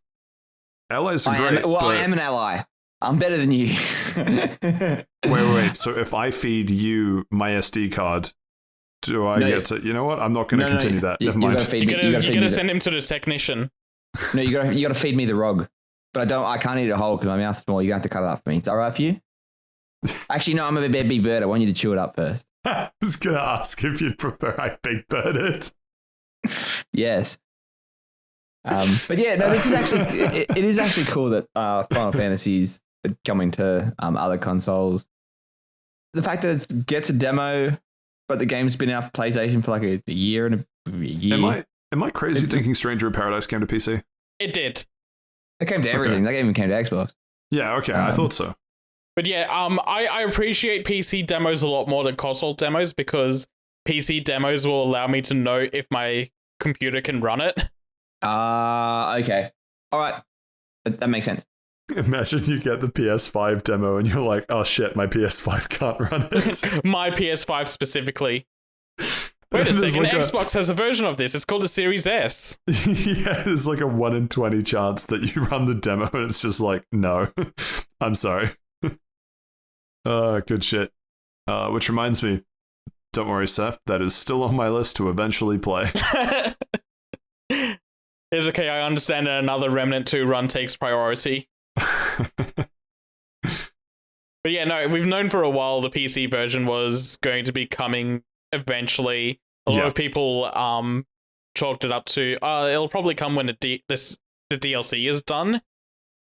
Allies are great. I am an ally. I'm better than you. Wait. So if I feed you my SD card, do I get to? You know what? I'm not going to continue that. Never mind. You gotta send him to the technician. No, you gotta feed me the rog. But I can't eat it whole because my mouth's small. You have to cut it up for me. Is that all right for you? Actually, no, I'm a big bird. I want you to chew it up first. I was going to ask if you'd prefer I big bird it. Yes. But yeah, no, this is actually it is actually cool that Final Fantasy's coming to other consoles. The fact that it gets a demo, but the game's been out for PlayStation for like a year and a year. Am I crazy thinking Stranger in Paradise came to PC? It did. It came to everything. That even came to Xbox. Yeah, okay, I thought so. But yeah, I appreciate PC demos a lot more than console demos because PC demos will allow me to know if my computer can run it. Okay. All right. That makes sense. Imagine you get the PS5 demo and you're like, oh shit, my PS5 can't run it. My PS5 specifically. Wait a second, like Xbox has a version of this. It's called the Series S. Yeah, there's like a 1 in 20 chance that you run the demo and it's just like, no, I'm sorry. Good shit. Which reminds me, don't worry, Saif, that is still on my list to eventually play. It's okay, I understand that another Remnant 2 run takes priority. But yeah, no, we've known for a while the PC version was going to be coming eventually. A lot of people chalked it up to, it'll probably come when the DLC is done,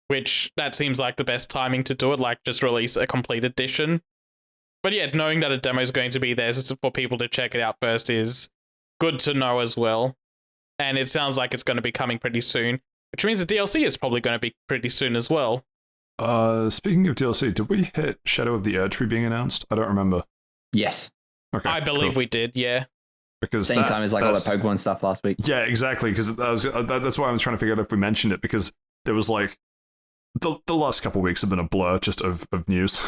which that seems like the best timing to do it, like just release a complete edition. But yeah, knowing that a demo is going to be there for people to check it out first is good to know as well. And it sounds like it's going to be coming pretty soon, which means the DLC is probably going to be pretty soon as well. Speaking of DLC, did we hit Shadow of the Erdtree being announced? I don't remember. Yes. Okay. I believe we did, yeah. Because same time as like all the Pokemon stuff last week. Yeah, exactly. Because that's why I was trying to figure out if we mentioned it, because there was like the last couple of weeks have been a blur just of news.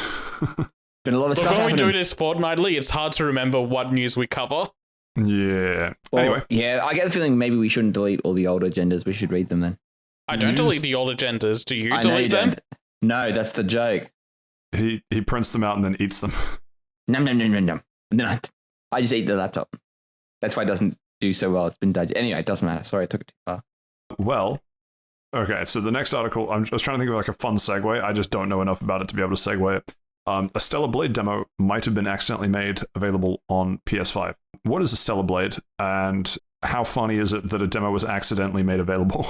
Been a lot of stuff when happening. we do this fortnightly, it's hard to remember what news we cover. Yeah. Well, anyway. Yeah, I get the feeling maybe we shouldn't delete all the old agendas. We should read them then. I don't delete the old agendas. Do you delete them? No, that's the joke. He prints them out and then eats them. Nom. And then I just eat the laptop. That's why it doesn't do so well. It's been digested. Anyway, it doesn't matter. Sorry, I took it too far. Well, okay, so the next article, I was trying to think of like a fun segue. I just don't know enough about it to be able to segue it. A Stellar Blade demo might have been accidentally made available on PS5. What is a Stellar Blade, and how funny is it that a demo was accidentally made available?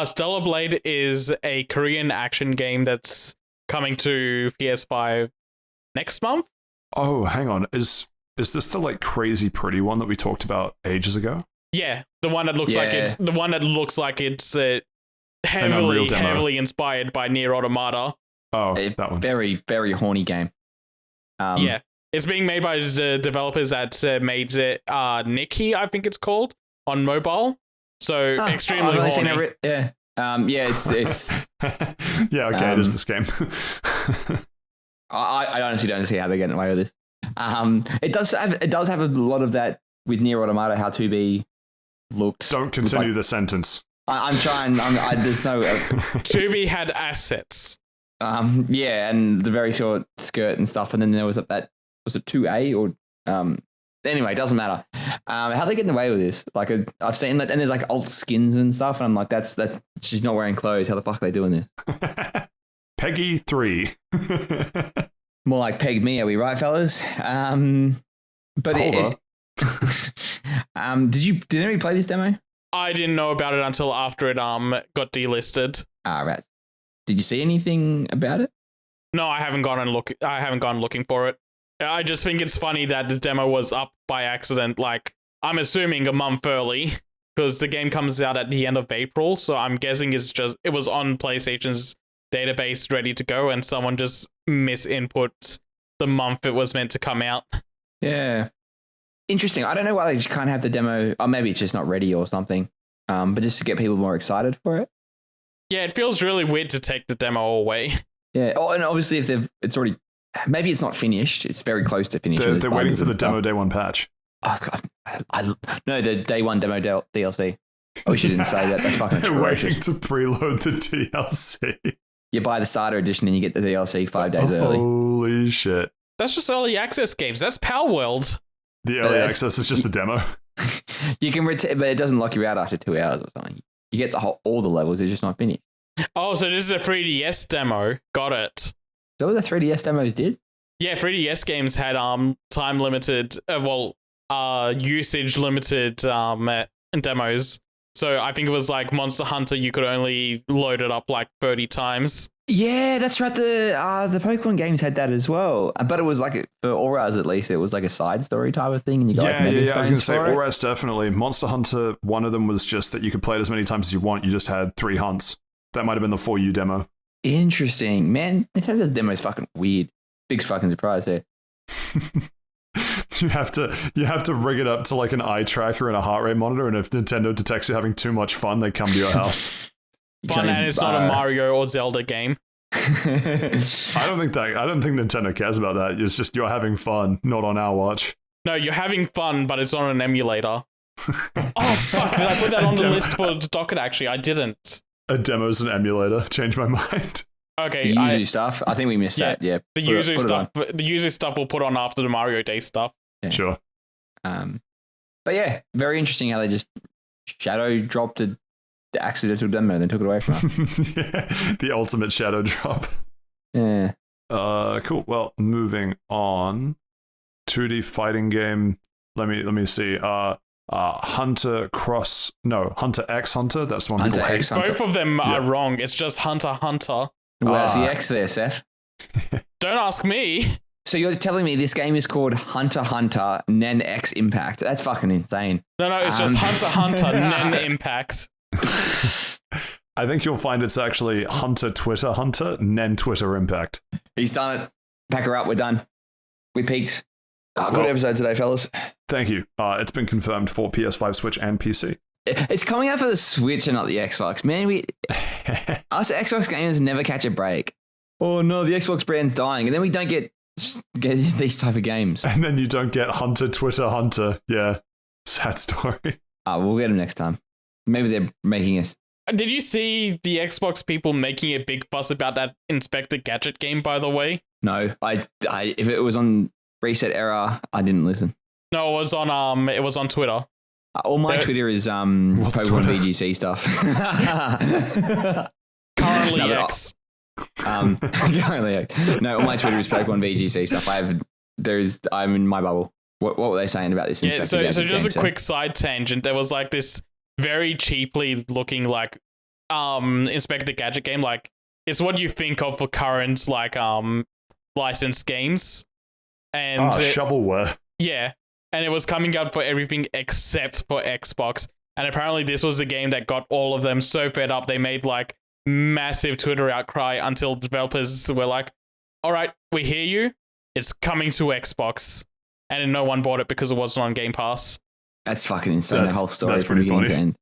Stellar Blade is a Korean action game that's coming to PS5 next month. Oh, hang on. Is this the like crazy pretty one that we talked about ages ago? Yeah, the one that looks like it's heavily inspired by Nier Automata. Oh, that one. Very, very horny game. Yeah, it's being made by the developers that made Nikki, I think it's called, on mobile. So extremely horny. Yeah. It's yeah, okay, it is this game. I honestly don't see how they're getting away with this. It does have a lot of that with Nier Automata, how 2B looked. Don't continue the sentence. I'm trying. There's no. 2B had assets. Yeah, and the very short skirt and stuff, and then there was that was it 2A or anyway, it doesn't matter. How are they getting away with this? Like I've seen that, and there's like alt skins and stuff, and I'm like, that's she's not wearing clothes. How the fuck are they doing this? Peggy 3. More like Peg Me, are we right, fellas? But did anybody play this demo? I didn't know about it until after it got delisted. Right. Did you see anything about it? No, I haven't gone looking for it. I just think it's funny that the demo was up by accident. Like, I'm assuming a month early because the game comes out at the end of April. So I'm guessing it was on PlayStation's database ready to go, and someone just misinput the month it was meant to come out. Yeah. Interesting. I don't know why they just can't have the demo. Or maybe it's just not ready or something. But just to get people more excited for it. Yeah, it feels really weird to take the demo away. Yeah. Oh, and obviously it's already, maybe it's not finished. It's very close to finished. They're waiting for the demo day one patch. Oh, God. No, the day one demo DLC. I wish you didn't say that. That's fucking They're waiting atrocious. to preload the DLC. You buy the starter edition and you get the DLC 5 days early. Holy shit. That's just early access games. That's Power World. The early access is just a demo. You can but it doesn't lock you out after 2 hours or something. You get all the levels, they're just not finished. Oh, so this is a 3DS demo. Got it. Is that what the 3DS demos did? Yeah, 3DS games had time limited, usage limited demos. So I think it was like Monster Hunter. You could only load it up like 30 times. Yeah, that's right. The Pokemon games had that as well, but it was like for Auras at least. It was like a side story type of thing, and you got I was going to say Auras definitely. Monster Hunter. One of them was just that you could play it as many times as you want. You just had 3 hunts. That might have been the 4U demo. Interesting, man. Nintendo's demo is fucking weird. Big fucking surprise there. You have to rig it up to like an eye tracker and a heart rate monitor, and if Nintendo detects you having too much fun, they come to your house. Fun, and it's not a Mario or Zelda game. I don't think Nintendo cares about that. It's just you're having fun, not on our watch. No, you're having fun, but it's on an emulator. Oh fuck! Did I put that on the list for the docket? Actually, I didn't. A demo's an emulator. Change my mind. Okay, the Yuzu stuff. I think we missed that. Yeah, the Yuzu stuff. The Yuzu stuff we'll put on after the Mario Day stuff. Yeah. Sure. But yeah, very interesting how they just shadow dropped the accidental demo and then took it away from us. Yeah, the ultimate shadow drop. Yeah. Cool. Well, moving on. 2D fighting game. Let me see. Hunter X Hunter. That's the one. Hunter X Hunter. Both of them are wrong. It's just Hunter Hunter. Where's the X there, Seth? Don't ask me. So you're telling me this game is called Hunter Hunter Nen X Impact? That's fucking insane. No, it's just Hunter Hunter Nen Impact. I think you'll find it's actually Hunter Twitter Hunter Nen Twitter Impact. He's done it. Pack her up. We're done. We peaked. Good episode today, fellas. Thank you. It's been confirmed for PS5, Switch, and PC. It's coming out for the Switch and not the Xbox. Man, us Xbox gamers never catch a break. Oh no, the Xbox brand's dying, and then we don't get these type of games. And then you don't get Hunter Twitter Hunter. Yeah, sad story. We'll get them next time. Maybe they're making us. Did you see the Xbox people making a big fuss about that Inspector Gadget game? By the way, no. I if it was on Reset Era, I didn't listen. No, it was on Twitter. All my Twitter is Pokemon VGC stuff. Currently X. Currently X. No, all my Twitter is Pokemon VGC stuff. I'm in my bubble. What were they saying about this? Yeah, so just a quick side tangent. There was like this very cheaply looking like Inspector Gadget game. Like it's what you think of for current like licensed games. And shovelware. Yeah. And it was coming out for everything except for Xbox. And apparently this was the game that got all of them so fed up they made like massive Twitter outcry until developers were like, all right, we hear you. It's coming to Xbox. And then no one bought it because it wasn't on Game Pass. That's fucking insane. The whole story from beginning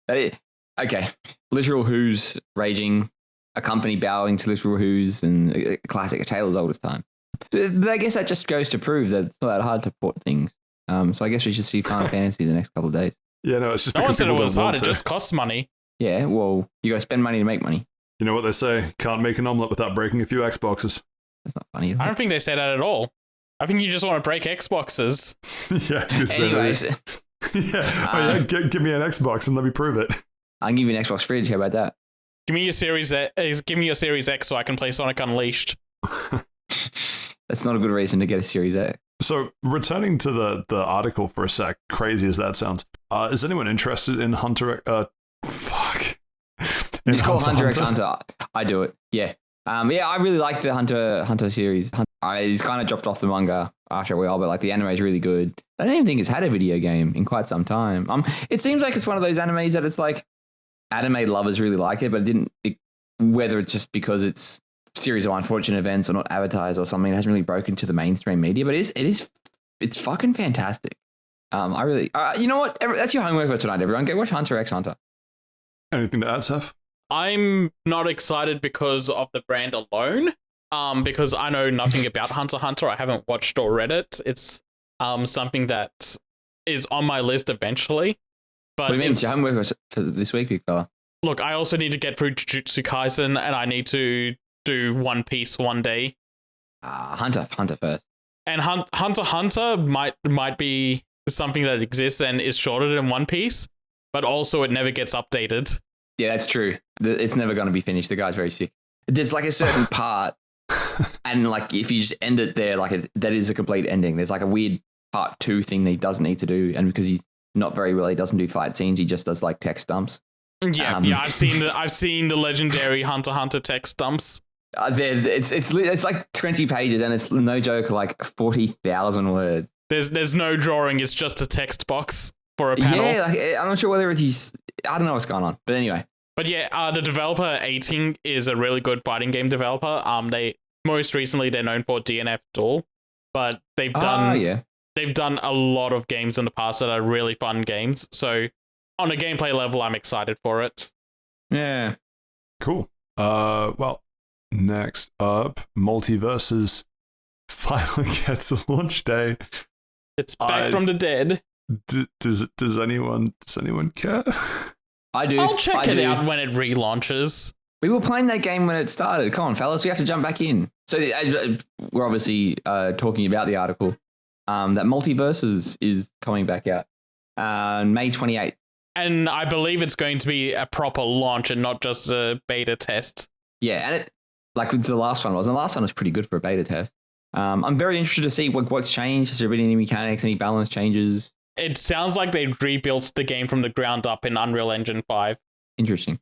to end. Okay. Literal Who's raging, a company bowing to Literal Who's, and a classic, A Tale as Old as Time. But I guess that just goes to prove that it's not that hard to port things. So I guess we should see Final Fantasy the next couple of days. Yeah, no, it's just no because one said people it was don't hard. want It to. just costs money. Yeah, well, you got to spend money to make money. You know what they say? Can't make an omelet without breaking a few Xboxes. That's not funny. I don't think they say that at all. I think you just want to break Xboxes. Yeah. Anyways. Give me an Xbox and let me prove it. I'll give you an Xbox fridge. How about that? Give me your Series X so I can play Sonic Unleashed. That's not a good reason to get a Series X. So, returning to the article for a sec, crazy as that sounds, is anyone interested in Hunter? Just call Hunter X Hunter. I do it. Yeah. I really like the Hunter series. He's kind of dropped off the manga after a while, but like the anime is really good. I don't even think it's had a video game in quite some time. It seems like it's one of those animes that it's like anime lovers really like it, but whether it's just because it's series of unfortunate events or not advertised or something, it hasn't really broken to the mainstream media. But it's fucking fantastic. I really, you know what? That's your homework for tonight, everyone. Go watch Hunter X Hunter. Anything to add, Saif? I'm not excited because of the brand alone. Because I know nothing about Hunter x Hunter. I haven't watched or read it. It's something that is on my list eventually. But what do you mean? It's your homework for this week, big fella. Look, I also need to get through Jujutsu Kaisen, and I need to do One Piece one day. Hunter first. And Hunter x Hunter might be something that exists and is shorter than One Piece, but also it never gets updated. Yeah, that's true. It's never going to be finished. The guy's very sick. There's like a certain part, and like if you just end it there, like that is a complete ending. There's like a weird part 2 thing that he doesn't need to do, and because he's not very well, he doesn't do fight scenes. He just does like text dumps. Yeah, I've seen the legendary Hunter x Hunter text dumps. It's like 20 pages, and it's no joke, like 40,000 words. There's no drawing. It's just a text box for a panel. Yeah, like, I'm not sure whether he's. I don't know what's going on, but anyway. But yeah, the developer 18 is a really good fighting game developer. They most recently they're known for DNF Duel, but they've done a lot of games in the past that are really fun games. So on a gameplay level, I'm excited for it. Yeah. Cool. Well, next up, Multiverses finally gets a launch day. It's back from the dead. Does anyone care? I do. I'll check it out when it relaunches. We were playing that game when it started. Come on, fellas, we have to jump back in. So we're obviously talking about the article that Multiverses is coming back out May 28th. And I believe it's going to be a proper launch and not just a beta test. Yeah, and it, like the last one was, and the last one was pretty good for a beta test. I'm very interested to see what's changed. Has there been any mechanics, any balance changes? It sounds like they rebuilt the game from the ground up in Unreal Engine 5. Interesting.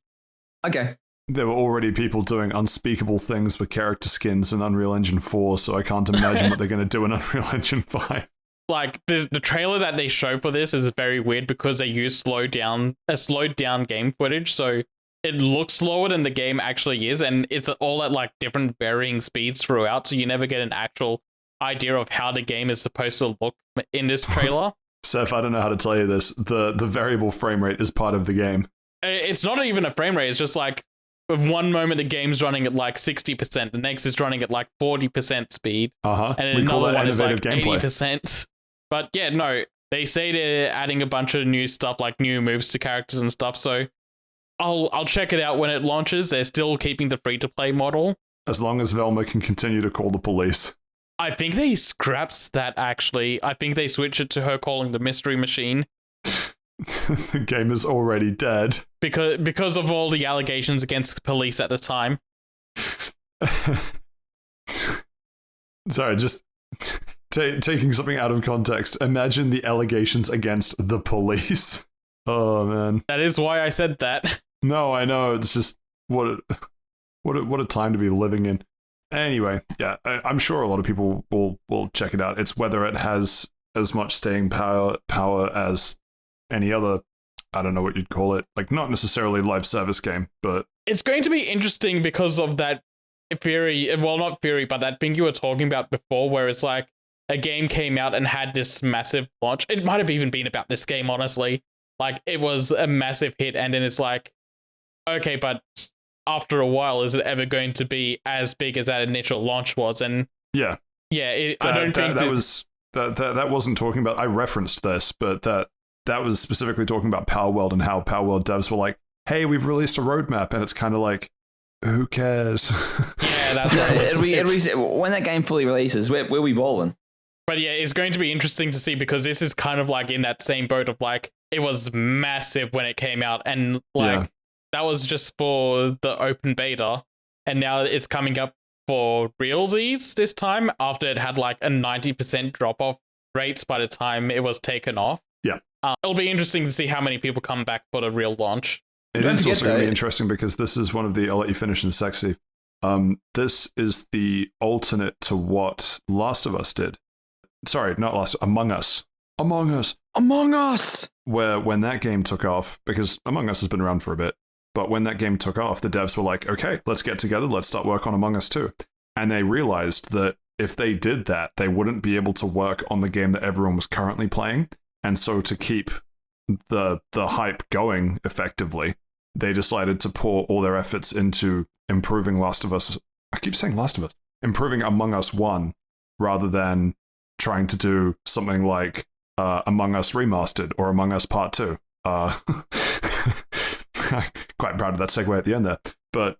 Okay. There were already people doing unspeakable things with character skins in Unreal Engine 4, so I can't imagine what they're going to do in Unreal Engine 5. Like, the trailer that they show for this is very weird because they use slowed down game footage, so it looks slower than the game actually is, and it's all at like different varying speeds throughout, so you never get an actual idea of how the game is supposed to look in this trailer. Saif, I don't know how to tell you this. The variable frame rate is part of the game. It's not even a frame rate. It's just like, with one moment the game's running at like 60%, the next is running at like 40% speed, and another one is like gameplay. 80%. But yeah, no, they say they're adding a bunch of new stuff, like new moves to characters and stuff, so I'll check it out when it launches. They're still keeping the free-to-play model. As long as Velma can continue to call the police. I think they scraps that, actually. I think they switch it to her calling the mystery machine. The game is already dead. Because of all the allegations against the police at the time. Sorry, just taking something out of context. Imagine the allegations against the police. Oh, man. That is why I said that. No, I know. It's just what a time to be living in. Anyway, yeah, I'm sure a lot of people will check it out. It's whether it has as much staying power as any other, I don't know what you'd call it, like not necessarily live service game, but it's going to be interesting because of that theory. Well, not theory, but that thing you were talking about before, where it's like a game came out and had this massive launch. It might have even been about this game, honestly. Like it was a massive hit, and then it's like, okay, but after a while, is it ever going to be as big as that initial launch was? And yeah, I don't think that wasn't talking about. I referenced this, but that was specifically talking about Power World and how Power World devs were like, "Hey, we've released a roadmap," and it's kind of like, who cares? Yeah, that's right. When that game fully releases, we'll be balling. But yeah, it's going to be interesting to see because this is kind of like in that same boat of like it was massive when it came out, and like. That was just for the open beta, and now it's coming up for realsies this time after it had like a 90% drop-off rates by the time it was taken off. Yeah. It'll be interesting to see how many people come back for the real launch. It is also going to be interesting because this is one of the, I'll let you finish in sexy. This is the alternate to what Last of Us did. Sorry, not Last, Among Us. Among Us! Where when that game took off, because Among Us has been around for a bit, but when that game took off, the devs were like, okay, let's get together, let's start work on Among Us 2. And they realized that if they did that, they wouldn't be able to work on the game that everyone was currently playing. And so to keep the hype going effectively, they decided to pour all their efforts into improving Last of Us. I keep saying Last of Us. Improving Among Us 1 rather than trying to do something like Among Us Remastered or Among Us Part 2. quite proud of that segue at the end there. But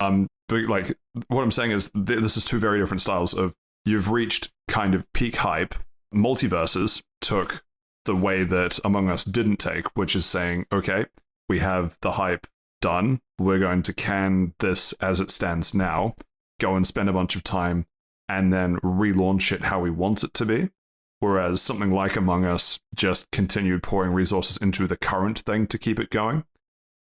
like what I'm saying is this is two very different styles of you've reached kind of peak hype. Multiverses took the way that Among Us didn't take, which is saying, okay, we have the hype done. We're going to can this as it stands now, go and spend a bunch of time, and then relaunch it how we want it to be. Whereas something like Among Us just continued pouring resources into the current thing to keep it going.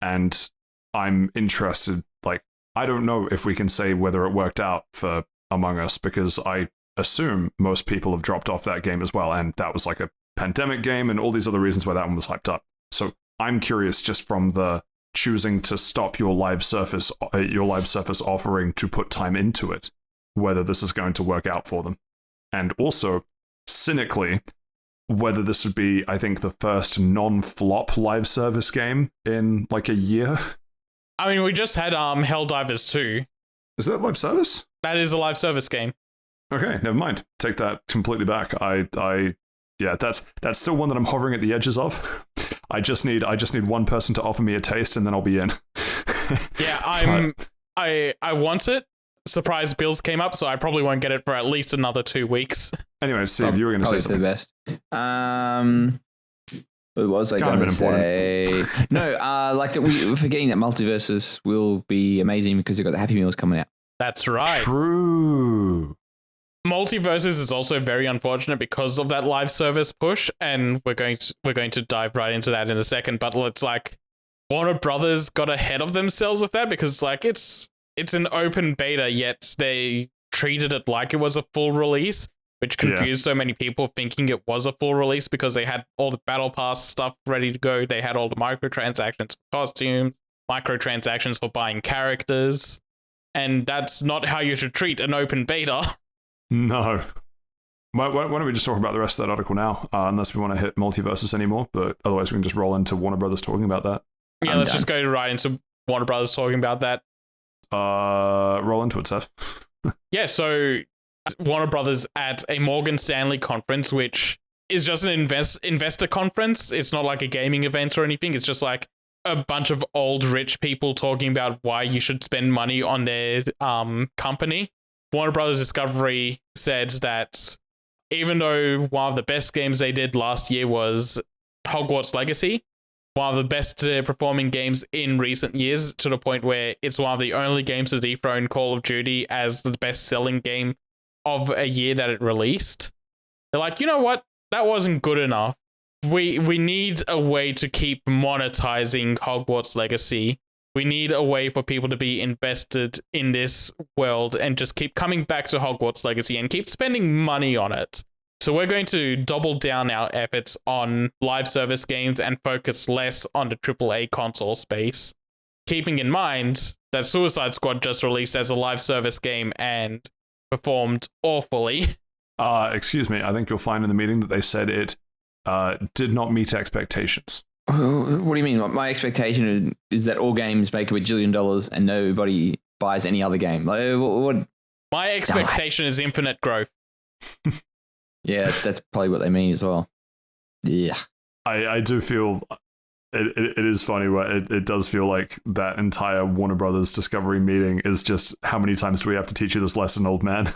And I'm interested, like, I don't know if we can say whether it worked out for Among Us, because I assume most people have dropped off that game as well. And that was like a pandemic game and all these other reasons why that one was hyped up. So I'm curious, just from the choosing to stop your live service offering to put time into it, whether this is going to work out for them. And also, cynically, whether this would be, I think, the first non-flop live service game in like a year. I mean, we just had Helldivers 2. Is that live service? That is a live service game. Okay, never mind. Take that completely back. Yeah, that's still one that I'm hovering at the edges of. I just need one person to offer me a taste, and then I'll be in. Yeah, I want it. Surprise bills came up, so I probably won't get it for at least another 2 weeks. Anyway, Steve, you were going to say something. The best. What was I going to say? No, like that we're forgetting that multiverses will be amazing because they've got the Happy Meals coming out. That's right. True. Multiverses is also very unfortunate because of that live service push, and we're going to dive right into that in a second. But it's like Warner Brothers got ahead of themselves with that because like it's an open beta, yet they treated it like it was a full release, which confused so many people thinking it was a full release because they had all the Battle Pass stuff ready to go. They had all the microtransactions for costumes, microtransactions for buying characters, and that's not how you should treat an open beta. No. Why don't we just talk about the rest of that article now, unless we want to hit multiverses anymore, but otherwise we can just roll into Warner Brothers talking about that. Yeah, let's just go right into Warner Brothers talking about that. Roll into it, Seth. Yeah, so Warner Brothers at a Morgan Stanley conference, which is just an investor conference. It's not like a gaming event or anything. It's just like a bunch of old rich people talking about why you should spend money on their company. Warner Brothers Discovery said that even though one of the best games they did last year was Hogwarts Legacy, one of the best performing games in recent years, to the point where it's one of the only games to dethrone Call of Duty as the best selling game of a year that it released. They're like, you know what? That wasn't good enough. We need a way to keep monetizing Hogwarts Legacy. We need a way for people to be invested in this world and just keep coming back to Hogwarts Legacy and keep spending money on it. So we're going to double down our efforts on live service games and focus less on the AAA console space. Keeping in mind that Suicide Squad just released as a live service game and performed awfully. Excuse me, I think you'll find in the meeting that they said it did not meet expectations. What do you mean? My expectation is that all games make $1 bajillion and nobody buys any other game. Like, what? My expectation is infinite growth. Yeah, that's probably what they mean as well. Yeah. I do feel it is funny where it does feel like that entire Warner Brothers Discovery meeting is just how many times do we have to teach you this lesson, old man?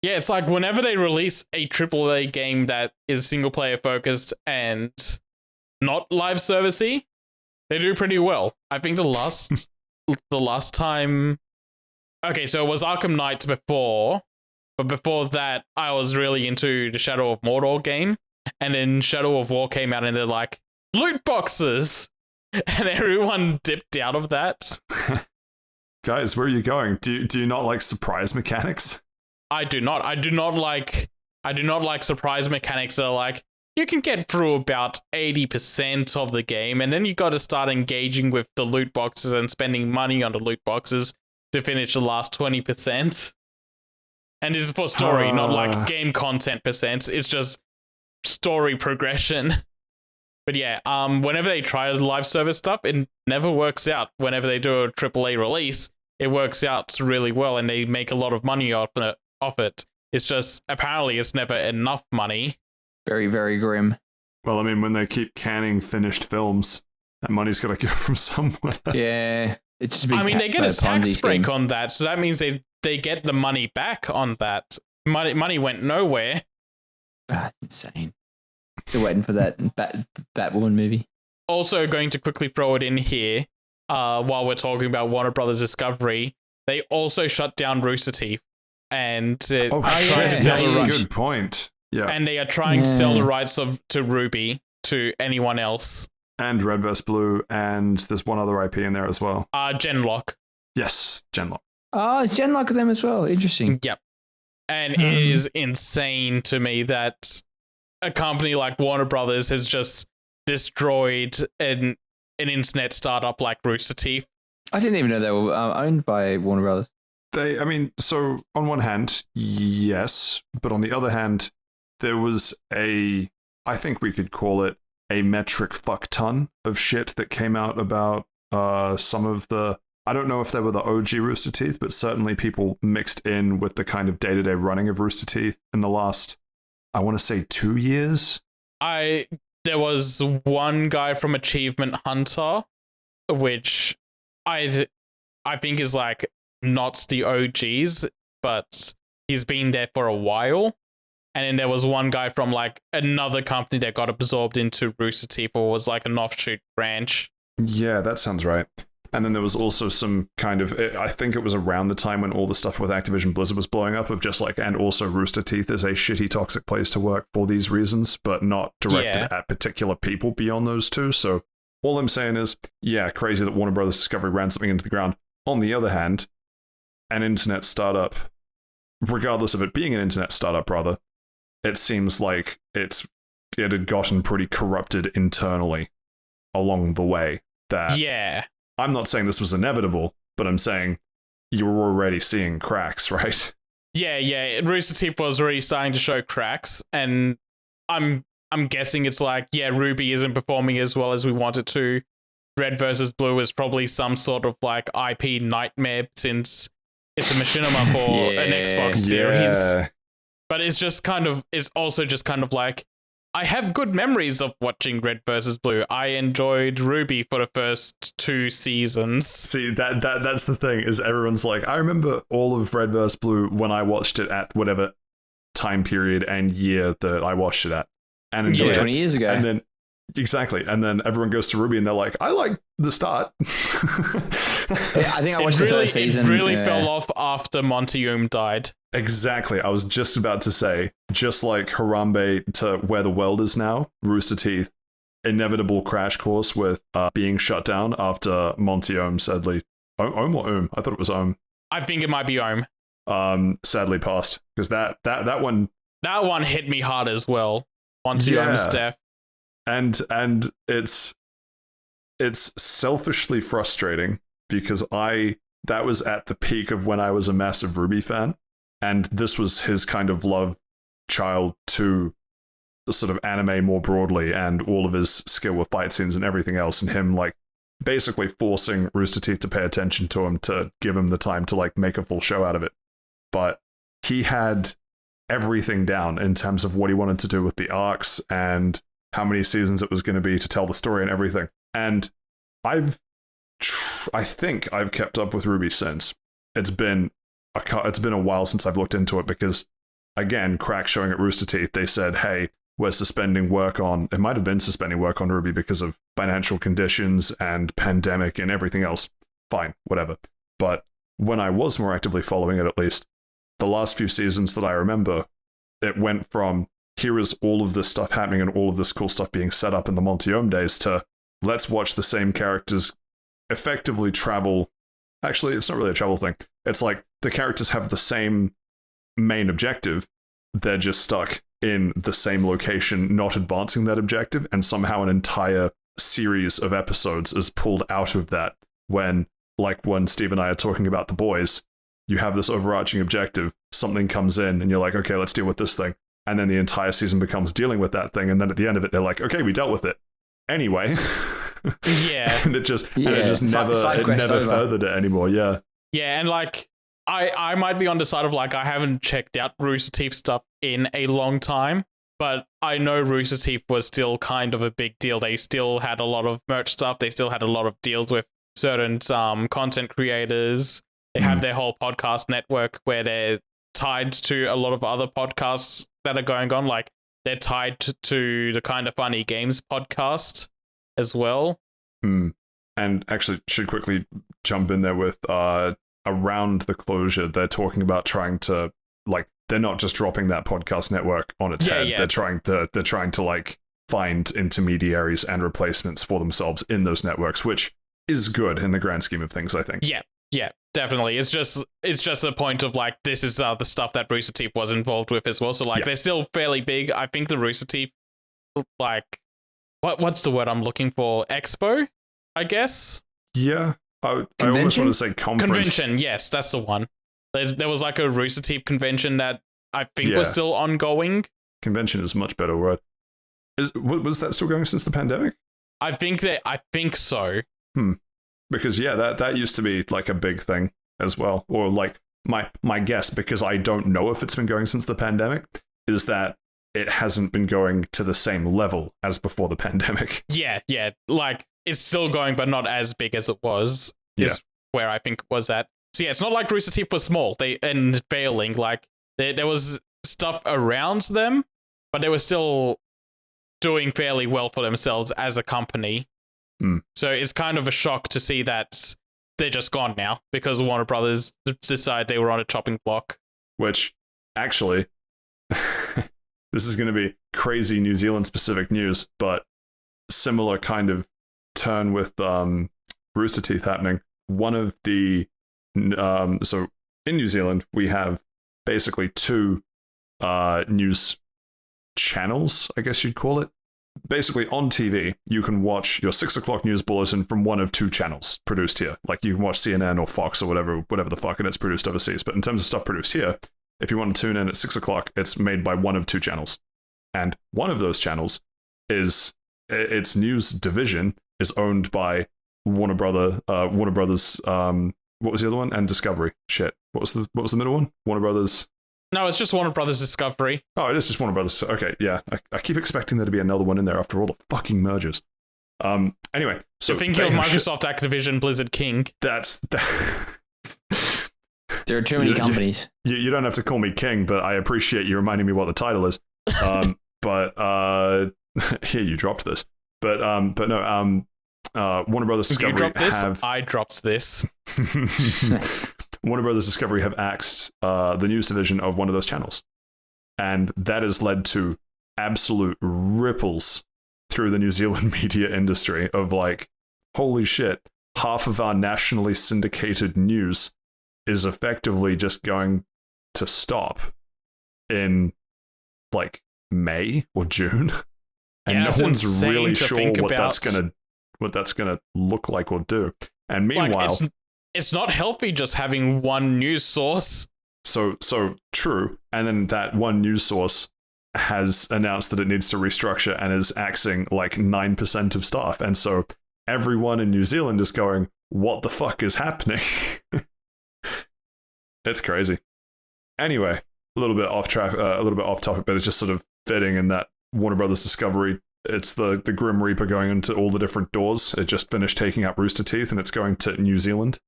Yeah, it's like whenever they release a AAA game that is single player focused and not live servicey, they do pretty well. I think the last time, okay, so it was Arkham Knight before, but before that, I was really into the Shadow of Mordor game, and then Shadow of War came out and they're like, loot boxes, and everyone dipped out of that. Guys, where are you going? Do you not like surprise mechanics? I do not. I do not like surprise mechanics that are like, you can get through about 80% of the game, and then you got to start engaging with the loot boxes and spending money on the loot boxes to finish the last 20%. And this is for story, not like game content percent. It's just story progression. But yeah, whenever they try the live service stuff, it never works out. Whenever they do a AAA release, it works out really well, and they make a lot of money off it. It's just, apparently, it's never enough money. Very, very grim. Well, I mean, when they keep canning finished films, That money's got to go from somewhere. Yeah. It's just a big I mean, they get a tax Ponzi break scheme. on that, so that means they get the money back on that. Money went nowhere. That's insane. Still waiting for that Batwoman movie. Also, going to quickly throw it in here, while we're talking about Warner Brothers Discovery, they also shut down Rooster Teeth, and trying to sell That's the a rights. good point. Yeah. And they are trying to sell the rights to Ruby to anyone else. And Red vs. Blue, and there's one other IP in there as well. Genlock. Yes, Genlock. Oh, it's Genlock with them as well. Interesting. Yep. And it is insane to me that a company like Warner Brothers has just destroyed an internet startup like Rooster Teeth. I didn't even know they were owned by Warner Brothers. So on one hand, yes, but on the other hand, there was I think we could call it a metric fuck ton of shit that came out about some of the, I don't know if they were the OG Rooster Teeth, but certainly people mixed in with the kind of day-to-day running of Rooster Teeth in the last, I want to say 2 years. There was one guy from Achievement Hunter, which I think is like not the OGs, but he's been there for a while. And then there was one guy from like another company that got absorbed into Rooster Teeth, or was like an offshoot branch. Yeah, that sounds right. And then there was also some kind of, I think it was around the time when all the stuff with Activision Blizzard was blowing up, of just like, and also Rooster Teeth is a shitty toxic place to work for these reasons, but not directed at particular people beyond those two. So all I'm saying is, yeah, crazy that Warner Brothers Discovery ran something into the ground. On the other hand, an internet startup, regardless of it being an internet startup, rather, it seems like it had gotten pretty corrupted internally along the way. That I'm not saying this was inevitable, but I'm saying you were already seeing cracks, right? Yeah. Rooster Teeth was already starting to show cracks, and I'm guessing it's like, Ruby isn't performing as well as we wanted to. Red versus Blue is probably some sort of like IP nightmare since it's a machinima for an Xbox series. Yeah. But it's also just kind of like, I have good memories of watching Red versus Blue. I enjoyed Ruby for the first 2 seasons. See, that's the thing, is everyone's like, I remember all of Red vs. Blue when I watched it at whatever time period and year that I watched it at, and enjoyed it. 20 years ago. And then, exactly, and then everyone goes to Ruby and they're like, I like the start. I think I watched the first season. It really fell off after Monty died. Exactly. I was just about to say, just like Harambe to where the world is now, Rooster Teeth, inevitable crash course with being shut down after Monty sadly. Ohm or Ohm? I thought it was Ohm. I think it might be Ohm. Sadly passed. Because that one... That one hit me hard as well. Monty Ohm's death. And it's selfishly frustrating because that was at the peak of when I was a massive Ruby fan. And this was his kind of love child to the sort of anime more broadly, and all of his skill with fight scenes and everything else, and him like basically forcing Rooster Teeth to pay attention to him, to give him the time to like make a full show out of it. But he had everything down in terms of what he wanted to do with the arcs and how many seasons it was going to be to tell the story and everything. And I think I've kept up with Ruby since. It's been a while since I've looked into it because, again, crack showing at Rooster Teeth, they said, hey, we're suspending work on... It might have been suspending work on Ruby because of financial conditions and pandemic and everything else. Fine, whatever. But when I was more actively following it, at least, the last few seasons that I remember, it went from, here is all of this stuff happening and all of this cool stuff being set up in the Monty Ohm days, to let's watch the same characters effectively travel... Actually, it's not really a travel thing. It's like the characters have the same main objective. They're just stuck in the same location, not advancing that objective, and somehow an entire series of episodes is pulled out of that when Steve and I are talking about The Boys, you have this overarching objective, something comes in, and you're like, okay, let's deal with this thing. And then the entire season becomes dealing with that thing, and then at the end of it, they're like, okay, we dealt with it. Anyway... Yeah. and it just never furthered it anymore. Yeah. Yeah, and like I might be on the side of like I haven't checked out Rooster Teeth stuff in a long time, But I know Rooster Teeth was still kind of a big deal. They still had a lot of merch stuff. They still had a lot of deals with certain content creators. They have their whole podcast network where they're tied to a lot of other podcasts that are going on. Like they're tied to the Kind of Funny Games podcast as well. And actually, should quickly jump in there with around the closure. They're talking about trying to like. They're not just dropping that podcast network on its head. Yeah. They're trying to like find intermediaries and replacements for themselves in those networks, which is good in the grand scheme of things, I think. Yeah, definitely. It's just a point of like this is the stuff that Rooster Teeth was involved with as well. So like they're still fairly big. I think the Rooster Teeth, like what's the word I'm looking for? Expo, I guess. Yeah, I almost want to say conference. Convention, yes, that's the one. There was like a Rooster Teeth convention that I think was still ongoing. Convention is a much better word. Was that still going since the pandemic? I think so. Because that used to be like a big thing as well. Or like my guess, because I don't know if it's been going since the pandemic, is that it hasn't been going to the same level as before the pandemic. Yeah. Like it's still going, but not as big as it was. Is where I think it was at. So yeah, it's not like Rooster Teeth was small. They and failing. Like there was stuff around them, but they were still doing fairly well for themselves as a company. So it's kind of a shock to see that they're just gone now because Warner Brothers decided they were on a chopping block. Which actually, this is going to be crazy New Zealand specific news, but similar kind of turn with Rooster Teeth happening. One of the so in New Zealand, we have basically two news channels, I guess you'd call it. Basically, on TV, you can watch your 6 o'clock news bulletin from one of two channels produced here. Like you can watch CNN or Fox or whatever the fuck it is produced overseas. But in terms of stuff produced here, if you want to tune in at 6 o'clock, it's made by one of two channels. And one of those channels is its news division is owned by Warner Brothers. What was the other one? And Discovery. Shit. What was the middle one? Warner Brothers. No, it's just Warner Brothers Discovery. Oh, it is just Warner Brothers. Okay, yeah. I keep expecting there to be another one in there after all the fucking mergers. Anyway, so you're thinking of Microsoft, Activision, Blizzard, King. There are too many companies. You don't have to call me King, but I appreciate you reminding me what the title is. But here you dropped this. But no. Warner Brothers Discovery you dropped this? I dropped this. Warner Brothers Discovery have axed the news division of one of those channels. And that has led to absolute ripples through the New Zealand media industry of like, holy shit, half of our nationally syndicated news is effectively just going to stop in like May or June. And no one's really sure what that's gonna look like or do. And meanwhile, like it's not healthy just having one news source. So true. And then that one news source has announced that it needs to restructure and is axing like 9% of staff. And so everyone in New Zealand is going, what the fuck is happening? It's crazy. Anyway, a little bit off topic, but it's just sort of fitting in that Warner Brothers Discovery. It's the Grim Reaper going into all the different doors. It just finished taking out Rooster Teeth and it's going to New Zealand.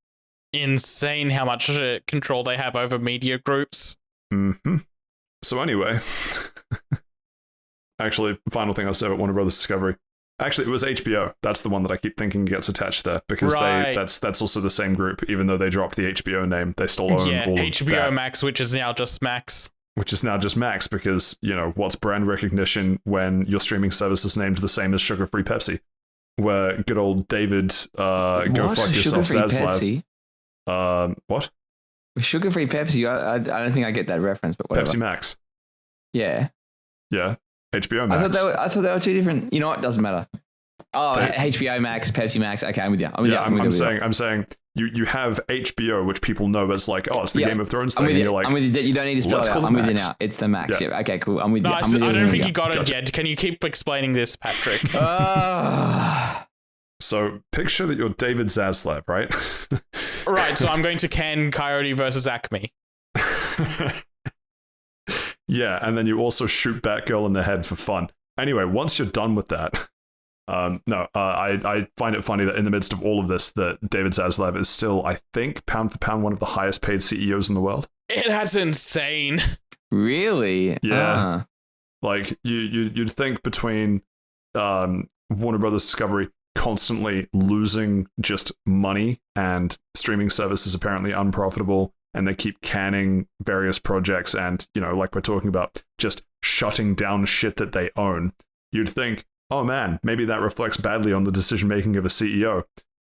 Insane how much control they have over media groups. Mm-hmm. So anyway, actually, final thing I'll say about Warner Brothers Discovery. Actually, it was HBO. That's the one that I keep thinking gets attached there because that's also the same group. Even though they dropped the HBO name, they still own all HBO of that. Max, which is now just Max. Which is now just Max because, you know, what's brand recognition when your streaming service is named the same as sugar-free Pepsi? Where good old David, go fuck yourself, Zaslav. What? Sugar-free Pepsi? I don't think I get that reference, but whatever. Pepsi Max. Yeah. Yeah. HBO Max. I thought they were two different. You know what? Doesn't matter. Oh, HBO Max, Pepsi Max. Okay, I'm with you. I'm saying you have HBO, which people know as like, oh, it's the Game of Thrones thing. I'm with you. You're like, I'm with you. You don't need to spell it out. I'm with you now. It's the Max. Yeah. Okay, cool. I'm with you. I don't think you got it yet. Can you keep explaining this, Patrick? So picture that you're David Zaslav, right? Right. So I'm going to Ken Coyote versus Acme. Yeah, and then you also shoot Batgirl in the head for fun. Anyway, once you're done with that, I find it funny that in the midst of all of this, that David Zaslav is still, I think, pound for pound, one of the highest paid CEOs in the world. That's insane. Really? Yeah. Like you'd think between Warner Brothers Discovery constantly losing just money and streaming services apparently unprofitable, and they keep canning various projects and, like we're talking about, just shutting down shit that they own. You'd think, oh man, maybe that reflects badly on the decision making of a CEO.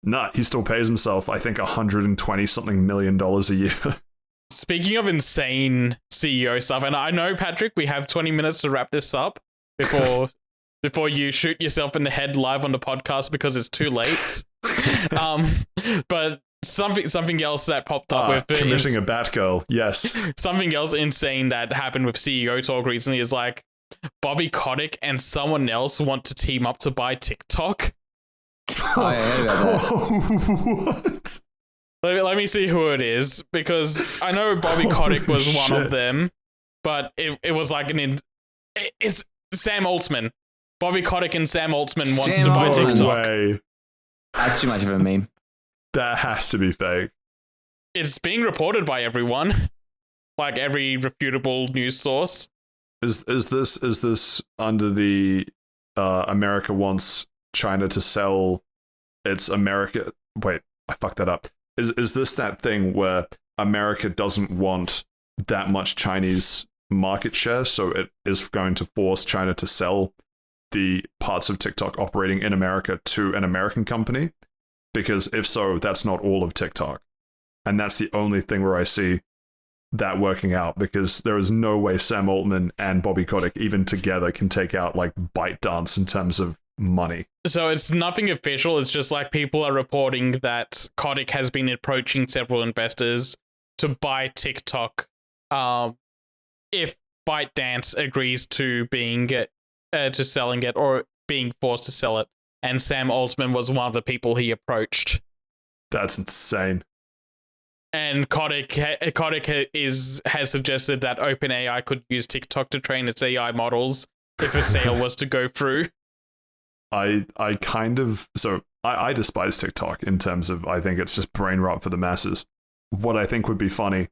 Nah, he still pays himself, I think, $120-something million a year. Speaking of insane CEO stuff, and I know, Patrick, we have 20 minutes to wrap this up before you shoot yourself in the head live on the podcast because it's too late. But something else that popped up with committing a Batgirl, yes. Something else insane that happened with CEO talk recently is like Bobby Kotick and someone else want to team up to buy TikTok. I heard about that. What? Let me see who it is, because I know Bobby Kotick was one of them, but it was like it's Sam Altman. Bobby Kotick and Sam Altman wants to buy TikTok. No way. That's too much of a meme. That has to be fake. It's being reported by everyone, like every reputable news source. Is this under the America wants China to sell its America? Wait, I fucked that up. Is this that thing where America doesn't want that much Chinese market share, so it is going to force China to sell the parts of TikTok operating in America to an American company? Because if so, that's not all of TikTok. And that's the only thing where I see that working out, because there is no way Sam Altman and Bobby Kotick even together can take out like ByteDance in terms of money. So it's nothing official. It's just like people are reporting that Kotick has been approaching several investors to buy TikTok if ByteDance agrees to to selling it or being forced to sell it. And Sam Altman was one of the people he approached. That's insane. And Kotick has suggested that OpenAI could use TikTok to train its AI models if a sale was to go through. I despise TikTok in terms of, I think it's just brain rot for the masses. What I think would be funny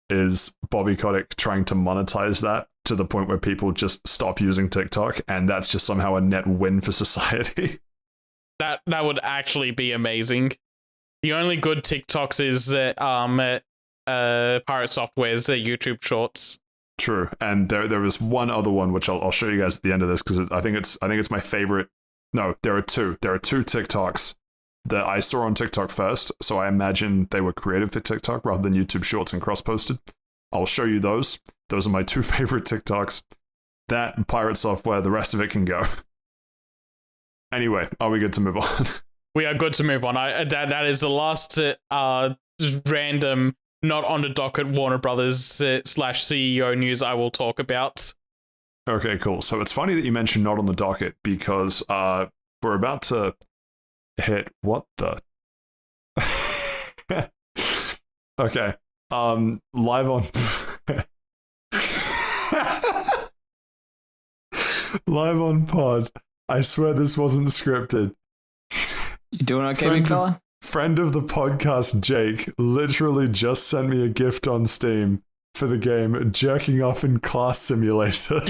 is Bobby Kotick trying to monetize that to the point where people just stop using TikTok, and that's just somehow a net win for society. That would actually be amazing. The only good TikToks is that Pirate Software's YouTube Shorts. True, and there was one other one which I'll show you guys at the end of this, because I think it's my favorite. No, there are two. There are two TikToks that I saw on TikTok first, so I imagine they were created for TikTok rather than YouTube Shorts and cross-posted. I'll show you those. Those are my two favorite TikToks. That and Pirate Software, the rest of it can go. Anyway, are we good to move on? We are good to move on. That is the last random, not on the docket Warner Brothers / CEO news I will talk about. Okay, cool. So it's funny that you mentioned not on the docket, because we're about to hit what the... Okay. Live on... Live on pod. I swear this wasn't scripted. You doing okay, big fella? Friend of the podcast, Jake, literally just sent me a gift on Steam for the game Jerking Off in Class Simulator.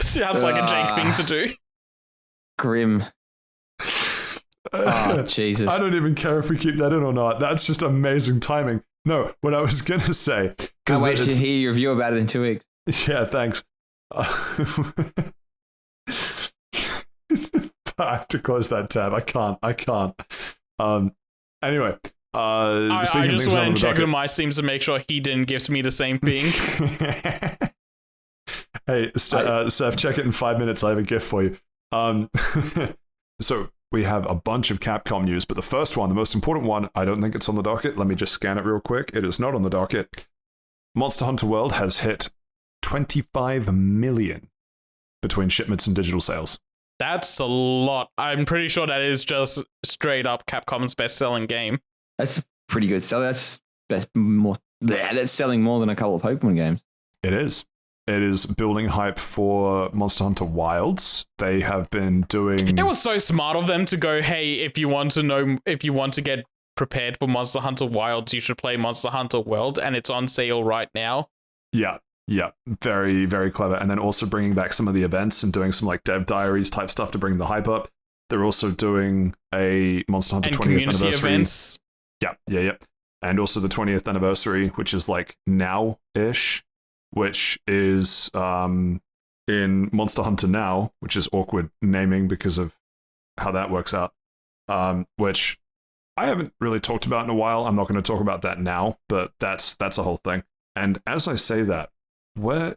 Sounds like a Jake thing to do. Grim. Oh, Jesus. I don't even care if we keep that in or not. That's just amazing timing. No, what I was going to say... Can't wait to hear your review about it in 2 weeks. Yeah, thanks. I have to close that tab. I can't. Anyway. I just went and checked with my Steam to make sure he didn't gift me the same thing. Hey, Saif, check it in 5 minutes. I have a gift for you. So we have a bunch of Capcom news, but the first one, the most important one, I don't think it's on the docket. Let me just scan it real quick. It is not on the docket. Monster Hunter World has hit 25 million between shipments and digital sales. That's a lot. I'm pretty sure that is just straight up Capcom's best-selling game. That's pretty good. So that's selling more than a couple of Pokemon games. It is. It is building hype for Monster Hunter Wilds. They have been doing... It was so smart of them to go, hey, if you want to get prepared for Monster Hunter Wilds, you should play Monster Hunter World, and it's on sale right now. Yeah. Very, very clever. And then also bringing back some of the events and doing some like dev diaries type stuff to bring the hype up. They're also doing a Monster Hunter 20th anniversary. Events. Yeah. And also the 20th anniversary, which is like now-ish, which is in Monster Hunter Now, which is awkward naming because of how that works out, which I haven't really talked about in a while. I'm not going to talk about that now, but that's a whole thing. And as I say that, there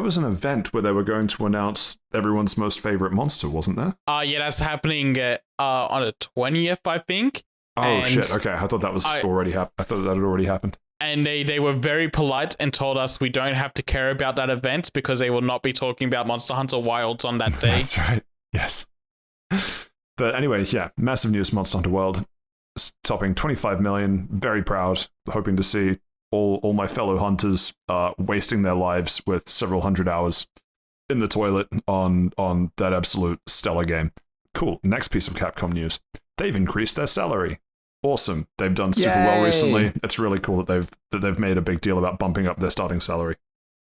was an event where they were going to announce everyone's most favorite monster, wasn't there? Yeah, that's happening on the 20th, I think. Oh, shit. Okay, I thought that was already happened. I thought that had already happened. And they were very polite and told us we don't have to care about that event because they will not be talking about Monster Hunter Wilds on that day. That's right. Yes. But anyway, yeah, massive news, Monster Hunter World. Topping 25 million. Very proud. Hoping to see all my fellow hunters wasting their lives with several hundred hours in the toilet on that absolute stellar game. Cool. Next piece of Capcom news. They've increased their salary. Awesome. They've done super well recently. It's really cool that they've made a big deal about bumping up their starting salary.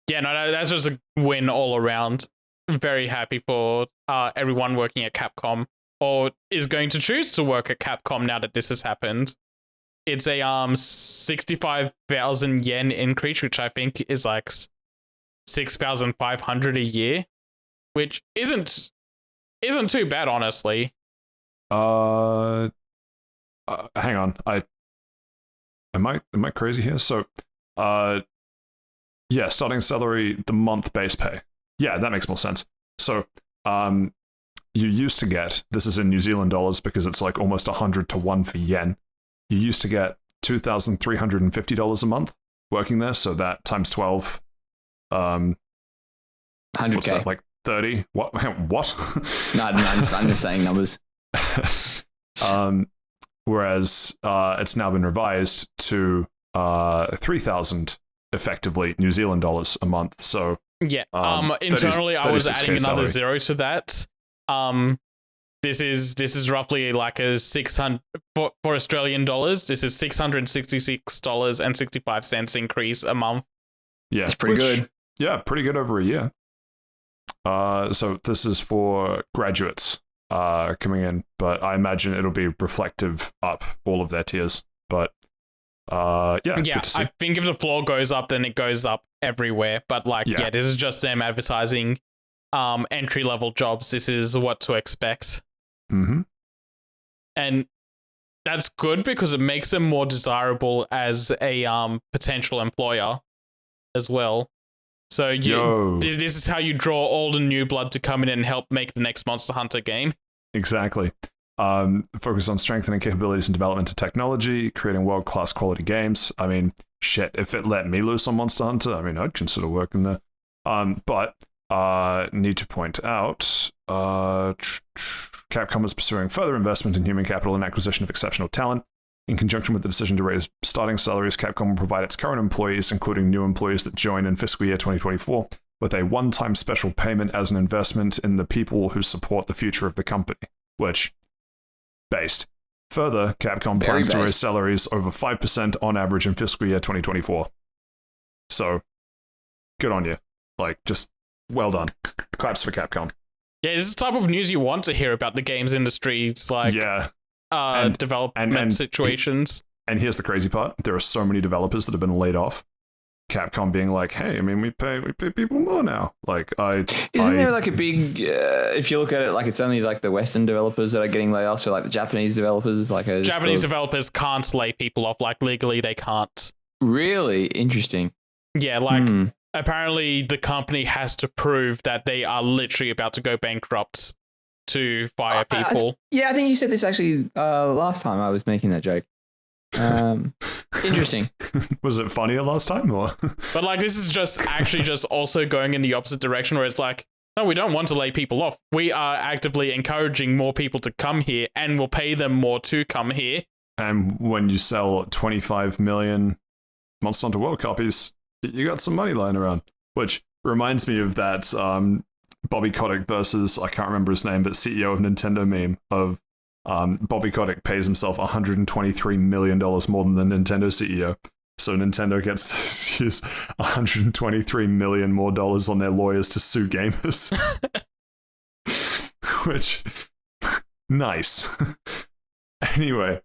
Yeah, no, that's just a win all around. Very happy for everyone working at Capcom or is going to choose to work at Capcom now that this has happened. It's a 65,000 yen increase, which I think is like 6,500 a year, which isn't too bad, honestly. Hang on. Am I crazy here? So, yeah, starting salary, the month base pay. Yeah, that makes more sense. So, you used to get, this is in New Zealand dollars because it's like almost 100 to 1 for yen. You used to get $2,350 a month working there, so that times 12, 100K. What's that, like 30? What? No, I'm just saying numbers. Whereas it's now been revised to 3,000 effectively New Zealand dollars a month. So yeah, internally I was adding another zero to that. This is roughly like a 600 for Australian dollars. This is $666.65 increase a month. Yeah, it's pretty good. Yeah, pretty good over a year. So this is for graduates coming in, but I imagine it'll be reflective up all of their tiers. But yeah, good to see. I think if the floor goes up, then it goes up everywhere. But yeah, this is just them advertising entry level jobs. This is what to expect. Mm-hmm. And that's good because it makes them more desirable as a potential employer as well. So this is how you draw all the new blood to come in and help make the next Monster Hunter game. Exactly. Focus on strengthening capabilities and development of technology, creating world-class quality games. I mean, shit, if it let me loose on Monster Hunter, I mean, I'd consider working there. But need to point out, Capcom is pursuing further investment in human capital and acquisition of exceptional talent. In conjunction with the decision to raise starting salaries, Capcom will provide its current employees, including new employees that join in fiscal year 2024, with a one-time special payment as an investment in the people who support the future of the company, which, based. Further, Capcom plans to raise salaries over 5% on average in fiscal year 2024. So, good on you. Like, just well done. Claps for Capcom. Yeah, this is the type of news you want to hear about the games industry. It's like... Yeah. Development situations. And here's the crazy part. There are so many developers that have been laid off. Capcom being like, hey, I mean, we pay people more now. Like, Isn't there like a big, if you look at it, like it's only like the Western developers that are getting laid off, so like the Japanese developers, Japanese developers can't lay people off, like legally they can't. Really? Interesting. Yeah, like apparently the company has to prove that they are literally about to go bankrupt to fire people. I think you said this actually last time I was making that joke. Interesting. Was it funnier last time or? But like this is just also going in the opposite direction where it's like, no, we don't want to lay people off. We are actively encouraging more people to come here and we'll pay them more to come here. And when you sell 25 million Monster Hunter World copies, you got some money lying around. Which reminds me of that Bobby Kotick versus, I can't remember his name, but CEO of Nintendo meme of Bobby Kotick pays himself $123 million more than the Nintendo CEO. So Nintendo gets to use $123 million more dollars on their lawyers to sue gamers. Which, nice. Anyway,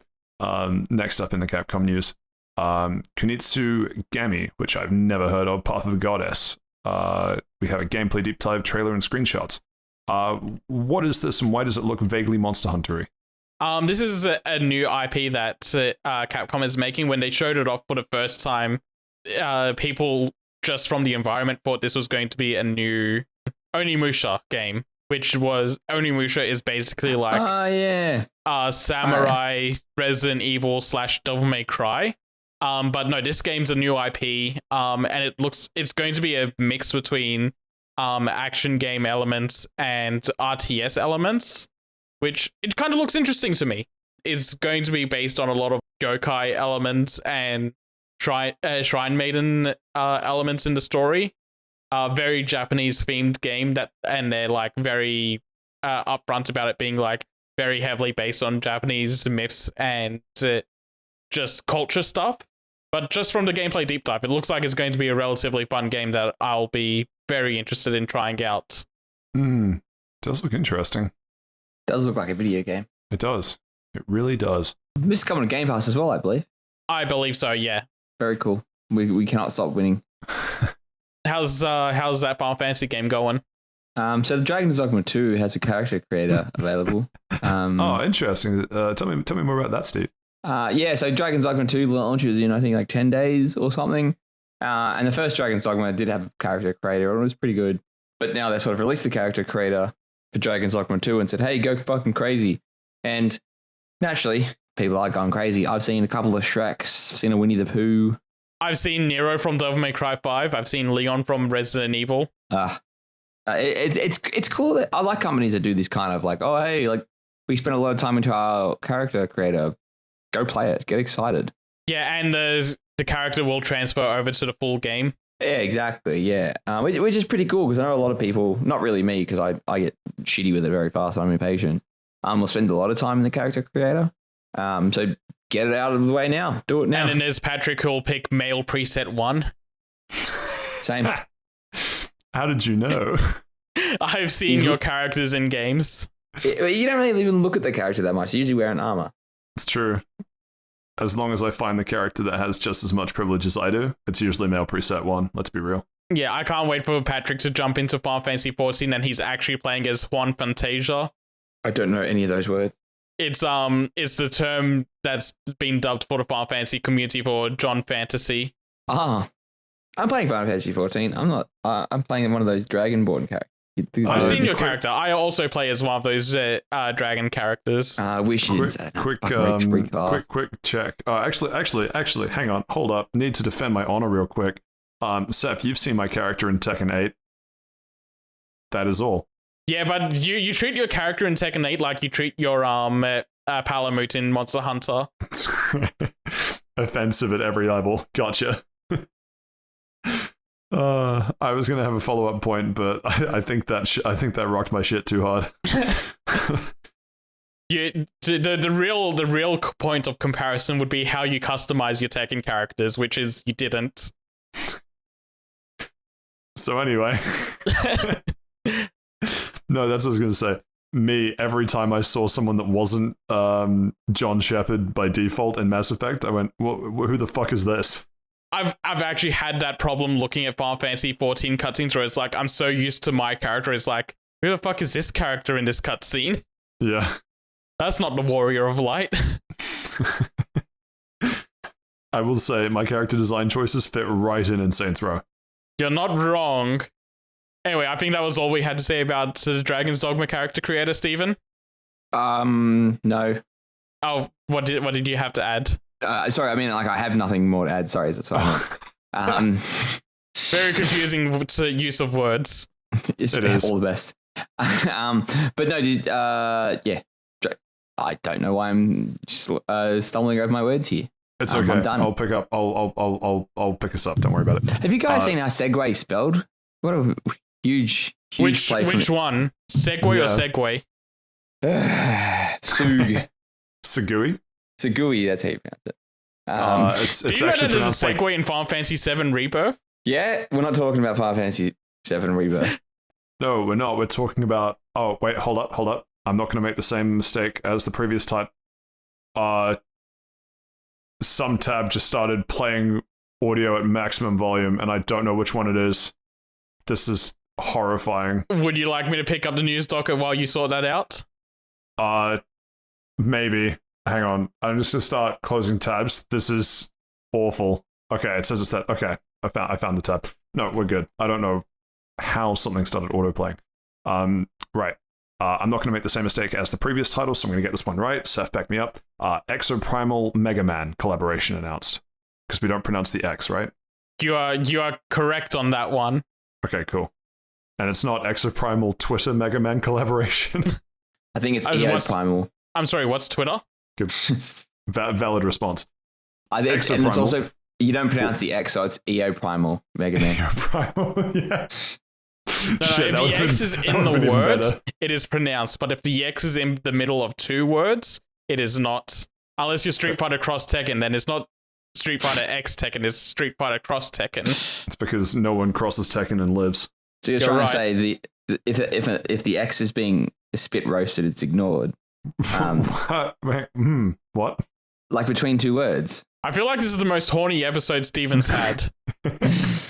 next up in the Capcom news, Kunitsu Gami, which I've never heard of, Path of the Goddess. We have a gameplay deep dive trailer and screenshots. What is this and why does it look vaguely Monster Hunter-y? This is a new IP that Capcom is making. When they showed it off for the first time, people just from the environment thought this was going to be a new Onimusha game, which was Onimusha is basically like samurai Resident Evil / Devil May Cry. But no, this game's a new IP, and it's going to be a mix between action game elements and RTS elements, which it kind of looks interesting to me. It's going to be based on a lot of Gokai elements and Shrine Maiden elements in the story. Very Japanese themed game and they're like very upfront about it being like very heavily based on Japanese myths and just culture stuff. But just from the gameplay deep dive, it looks like it's going to be a relatively fun game that I'll be very interested in trying out. Does look interesting. Does look like a video game. It does. It really does. This is coming to Game Pass as well, I believe. I believe so, yeah. Very cool. We cannot stop winning. How's that Final Fantasy game going? So the Dragon's Dogma 2 has a character creator available. Interesting. Tell me more about that, Steve. So Dragon's Dogma 2 launches in, I think, like 10 days or something. And the first Dragon's Dogma did have a character creator, and it was pretty good. But now they sort of released the character creator for Dragon's Dogma 2 and said, hey, go fucking crazy. And naturally, people are going crazy. I've seen a couple of Shreks, I've seen a Winnie the Pooh. I've seen Nero from Devil May Cry 5. I've seen Leon from Resident Evil. It's cool that I like companies that do this kind of like, oh, hey, like we spent a lot of time into our character creator. Go play it. Get excited. Yeah, and the character will transfer over to the full game. Yeah, exactly. Yeah, which is pretty cool because I know a lot of people, not really me because I get shitty with it very fast. I'm impatient. Will spend a lot of time in the character creator. So get it out of the way now. Do it now. And then there's Patrick who'll pick male preset 1. Same. How did you know? I've seen your characters in games. You don't really even look at the character that much. You usually wear an armor. It's true. As long as I find the character that has just as much privilege as I do, it's usually male preset 1. Let's be real. Yeah, I can't wait for Patrick to jump into Final Fantasy XIV and he's actually playing as Juan Fantasia. I don't know any of those words. It's the term that's been dubbed for the Final Fantasy community for John Fantasy. I'm playing Final Fantasy 14. I'm not. I'm playing one of those Dragonborn characters. I've seen your character. I also play as one of those dragon characters. Wish you didn't say that. Quick check. Actually, hang on. Hold up. Need to defend my honor real quick. Saif, you've seen my character in Tekken 8. That is all. Yeah, but you treat your character in Tekken 8 like you treat your Palamute in Monster Hunter. Offensive at every level. Gotcha. I was gonna have a follow-up point, but I think that rocked my shit too hard. The real point of comparison would be how you customize your Tekken characters, which is you didn't. So anyway, no, that's what I was gonna say. Me, every time I saw someone that wasn't John Shepard by default in Mass Effect, I went, "Who the fuck is this?" I've actually had that problem looking at Final Fantasy 14 cutscenes where it's like I'm so used to my character, it's like, who the fuck is this character in this cutscene? Yeah. That's not the Warrior of Light. I will say my character design choices fit right in Saints Row. You're not wrong. Anyway, I think that was all we had to say about the Dragon's Dogma character creator, Stephen. No. Oh, what did you have to add? Sorry, I mean, like, I have nothing more to add. Sorry, that's all. Very confusing use of words. It is all the best. But no, yeah. I don't know why I'm stumbling over my words here. It's okay. I'm done. I'll pick up. I'll pick us up. Don't worry about it. Have you guys seen how Segway spelled? What a huge Which play from one? Segway or Segway? Sug. Sagui? Sagui, that's how you pronounce it. It's Do you know actually that there's a pronounced Segway in Final Fantasy VII Rebirth? Yeah, we're not talking about Final Fantasy VII Rebirth. No, we're not. We're talking about... Oh, wait, hold up. I'm not going to make the same mistake as the previous type. Some tab just started playing audio at maximum volume, and I don't know which one it is. This is horrifying. Would you like me to pick up the news docket while you sort that out? Maybe. Hang on. I'm just going to start closing tabs. This is awful. Okay, it says it's that. Okay, I found the tab. No, we're good. I don't know how something started autoplaying. Right. I'm not going to make the same mistake as the previous title, so I'm going to get this one right. Saif, back me up. Exoprimal Mega Man collaboration announced. Because we don't pronounce the X, right? You are correct on that one. Okay, cool. And it's not Exoprimal Twitter Mega Man collaboration. I think it's Epoch. I'm sorry, what's Twitter? Good. Valid response. I think, and it's also, you don't pronounce the X, so it's Eoprimal Mega Man. Eoprimal, yeah. No, if the X is in the word, it is pronounced. But if the X is in the middle of two words, it is not. Unless you're Street Fighter Cross Tekken, then it's not Street Fighter X Tekken, it's Street Fighter Cross Tekken. It's because no one crosses Tekken and lives. So you're trying to say if the X is being spit roasted, it's ignored. What? Like between two words. I feel like this is the most horny episode Steven's had.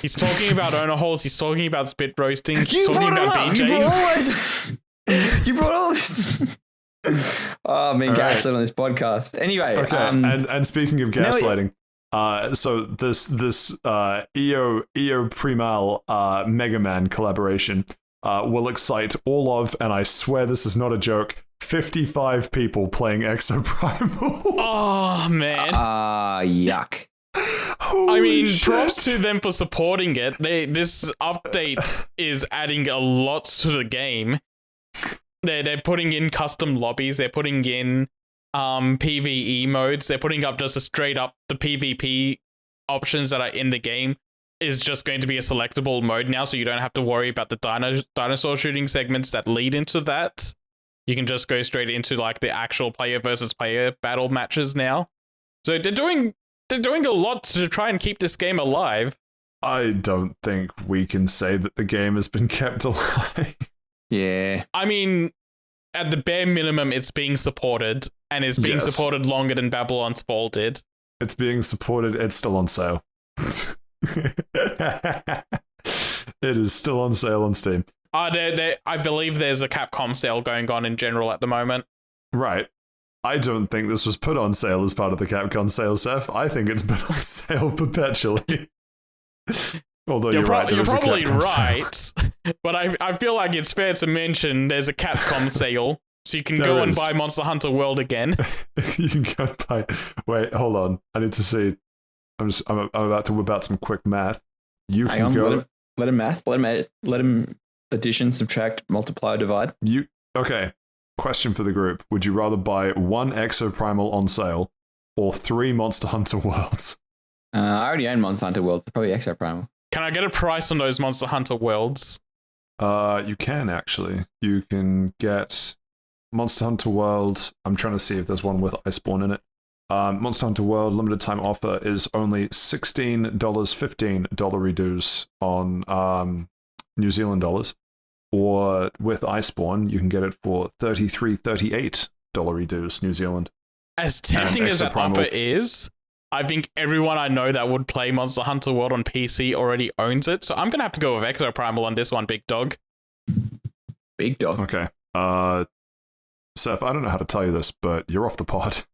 He's talking about owner holes, he's talking about spit roasting, he's talking about BJs. You brought all this. Oh, I'm gaslit on this podcast. Anyway, okay. And speaking of gaslighting, so this EO Primal Mega Man collaboration will excite all of, and I swear this is not a joke, 55 people playing Exoprimal. Oh man. Yuck. Holy I mean, shit. props to them for supporting it. This update is adding a lot to the game. They're putting in custom lobbies. They're putting in PvE modes. They're putting up just a straight up the PvP options that are in the game is just going to be a selectable mode now, so you don't have to worry about the dinosaur shooting segments that lead into that. You can just go straight into like the actual player versus player battle matches now. So they're doing a lot to try and keep this game alive. I don't think we can say that the game has been kept alive. Yeah. I mean, at the bare minimum, it's being supported, and it's being supported longer than Babylon's Fall did. It's being supported. It's still on sale. It is still on sale on Steam. I believe there's a Capcom sale going on in general at the moment. Right. I don't think this was put on sale as part of the Capcom sale, Saif. I think it's been on sale perpetually. Although you're right. You're probably right. But I feel like it's fair to mention there's a Capcom sale, so you can go and buy Monster Hunter World again. You can go and buy... Wait, hold on. I need to see... I'm about to whip out some quick math. Hang on, let him math. Let him addition, subtract, multiply, divide. Okay. Question for the group. Would you rather buy one Exoprimal on sale or 3 Monster Hunter Worlds? I already own Monster Hunter Worlds. Probably Exoprimal. Can I get a price on those Monster Hunter Worlds? You can, actually. You can get Monster Hunter World. I'm trying to see if there's one with Iceborne in it. Monster Hunter World limited time offer is only $16, $15 reduce on New Zealand dollars. Or with Iceborne, you can get it for $33, $38 reduce New Zealand. As tempting as that offer is, I think everyone I know that would play Monster Hunter World on PC already owns it, so I'm going to have to go with Exoprimal on this one, big dog. Big dog. Okay. Saif, I don't know how to tell you this, but you're off the pod.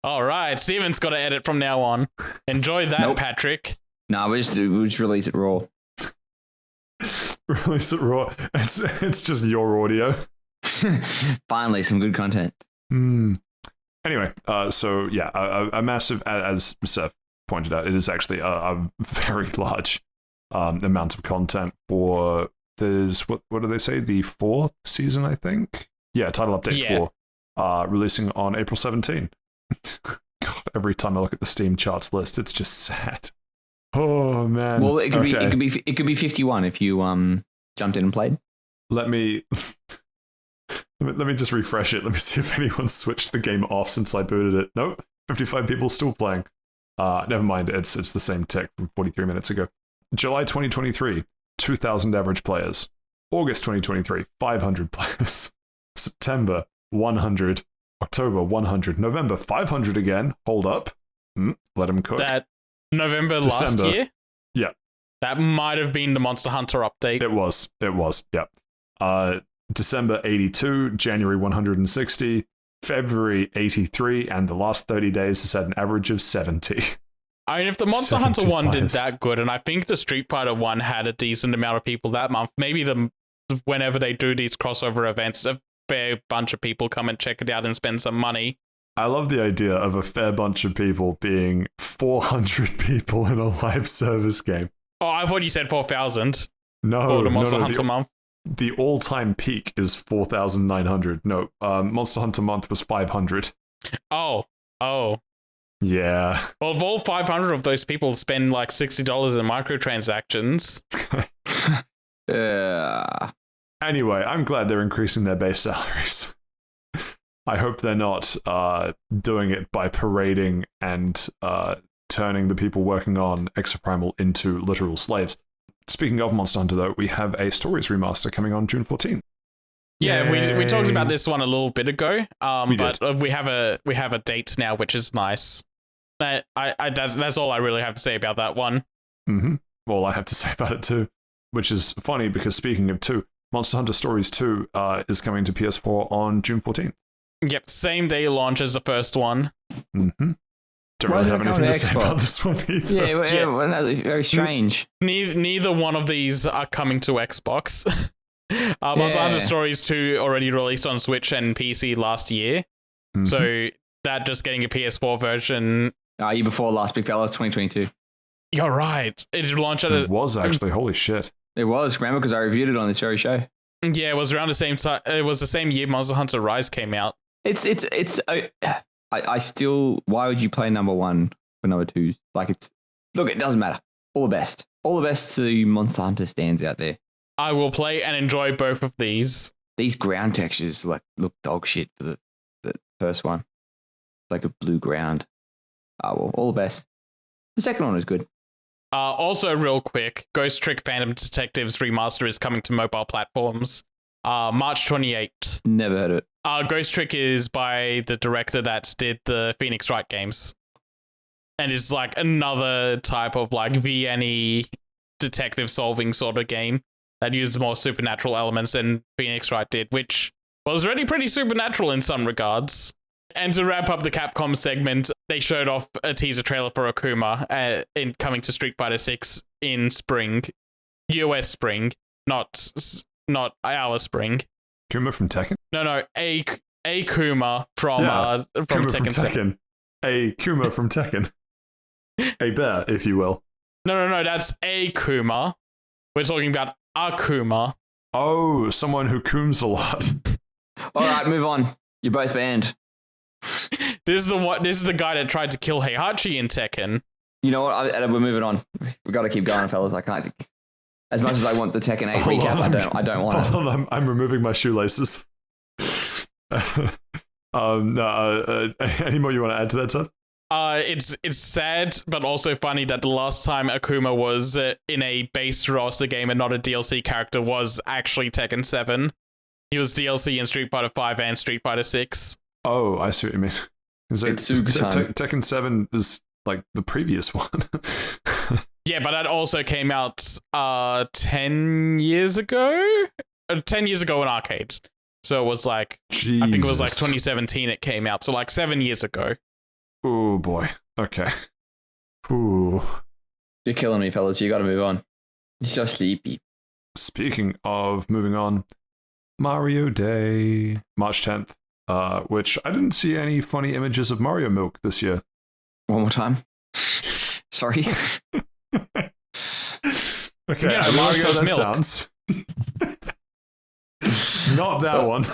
All right, Steven's got to edit from now on. Enjoy that, Patrick. Nah, we'll just release it raw. Release it raw. It's just your audio. Finally, some good content. Anyway, so yeah, a massive, as Seth pointed out, it is actually a very large amount of content for there's what do they say, the 4th season, I think. Yeah, title update 4, releasing on April 17. God, every time I look at the Steamcharts list, it's just sad. Oh man. Well, it could be 51 if you jumped in and played. Let me just refresh it. Let me see if anyone switched the game off since I booted it. Nope, 55 people still playing. Never mind, it's the same tick from 43 minutes ago. July 2023, 2,000 average players. August 2023, 500 players. September, 100. October, 100. November, 500 again. Hold up. Let him cook. That November December. last year? Yeah. That might have been the Monster Hunter update. It was, yeah. December, 82. January, 160. February, 83. And the last 30 days has had an average of 70. I mean, if the Monster Hunter one did that good, and I think the Street Fighter one had a decent amount of people that month, maybe whenever they do these crossover events, a fair bunch of people come and check it out and spend some money. I love the idea of a fair bunch of people being 400 people in a live service game. Oh, I thought you said 4,000. No, for the Monster Hunter month. The all-time peak is 4,900. No, Monster Hunter month was 500. Oh. Yeah. Well, if all 500 of those people spend like $60 in microtransactions. Anyway, I'm glad they're increasing their base salaries. I hope they're not doing it by parading and turning the people working on Exoprimal into literal slaves. Speaking of Monster Hunter, though, we have a Stories remaster coming on June 14th. Yeah, we talked about this one a little bit ago, We have a date now, which is nice. That's all I really have to say about that one. Mm-hmm. Well, I have to say about it too, which is funny because speaking of 2, Monster Hunter Stories 2 is coming to PS4 on June 14th. Yep, same day launch as the first one. Mm-hmm. Don't really have anything to say about this one either. Yeah, very strange. Neither one of these are coming to Xbox. Monster Hunter Stories 2 already released on Switch and PC last year. Mm-hmm. So that just getting a PS4 version. Year before last, big fella, 2022. You're right. It launched at It was actually, holy shit. It was, remember, because I reviewed it on this very show. Yeah, it was around the same time. It was the same year Monster Hunter Rise came out. I still, why would you play number 1 for number 2? Like, look, it doesn't matter. All the best. All the best to Monster Hunter stands out there. I will play and enjoy both of these. These ground textures look dog shit for the first one. Like a blue ground. Well, all the best. The second one was good. Also, real quick, Ghost Trick Phantom Detectives Remaster is coming to mobile platforms March 28th. Never heard of it. Ghost Trick is by the director that did the Phoenix Wright games. And it's like another type of like VNE detective solving sort of game that uses more supernatural elements than Phoenix Wright did, which was already pretty supernatural in some regards. And to wrap up the Capcom segment, they showed off a teaser trailer for Akuma in coming to Street Fighter 6 in spring. US spring, not our spring. Kuma from Tekken? No, a Kuma from Tekken 7. A Kuma from Tekken. A bear, if you will. No, that's a Kuma. We're talking about Akuma. Oh, someone who cooms a lot. All right, move on. You're both banned. This is the guy that tried to kill Heihachi in Tekken. You know what? We're moving on. We've got to keep going, fellas. I can't. As much as I want the Tekken 8 recap, I don't want it. Hold on, I'm removing my shoelaces. Any more you want to add to that stuff? It's sad, but also funny that the last time Akuma was in a base roster game and not a DLC character was actually Tekken 7. He was DLC in Street Fighter 5 and Street Fighter 6. Oh, I see what you mean. Tekken 7 is like the previous one. Yeah, but that also came out 10 years ago? 10 years ago in arcades. So it was like, Jesus. I think it was like 2017 it came out. So like 7 years ago. Oh boy. Okay. Ooh. You're killing me, fellas. You gotta move on. You're so sleepy. Speaking of moving on, Mario Day, March 10th, which I didn't see any funny images of Mario Milk this year. One more time. Sorry. Okay, Yeah, I realize Mario's how that milk. sounds. Not that one.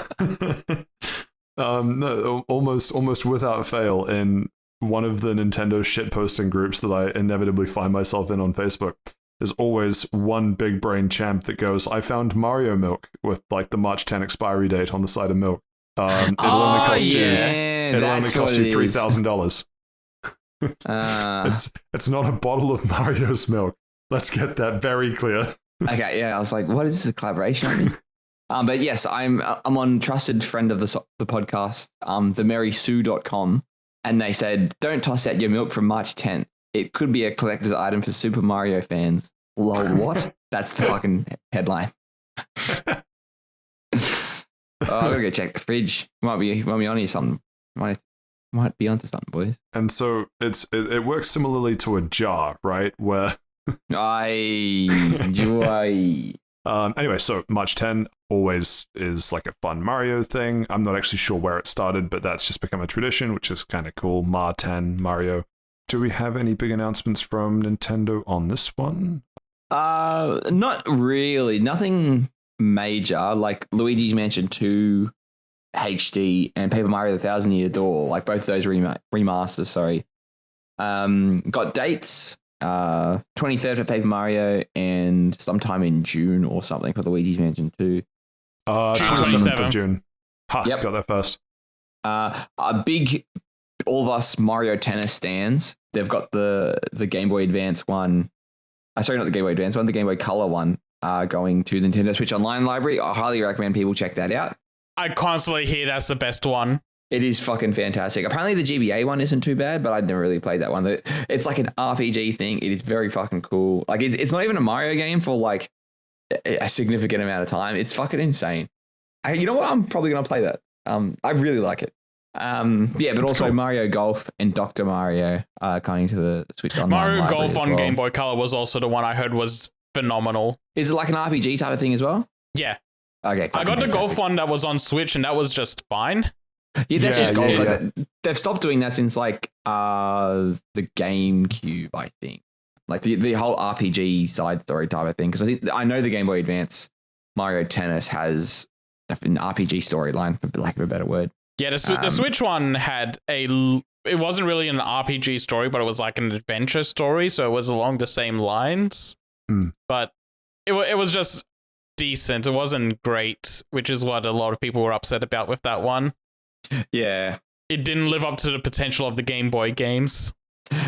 No, almost without fail in one of the Nintendo shitposting groups that I inevitably find myself in on Facebook, there's always one big brain champ that goes, I found Mario milk with like the March 10 expiry date on the side of milk. It'll only cost you $3,000. It's not a bottle of Mario's milk. Let's get that very clear. Okay, yeah, I was like, what is this, a collaboration? But yes, I'm on trusted friend of the podcast, themerrysue.com, and they said, don't toss out your milk from March 10th. It could be a collector's item for Super Mario fans. Lol, what? That's the fucking headline. Oh, I gotta go check the fridge. Might be on here something. Might be onto something, boys. And so it works similarly to a jar, right? Where anyway, so March 10 always is like a fun Mario thing. I'm not actually sure where it started, but that's just become a tradition, which is kind of cool. Mar 10 Mario. Do we have any big announcements from Nintendo on this one? Not really. Nothing major. Like Luigi's Mansion 2 HD and Paper Mario the Thousand Year Door, like both of those remasters, sorry. Got dates. 23rd for Paper Mario and sometime in June or something for Luigi's Mansion 2. 27th of June. Yep. Got that first. A big, all of us Mario Tennis stands. They've got the Game Boy Advance one. Sorry, not the Game Boy Advance one, the Game Boy Color one going to the Nintendo Switch Online library. I highly recommend people check that out. I constantly hear that's the best one. It is fucking fantastic. Apparently the GBA one isn't too bad, but I'd never really played that one. It's like an RPG thing. It is very fucking cool. Like it's not even a Mario game for like a significant amount of time. It's fucking insane. You know what? I'm probably going to play that. I really like it. Yeah, but also cool. Mario Golf and Dr. Mario coming to the Switch Online. Mario Golf on Game Boy Color was also the one I heard was phenomenal. Is it like an RPG type of thing as well? Yeah. Okay. I got the golf one that was on Switch and that was just fine. Yeah, that's just golf. Yeah. They've stopped doing that since like the GameCube, I think. Like the whole RPG side story type of thing. Because I know the Game Boy Advance Mario Tennis has an RPG storyline, for lack of a better word. Yeah, the Switch one had it wasn't really an RPG story, but it was like an adventure story, so it was along the same lines. But it was just decent. It wasn't great, which is what a lot of people were upset about with that one. Yeah. It didn't live up to the potential of the Game Boy games.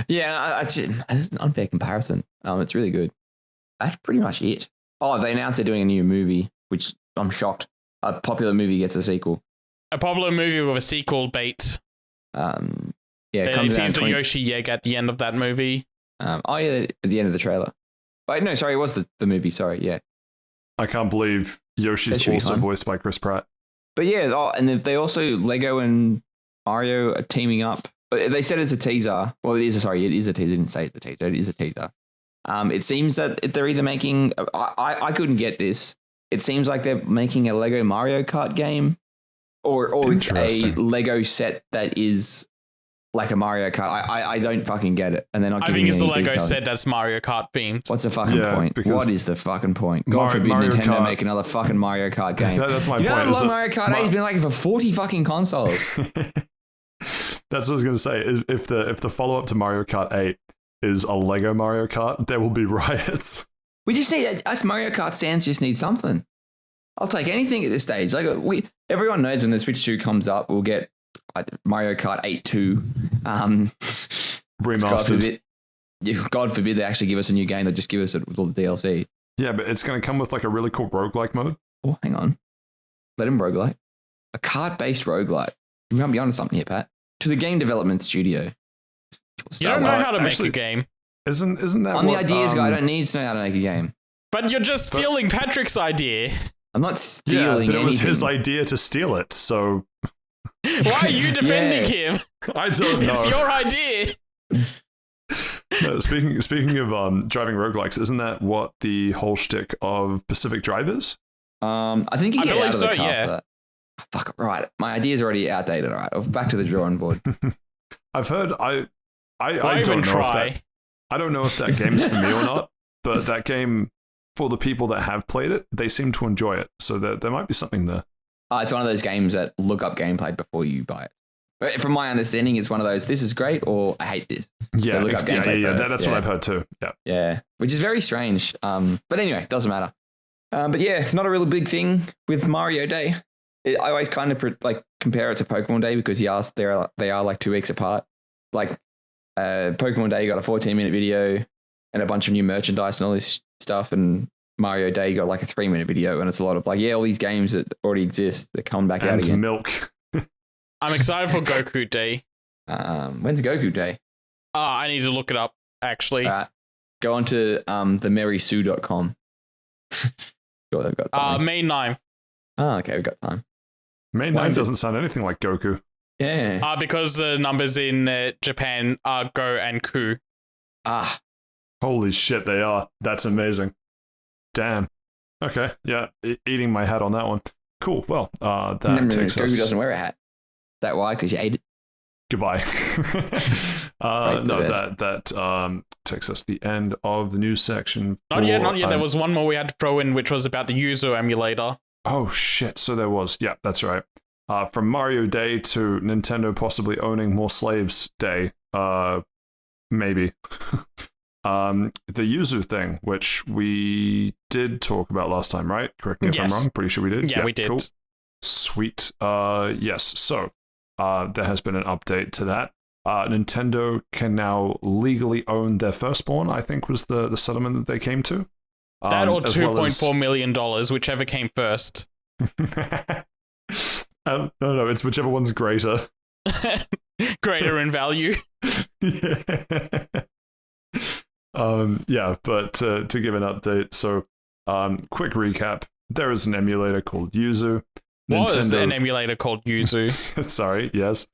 Yeah, it's an unfair comparison. It's really good. That's pretty much it. Oh, they announced they're doing a new movie, which I'm shocked. A popular movie gets a sequel. A popular movie with a sequel bait. Yeah, it comes out. The Yoshi egg at the end of that movie. At the end of the trailer. Wait, no, sorry, it was the movie. Sorry, yeah. I can't believe Yoshi's also voiced by Chris Pratt. But yeah, and they also Lego and Mario are teaming up. They said it's a teaser. Well, it is a teaser. They didn't say it's a teaser. It is a teaser. It seems that they're either making. I couldn't get this. It seems like they're making a Lego Mario Kart game, or it's a Lego set that is like a Mario Kart. I don't fucking get it. And then I think it's a Lego set that's Mario Kart themed. What's the fucking point? What is the fucking point? God forbid Mario Nintendo Kart. Make another fucking Mario Kart game. That's my point. You know how long Mario Kart 8 has been like for 40 fucking consoles. That's what I was going to say. If the follow-up to Mario Kart 8 is a Lego Mario Kart, there will be riots. We just need, us Mario Kart stands just need something. I'll take anything at this stage. Like everyone knows when the Switch 2 comes up, we'll get Mario Kart 8 2. Remastered. God forbid they actually give us a new game. They'll just give us it with all the DLC. Yeah, but it's going to come with like a really cool roguelike mode. Oh, hang on. Let him roguelike. A card-based roguelike. You might be onto something here, Pat. To the game development studio. You don't know how to make a game. Isn't that I'm the ideas guy. I don't need to know how to make a game. But you're just stealing Patrick's idea. I'm not stealing but it was anything. his idea to steal it, so... Why are you defending him? I don't know. It's your idea. No, speaking of driving roguelikes, isn't that what the whole shtick of Pacific Drive is? I think you get out of the car yeah. for that. Fuck, right. My idea's already outdated, all right. Back to the drawing board. I've heard... I don't know I don't know if that game's for me or not, but that game, for the people that have played it, they seem to enjoy it. So there might be something there. It's one of those games that look up gameplay before you buy it. But from my understanding, it's one of those, this is great or I hate this. Yeah, look up gameplay first. That's what I've heard too. Yeah. Yeah, which is very strange. But anyway, doesn't matter. But yeah, not a really big thing with Mario Day. I always kind of like compare it to Pokemon Day because they are like 2 weeks apart. Like Pokemon Day got a 14-minute video and a bunch of new merchandise and all this stuff, and Mario Day got like a 3-minute video, and it's a lot of like, all these games that already exist, they're coming back out again. And milk. I'm excited for Goku Day. When's Goku Day? I need to look it up, actually. Go on to themerrysue.com. Sure, they've got time. May 9th. Oh, okay, we've got time. May 9 doesn't sound anything like Goku. Yeah. Because the numbers in Japan are Go and Ku. Holy shit, they are. That's amazing. Damn. Okay, yeah, eating my hat on that one. Cool, well, that takes Goku us... doesn't wear a hat. That why? Because you ate it? Goodbye. That takes us to the end of the news section. Not yet. There was one more we had to throw in, which was about the Yuzu emulator. Oh, shit. So there was. Yeah, that's right. From Mario Day to Nintendo possibly owning more slaves day. Maybe. The Yuzu thing, which we did talk about last time, right? Correct me if I'm wrong. Pretty sure we did. Yeah, we did. Cool. Sweet. Yes. So there has been an update to that. Nintendo can now legally own their firstborn, I think was the settlement that they came to. That or $2.4 million, whichever came first. No, it's whichever one's greater. Greater in value. But to give an update, so quick recap, there is an emulator called Yuzu. Was an emulator called Yuzu. Sorry, yes.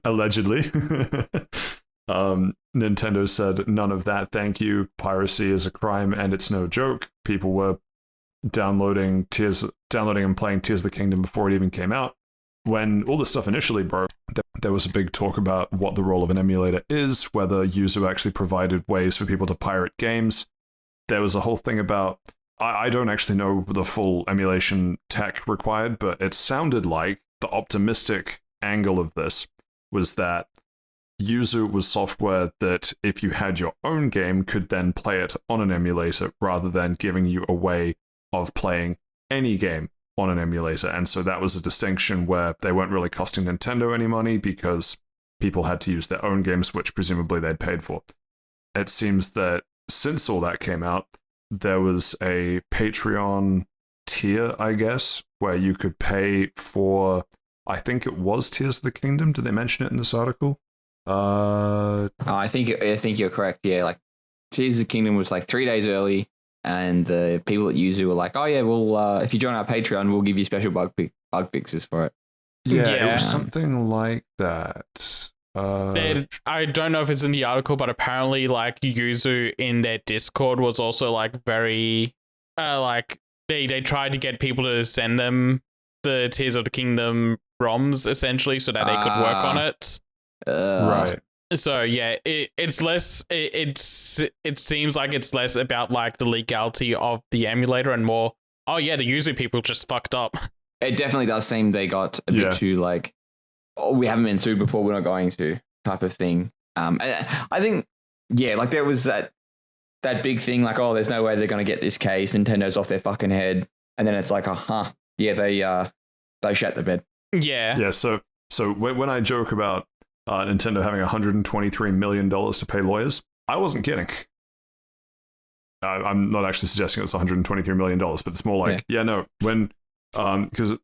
Allegedly. Nintendo said, none of that, thank you. Piracy is a crime and it's no joke. People were downloading and playing Tears of the Kingdom before it even came out. When all this stuff initially broke, there was a big talk about what the role of an emulator is, whether Yuzu actually provided ways for people to pirate games. There was a whole thing about, I don't actually know the full emulation tech required, but it sounded like the optimistic angle of this was that Yuzu was software that if you had your own game could then play it on an emulator rather than giving you a way of playing any game on an emulator. And so that was a distinction where they weren't really costing Nintendo any money because people had to use their own games, which presumably they'd paid for. It seems that since all that came out, there was a Patreon tier, I guess, where you could pay for, I think it was Tears of the Kingdom. Did they mention it in this article? I think you're correct. Yeah, like Tears of the Kingdom was like 3 days early, and the people at Yuzu were like, "Oh yeah, well, if you join our Patreon, we'll give you special bug fixes for it." Yeah, it was something like that. I don't know if it's in the article, but apparently, like Yuzu in their Discord was also like very, like they tried to get people to send them the Tears of the Kingdom ROMs essentially, so that they could work on it. Right. So yeah, it's less. It seems like it's less about like the legality of the emulator and more. Oh yeah, the Yuzu people just fucked up. It definitely does seem they got a bit too like, oh, we haven't been sued before, we're not going to type of thing. I think like there was that big thing like, oh, there's no way they're going to get this case. Nintendo's off their fucking head, and then it's like, they shat the bed. Yeah. So when I joke about Nintendo having $123 million to pay lawyers, I wasn't kidding. I'm not actually suggesting it's $123 million, but it's more like, when, because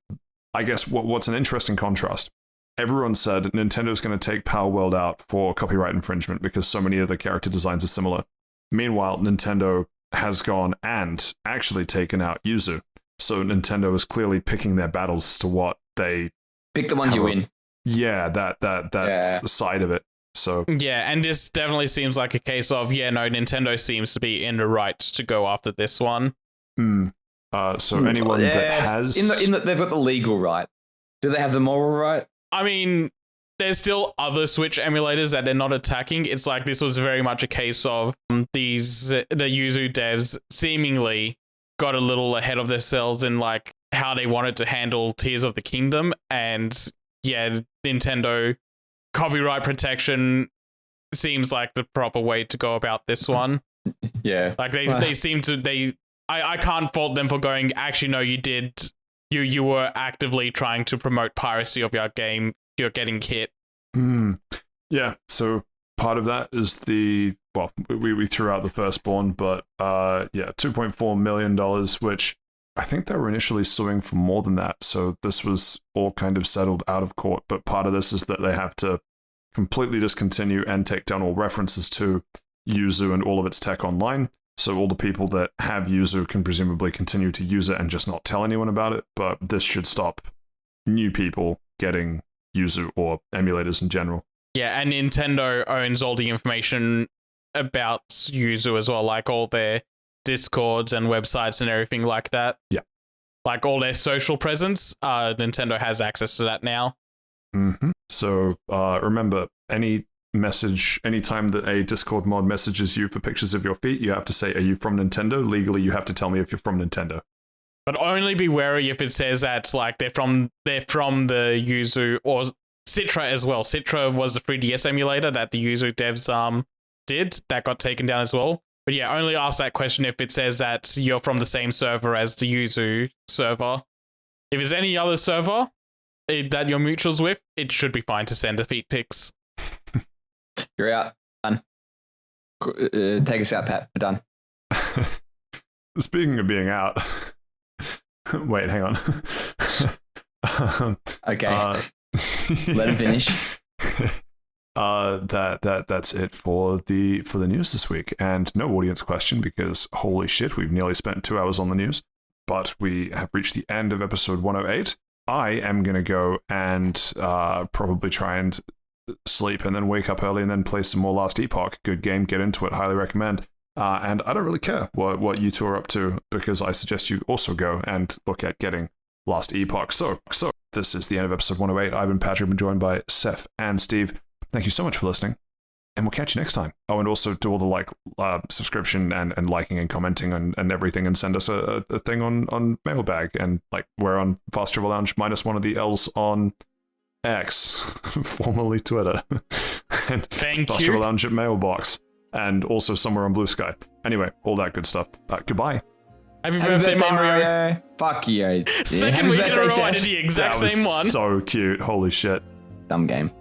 I guess what's an interesting contrast, everyone said Nintendo's going to take Power World out for copyright infringement because so many of the character designs are similar. Meanwhile, Nintendo has gone and actually taken out Yuzu. So Nintendo is clearly picking their battles as to what they... Pick the ones you win. Yeah, that side of it. So yeah, and this definitely seems like a case of Nintendo seems to be in the right to go after this one. So anyone that has they've got the legal right. Do they have the moral right? I mean, there's still other Switch emulators that they're not attacking. It's like this was very much a case of the Yuzu devs seemingly got a little ahead of themselves in like how they wanted to handle Tears of the Kingdom, and Nintendo copyright protection seems like the proper way to go about this one. Yeah. Like they seem to I can't fault them for going, actually no, you were actively trying to promote piracy of your game, you're getting hit. Yeah, so part of that is we threw out the firstborn, but $2.4 million, which I think they were initially suing for more than that, so this was all kind of settled out of court, but part of this is that they have to completely discontinue and take down all references to Yuzu and all of its tech online, so all the people that have Yuzu can presumably continue to use it and just not tell anyone about it, but this should stop new people getting Yuzu or emulators in general. Yeah, and Nintendo owns all the information about Yuzu as well, like all their Discords and websites and everything like that. Yeah. Like all their social presence, Nintendo has access to that now. Mm-hmm. So remember, anytime that a Discord mod messages you for pictures of your feet, you have to say, are you from Nintendo? Legally, you have to tell me if you're from Nintendo. But only be wary if it says that like they're from the Yuzu or Citra as well. Citra was the 3DS emulator that the Yuzu devs did that got taken down as well. But yeah, only ask that question if it says that you're from the same server as the Yuzu server. If it's any other server that you're mutuals with, it should be fine to send the feet pics. You're out. Done. Take us out, Pat. We're done. Speaking of being out, wait, hang on. Okay. Let him finish. That's it for the news this week, and no audience question because holy shit, we've nearly spent 2 hours on the news, but we have reached the end of episode 108. I am gonna go and probably try and sleep and then wake up early and then play some more Last Epoch. Good game, get into it, highly recommend. And I don't really care what you two are up to because I suggest you also go and look at getting Last Epoch. So this is the end of episode 108. I've been Patrick, been joined by Saif and Steve. Thank you so much for listening, and we'll catch you next time. Oh, and also do all the subscription and liking and commenting and everything, and send us a thing on Mailbag, and like we're on Fast Travel Lounge minus one of the L's on X, formerly Twitter, and Thank Fast you. Travel Lounge at Mailbox, and also somewhere on Blue Sky. Anyway, all that good stuff. Goodbye. Happy birthday, Mario. Fuck you. Second week in a row, I did the exact same one. So cute. Holy shit. Dumb game.